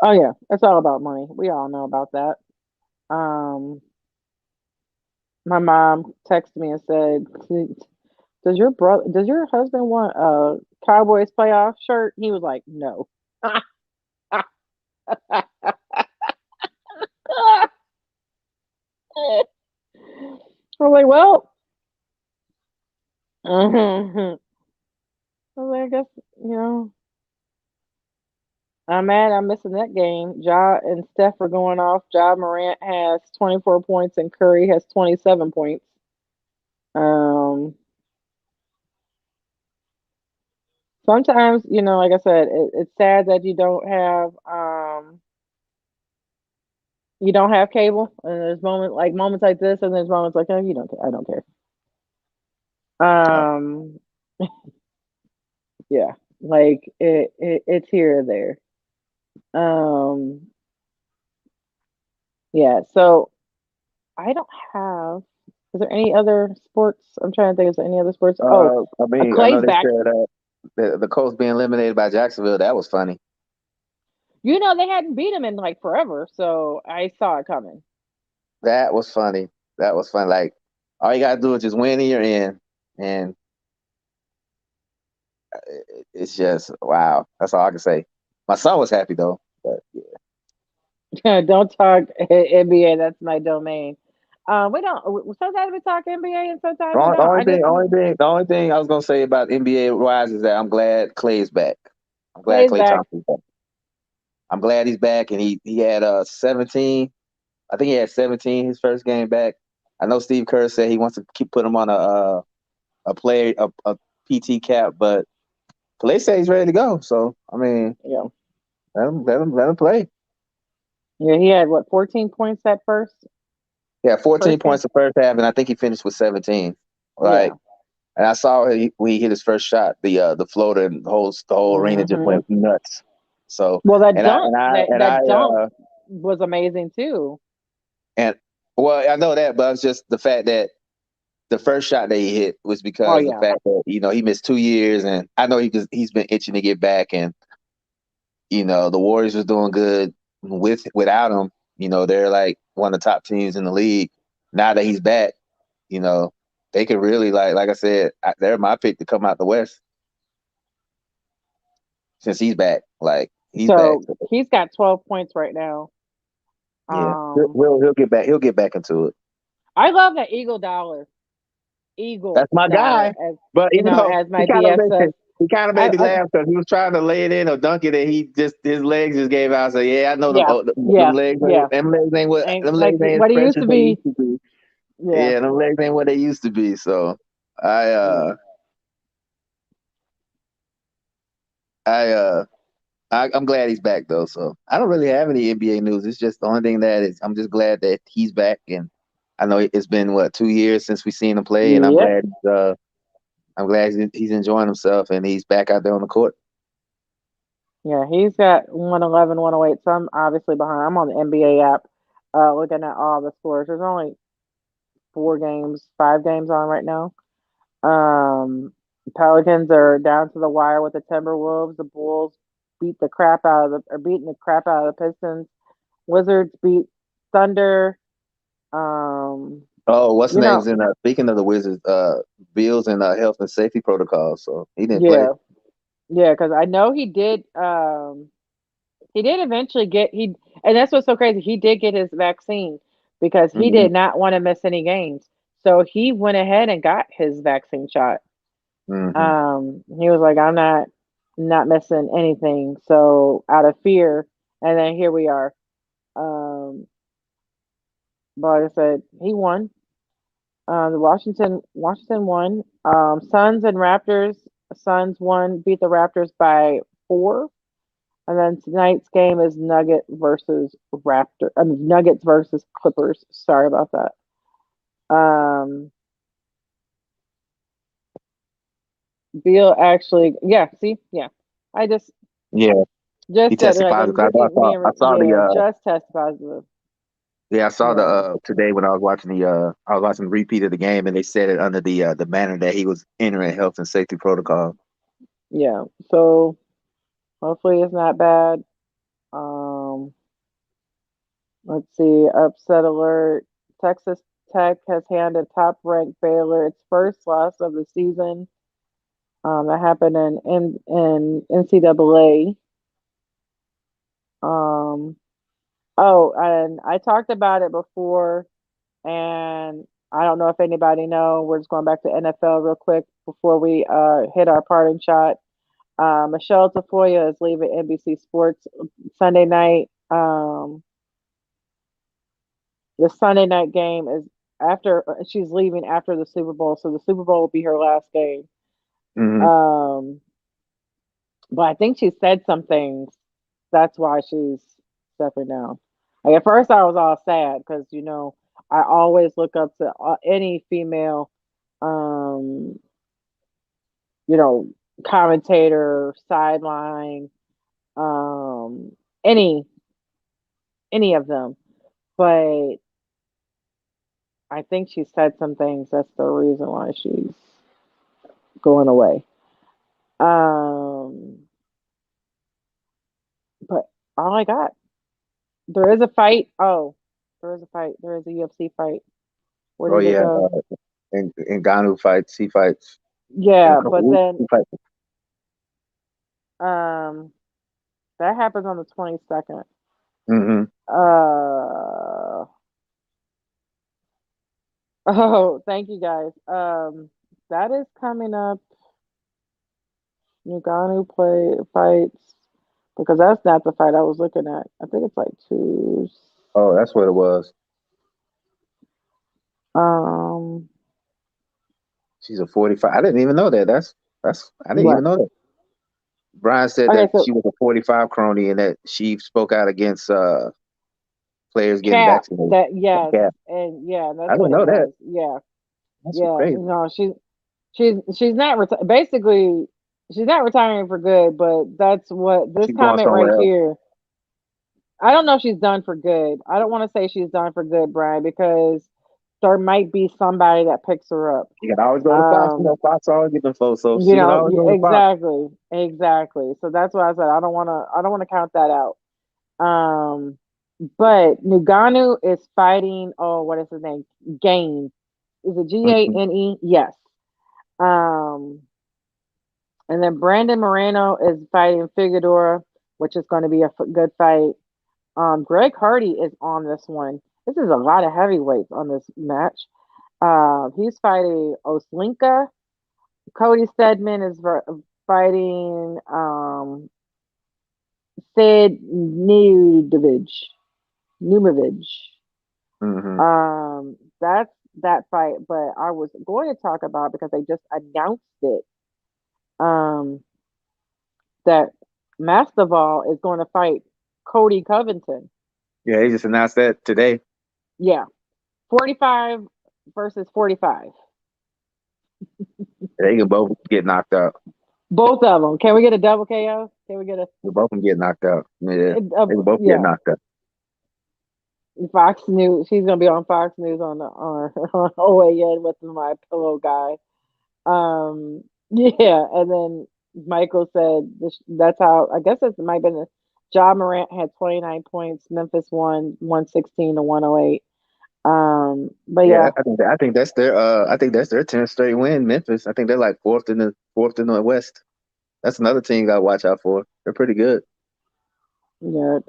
Oh yeah, it's all about money. We all know about that. My mom texted me and said, does your husband want a Cowboys playoff shirt?" He was like, "No." I'm like, "Well," I was like, "I guess I'm mad I'm missing that game. Ja and Steph are going off. Ja Morant has 24 points and Curry has 27 points. Um, Sometimes, like I said, it's sad that you don't have cable, and there's moments like this, and there's moments like, oh, you don't care. I don't care. Um, yeah, like it's here or there. Um, yeah. So I don't have. Is there any other sports? I'm trying to think. Is there any other sports? Oh, I mean, I know Clay's they back. said the Colts being eliminated by Jacksonville. That was funny. They hadn't beat him in like forever, so I saw it coming. That was funny. That was fun. Like all you gotta do is just win and you're in, and it's just wow. That's all I can say. My son was happy though, but yeah. Don't talk NBA. That's my domain. We don't. Sometimes we talk NBA and sometimes we don't. I just The only thing I was gonna say about NBA wise is that I'm glad Clay's back. I'm glad Clay's Klay back. Thompson's back. I'm glad he's back, and he had 17. I think he had 17 his first game back. I know Steve Kerr said he wants to keep putting him on a PT cap, but Klay said he's ready to go. So I mean, Yeah. let him play. Yeah. He had 14 points that first. Yeah, 14 First game. points the first half, and I think he finished with 17. Like, Yeah. and I saw when he hit his first shot, the floater, and the whole arena just went nuts. So Well, that and I dunk, and I and that dunk I was amazing too. and well, I know that, but it's just the fact that the first shot that he hit was Oh because the yeah. fact that he missed 2 years, and I know he's been itching to get back, and the Warriors was doing good without him. They're like one of the top teams in the league. Now that he's back, they could really like I said, they're my pick to come out the West since he's back. Like he's back. So he's got 12 points right now. Yeah, he'll get back. He'll get back into it. I love that Eagle Dollar. Eagle That's my Dollar, guy. But as my he kind of BFF. made me laugh because he was trying to lay it in or dunk it, and his legs just gave out. So yeah, I know them legs. Yeah. Them legs ain't And them like legs ain't as what he fresh used as to they be. used to be. Yeah. Yeah, them legs ain't what they used to be. So I I'm glad he's back though. So I don't really have any NBA news. It's just the only thing that is I'm just glad that he's back, and I know it's been 2 years since we've seen him play, and I'm Yep. glad I'm glad he's enjoying himself and he's back out there on the court. Yeah, he's got 111, 108. So I'm obviously behind. I'm on the NBA app, looking at all the scores. There's only 5 games on right now. Pelicans are down to the wire with the Timberwolves. The Bulls beating the crap out of the Pistons. Wizards beat Thunder. Oh, what's You the know, name's in speaking of the Wizards, Bill's in health and safety protocols, so he didn't play. yeah, because I know he did. He did eventually and that's what's so crazy. He did get his vaccine because he Mm-hmm. did not want to miss any games. So he went ahead and got his vaccine shot. He was like, I'm not missing anything. So out of fear, and then here we are. But like I said, he won. The Washington won. Suns and Raptors. Suns won, beat the Raptors by 4. And then tonight's game is Nuggets versus Clippers. Sorry about that. Beal actually, yeah. See, yeah. I just he said tested like positive. I saw just test positive. I saw the today when I was watching the repeat of the game, and they said it under the manner that he was entering health and safety protocol. Yeah. So hopefully it's not bad. Let's see. Upset alert. Texas Tech has handed top-ranked Baylor its first loss of the season. That happened in NCAA. And I talked about it before, and I don't know if anybody know. We're just going back to NFL real quick before we hit our parting shot. Michelle Tafoya is leaving NBC Sports Sunday night. The Sunday night game is she's leaving after the Super Bowl, so the Super Bowl will be her last game. Mm-hmm. But I think she said some things. That's why she's stepping down. Like at first, I was all sad because I always look up to any female, um, commentator, sideline, any of them. But I think she said some things. That's the reason why she's going away. But all I got. There is a fight. Oh, there is a fight. There is a UFC fight. Where did it go? And Ngannou fights. He fights. Yeah, but then that happens on the 22nd. Mm-hmm. Oh, thank you guys. That is coming up. Ngannou fights because that's not the fight I was looking at. I think it's like 2. Oh, that's what it was. She's a 45. I didn't even know that. I didn't even know that. Brian said that she was a 45 crony and that she spoke out against players getting vaccinated. And that's I didn't know that. Yeah, that's crazy. No, she's not basically she's not retiring for good, but that's what this comment right here. I don't know if she's done for good. I don't want to say she's done for good, Brian, because there might be somebody that picks her up. You can always go to Fox. Fox always get them folks. So exactly. So that's why I said I don't want to count that out. But Ngannou is fighting. Oh, what is his name? Gane. Is it Gane? Yes. And then Brandon Moreno is fighting Figueroa, which is going to be a good fight. Greg Hardy is on this one. This is a lot of heavyweights on this match. He's fighting Oslinka. Cody Stedman is fighting Sid Numovich. That's that fight, but I was going to talk about because they just announced it. That Masvidal is going to fight Cody Covington. Yeah, he just announced that today. Yeah. 45 versus 45. They can both get knocked out. Both of them. Can we get a double KO? Can we get a? Both can get knocked out. Yeah, they can both get Yeah. knocked out. Fox News. She's gonna be on Fox News on OAN with my pillow guy. Yeah, and then Michael said that's how. I guess it might have been. Ja Morant had 29 points. Memphis won 116 to 108. But yeah, I think that's their 10th straight win. Memphis. I think they're like fourth in the West. That's another team you got to watch out for. They're pretty good. yeah.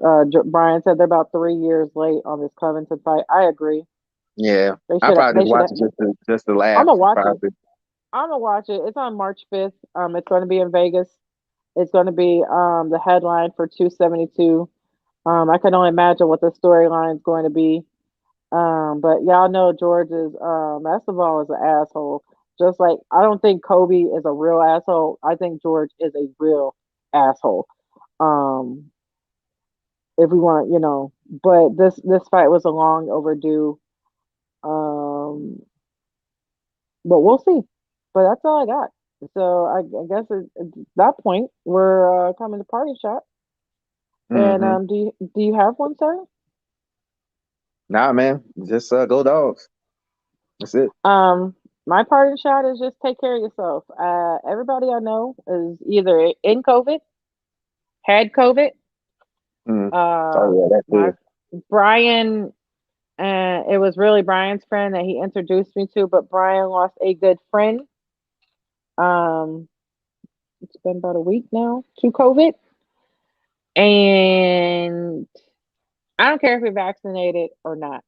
Brian said they're about 3 years late on this Covington fight. I agree. Yeah, They I should. probably They just watch should. it just to laugh. I'm gonna watch probably. it. I'm gonna watch it. It's on March 5th. It's going to be in Vegas. It's going to be the headline for 272. I can only imagine what the storyline is going to be. But y'all know George's Masvidal is an asshole. Just like I don't think Kobe is a real asshole. I think George is a real asshole. Um, if we want, but this fight was a long overdue. Um, but we'll see. But that's all I got. So I guess at that point we're coming to party shot. Mm-hmm. And do you have one, sir? Nah, man, just go Dogs. That's it. My parting shot is just take care of yourself. Everybody I know is either in COVID, had COVID. Oh yeah, that's good. Brian, it was really Brian's friend that he introduced me to, but Brian lost a good friend. It's been about a week now to COVID, and I don't care if you're vaccinated or not.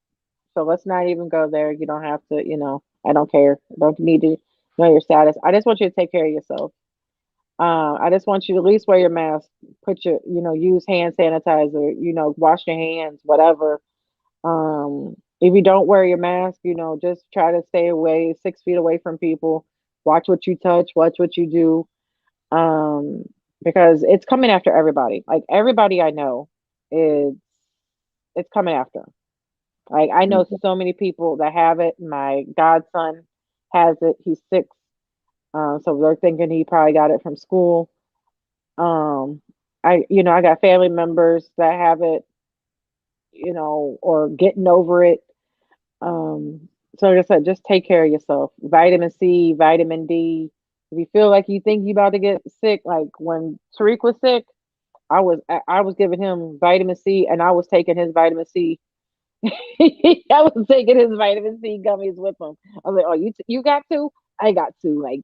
So let's not even go there. You don't have to, I don't care. Don't need to know your status. I just want you to take care of yourself. I just want you to at least wear your mask, put your, use hand sanitizer, wash your hands, whatever. If you don't wear your mask, just try to stay away 6 feet away from people. Watch what you touch, watch what you do. Because it's coming after everybody. Like everybody I know is it's coming after 'em. Like I know so many people that have it. My godson has it. He's 6. So they're thinking he probably got it from school. I got family members that have it, or getting over it. So like I said, just take care of yourself. Vitamin C, vitamin D. If you feel like you think you about to get sick, like when Tariq was sick, I was giving him vitamin C and I was taking his vitamin C. I was taking his vitamin C gummies with him. I was like, "Oh, you got to? I got to." Like,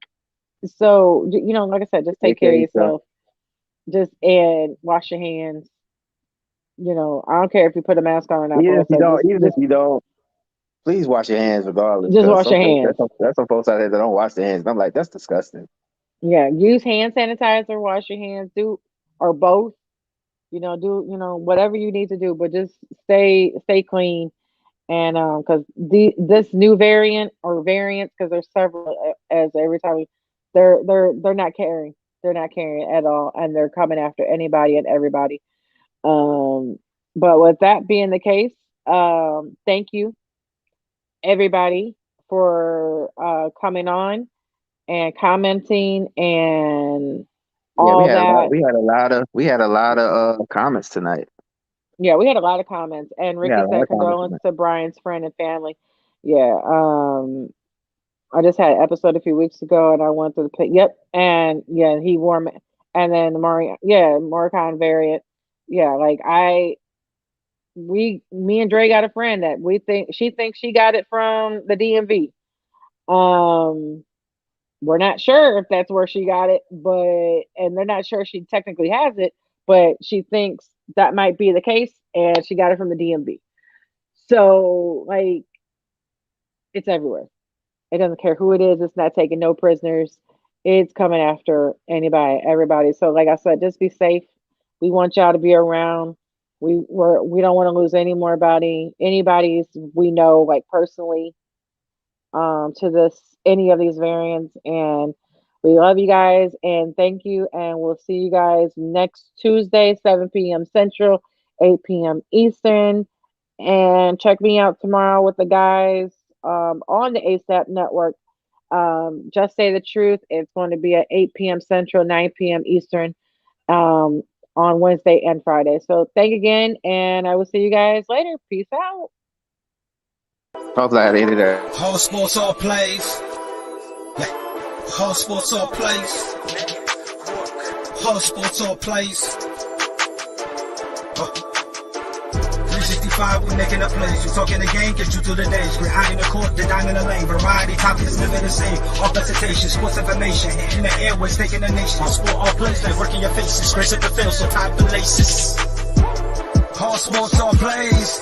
so like I said, just take care of yourself. And wash your hands. I don't care if you put a mask on or not. Even if you don't, please wash your hands regardless. Just wash your hands. There's some folks out there that don't wash their hands. And I'm like, that's disgusting. Yeah, use hand sanitizer, wash your hands, or both. Do whatever you need to do, but just stay clean. And because this new variant or variants, because there's several, as every time they're not caring. They're not caring at all, and they're coming after anybody and everybody. But with that being the case, thank you everybody for coming on and commenting and all that. We had a lot of comments tonight. Yeah, we had a lot of comments, and Ricky said condolence to Brian's friend and family. Yeah, I just had an episode a few weeks ago, and I went through the pit. Yep, and yeah, he wore me, and then the Moricon variant. Yeah, like me and Dre got a friend that she thinks she got it from the DMV. We're not sure if that's where she got it, and they're not sure she technically has it, but she thinks that might be the case, and she got it from the DMV. So, like, it's everywhere. It doesn't care who it is. It's not taking no prisoners. It's coming after anybody, everybody. So, like I said, just be safe. We want y'all to be around. We don't want to lose anybody's we know, like, personally, to any of these variants. And we love you guys and thank you. And we'll see you guys next Tuesday, 7 p.m. Central, 8 p.m. Eastern. And check me out tomorrow with the guys on the ASAP Network. Just Say the Truth. It's going to be at 8 p.m. Central, 9 p.m. Eastern, on Wednesday and Friday. So thank you again, and I will see you guys later. Peace out. Hopefully I did it. All sports, all plays. All sports, all plays. All sports, all plays. 365, we making a plays. We talking the game, get you through the days. We're high in the court, the dime in the lane. Variety, topics, living the same. All presentation, sports information. In the airways, taking the nation. All sport, all plays, like working your faces. Grace at the field, so tie the laces. All sports, all plays.